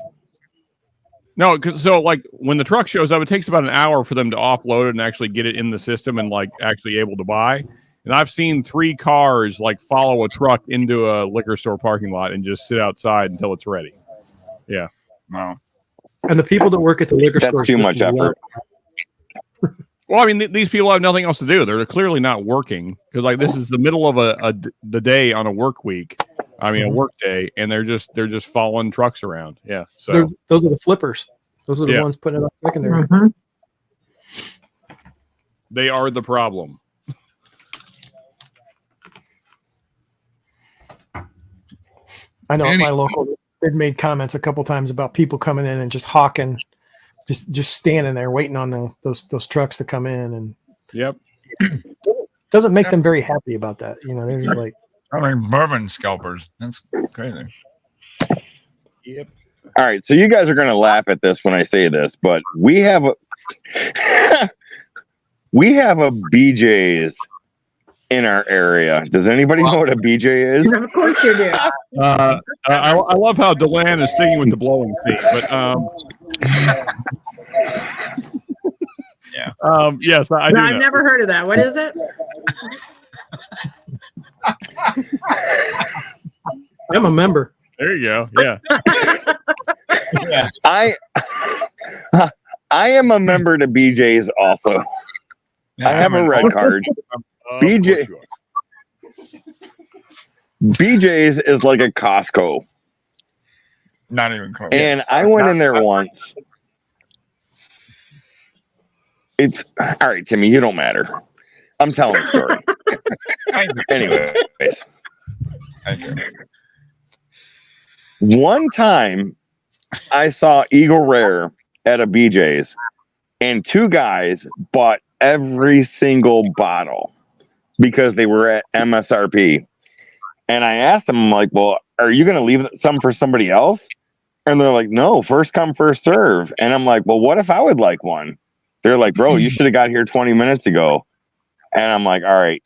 No, because like when the truck shows up, it takes about an hour for them to offload it and actually get it in the system and like actually able to buy. And I've seen 3 cars like follow a truck into a liquor store parking lot and just sit outside until it's ready. Yeah. Wow. And the people that work at the liquor store. That's too much effort. Well, I mean, these people have nothing else to do. They're clearly not working because, like, this is the middle of the day on a work week. I mean, a work day, and they're just following trucks around. Yeah, so those are the flippers. Those are the ones putting it on secondary. Mhm. They are the problem. I know at my local, they've made comments a couple times about people coming in and just hawking, just standing there waiting on those trucks to come in, and doesn't make them very happy about that. You know, they're just like, I mean, bourbon scalpers. That's crazy. Yep. All right, so you guys are going to laugh at this when I say this, but we have a BJ's in our area. Does anybody know what a BJ is? Of course you do. I love how Deland is singing with the blowing feet, but yes, I do. No, I've never heard of that. What is it? I'm a member. There you go. Yeah. Yeah. I am a member to BJ's also. I have a red card. BJ's is like a Costco. Not even close. And I went in there once. It's all right, Timmy. You don't matter. I'm telling a story. Anyways, Thank you. one time I saw Eagle Rare at a BJ's, and 2 guys bought every single bottle because they were at MSRP. And I asked them, I'm like, well, are you going to leave some for somebody else? And they're like, no, first come, first serve. And I'm like, well, what if I would like one? They're like, bro, you should have got here 20 minutes ago. And I'm like, all right,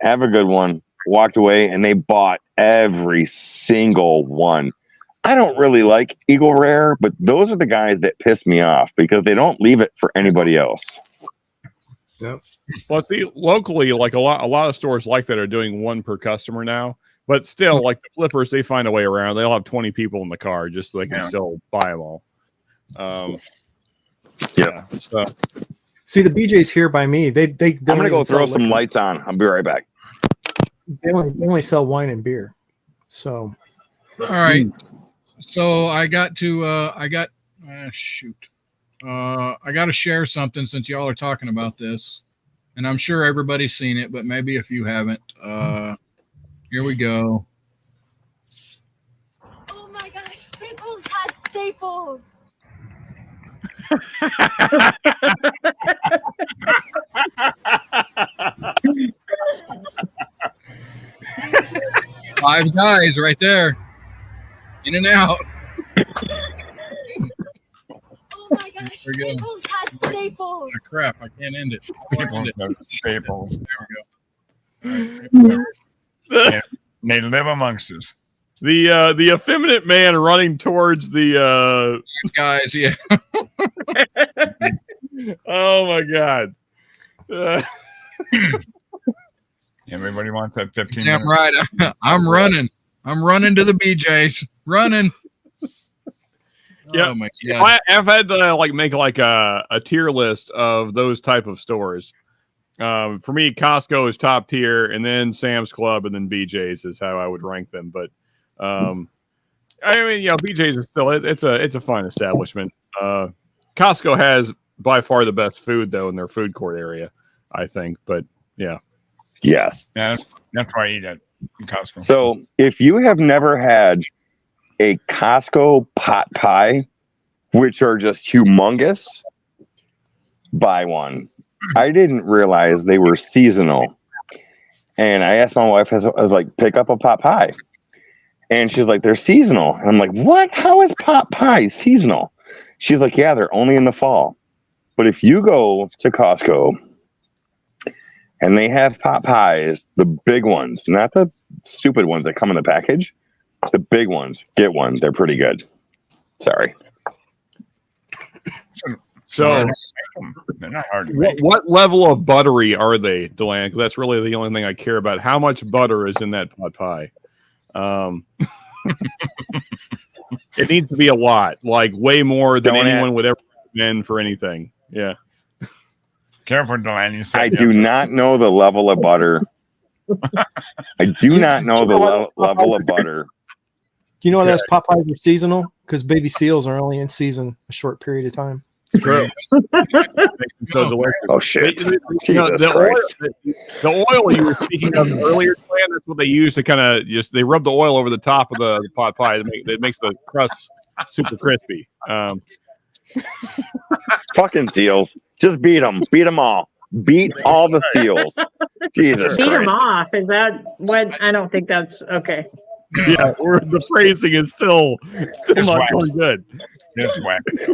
have a good one. Walked away, and they bought every single one. I don't really like Eagle Rare, but those are the guys that piss me off because they don't leave it for anybody else. Yep. Well, see, locally, like a lot of stores like that are doing 1 per customer now. But still, like the flippers, they find a way around. They'll have 20 people in the car just so they can still buy them all. Yeah. So. See, the BJ's here by me. They I'm gonna go throw some lights on. I'll be right back. They only sell wine and beer. So, all right. So I got to I got to share something since y'all are talking about this, and I'm sure everybody's seen it, but maybe if you haven't, here we go. Staples. 5 guys right there. In and out. Oh my gosh, There we go. Staples has Staples. Oh, crap, I can't end it. Staples. There we go. They live amongst us. The effeminate man running towards the Guys, yeah. oh my god. Everybody wants that 15 Damn minutes. right. I'm running. I'm running to the BJ's. Running. Yeah. Oh my god. I've had to like make like a tier list of those type of stores. For me, Costco is top tier, and then Sam's Club, and then BJ's is how I would rank them. But I mean, you know, BJ's is still it's a fine establishment. Costco has by far the best food though in their food court area, I think. But yeah, Yes. Yeah, that's why I eat at Costco. So if you have never had a Costco pot pie, which are just humongous, buy one. I didn't realize they were seasonal. And I asked my wife, I was like, pick up a pot pie. And she's like, they're seasonal. And I'm like, what? How is pot pie seasonal? She's like, yeah, they're only in the fall. But if you go to Costco and they have pot pies, the big ones, not the stupid ones that come in the package, the big ones, get one. They're pretty good. Sorry. so they're not hard to make. what level of buttery are they, Deland? 'Cause that's really the only thing I care about. How much butter is in that pot pie? It needs to be a lot, like way more than anyone would ever recommend for anything. Yeah. Careful, Delaney. I do not know the level of butter. I do not know the level of butter. Do you know those Popeyes are seasonal? Because baby seals are only in season a short period of time. It's true. So delicious. Oh, shit. You know, Jesus the Christ. oil you were speaking of earlier, Glenn, that's what they use to kind of just they rub the oil over the top of the pot pie. That makes the crust super crispy. Fucking seals. Just beat them. Beat them all. Beat all the seals. Jesus Beat them Christ. off. Is that what? I don't think that's okay. Yeah, or the phrasing is still Just not whack going good. Just whack it.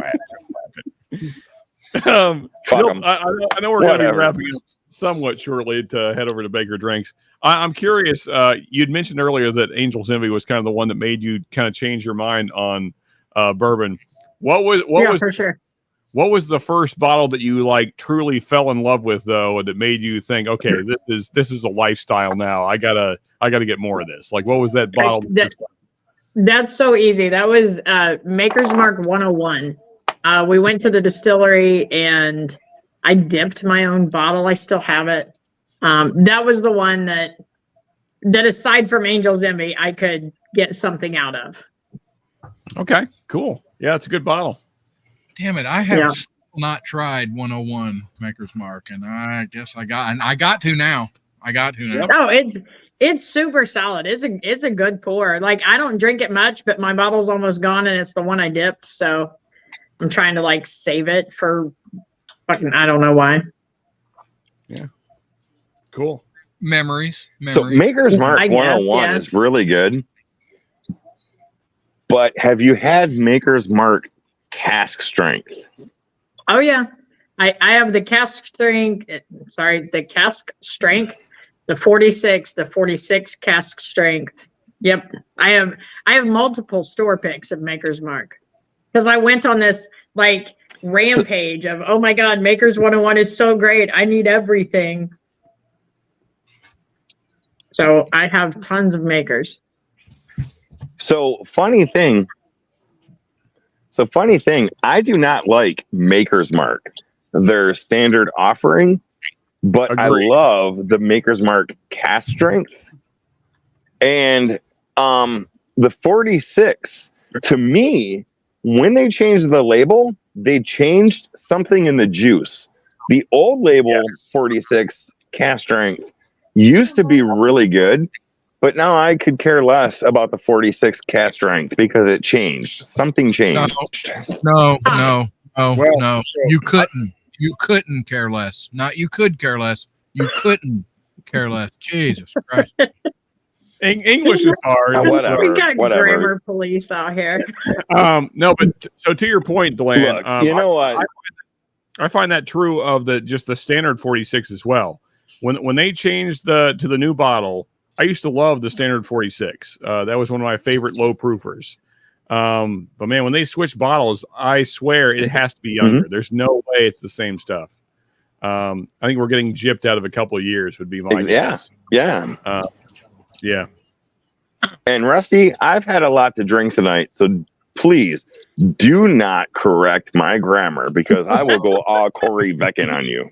Fuck Bill, 'em. I know we're going to be Whatever. wrapping up somewhat shortly to head over to Baker Drinks. I'm curious. You'd mentioned earlier that Angel's Envy was kind of the one that made you kind of change your mind on bourbon. What was For sure. what was the first bottle that you like truly fell in love with though, that made you think, okay, this is a lifestyle now. I gotta get more of this. Like, what was that bottle? That's so easy. That was Maker's Mark 101. We went to the distillery and I dipped my own bottle. I still have it. That was the one that aside from Angel's Envy, I could get something out of. Okay, cool. Yeah, it's a good bottle. Damn it. I have still not tried 101 Maker's Mark, and I guess I got to now. Oh, it's super solid. It's a good pour. Like, I don't drink it much, but my bottle's almost gone and it's the one I dipped. So I'm trying to like save it for fucking, I don't know why. Yeah. Cool. Memories. So Maker's Mark I 101 guess, is really good. But have you had Maker's Mark cask strength? Oh yeah. I have the cask strength, the cask strength, the 46 cask strength. Yep. I have multiple store picks of Maker's Mark. Because I went on this like rampage of, oh my God, Maker's 101 is so great. I need everything. So I have tons of Makers. So funny thing, I do not like Maker's Mark, their standard offering, but Agreed. I love the Maker's Mark cask strength. And the 46, to me, when they changed the label, they changed something in the juice. The old label 46 cask strength used to be really good, But now I could care less about the 46 cast strength because it changed. Something changed. No. Well, You couldn't. You couldn't care less. Not you could care less. You couldn't care less. Jesus Christ. English is hard. Whatever. We got whatever. grammar police out here. No, but so to your point, Deland, Look, you know what? I find that true of the standard 46 as well. When they changed to the new bottle, I used to love the standard 46. That was one of my favorite low proofers. But man, when they switch bottles, I swear it has to be younger. There's no way it's the same stuff. I think we're getting gypped out of a couple of years would be my guess. Yeah. Yeah. And Rusty, I've had a lot to drink tonight, so please do not correct my grammar because I will go all Corey Becken on you.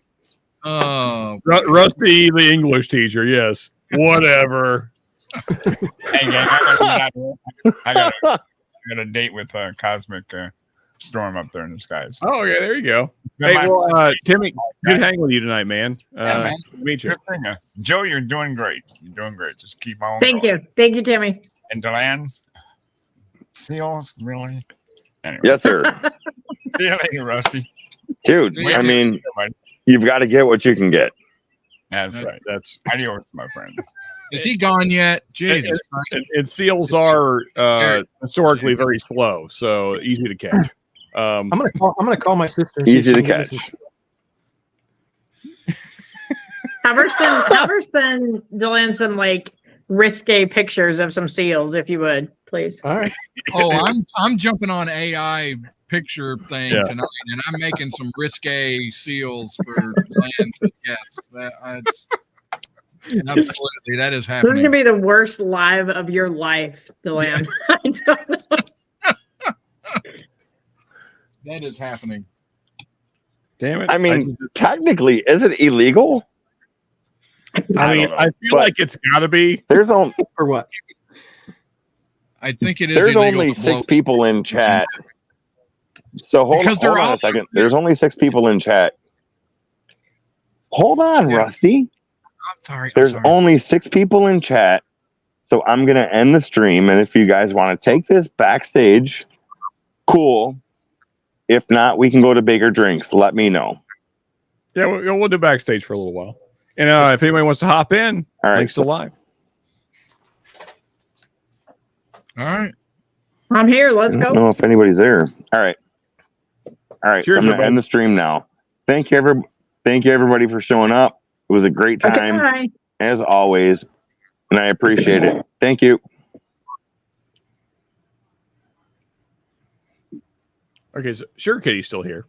Oh, Rusty, the English teacher. Yes. Whatever. Hey, gang, I got a date with Cosmic Storm up there in the skies. Oh, yeah. There you go. Good Hey, luck. well, Timmy, good hanging with you tonight, man. Yeah, man. Good to meet you. Good thing. Joe, you're doing great. You're doing great. Just keep on Thank going. you. Thank you, Timmy. And Deland, seals, really? Anyway. Yes, sir. See you later, Rusty. Dude, Yeah. I mean, you've got to get what you can get. That's right. That's Adios, my friend. is he gone yet? Jesus Christ. and seals are historically very slow, so easy to catch. I'm gonna call my sister. and see Easy if to she can get catch. me some- Have her send Dylan some like risque pictures of some seals, if you would, please. All right. Oh, I'm jumping on AI picture thing Yeah. tonight, and I'm making some risque seals for land guests. Absolutely, that is This is happening. gonna be the worst live of your life, Dylan. I don't know. That is happening. Damn it! I mean, technically, is it illegal? I mean, don't know, I feel but like it's got to be. there's only For what? I think it is. there's illegal only to 6 blow- people in chat. So hold Because they're on all- a second. There's only 6 people in chat. Hold on, Yeah. Rusty. I'm sorry. I'm There's sorry. only 6 people in chat. So I'm going to end the stream. And if you guys want to take this backstage, cool. If not, we can go to Bigger Drinks. Let me know. Yeah, we'll do backstage for a little while. And if anybody wants to hop in, All right. links to live. All right. I'm here. Let's I don't go. know if anybody's there. All right. Cheers, So I'm going to everybody. end the stream now. Thank you, everybody, for showing up. It was a great time, Bye. as always. And I appreciate it. Thank you. Okay, so Sugar Kitty's still here.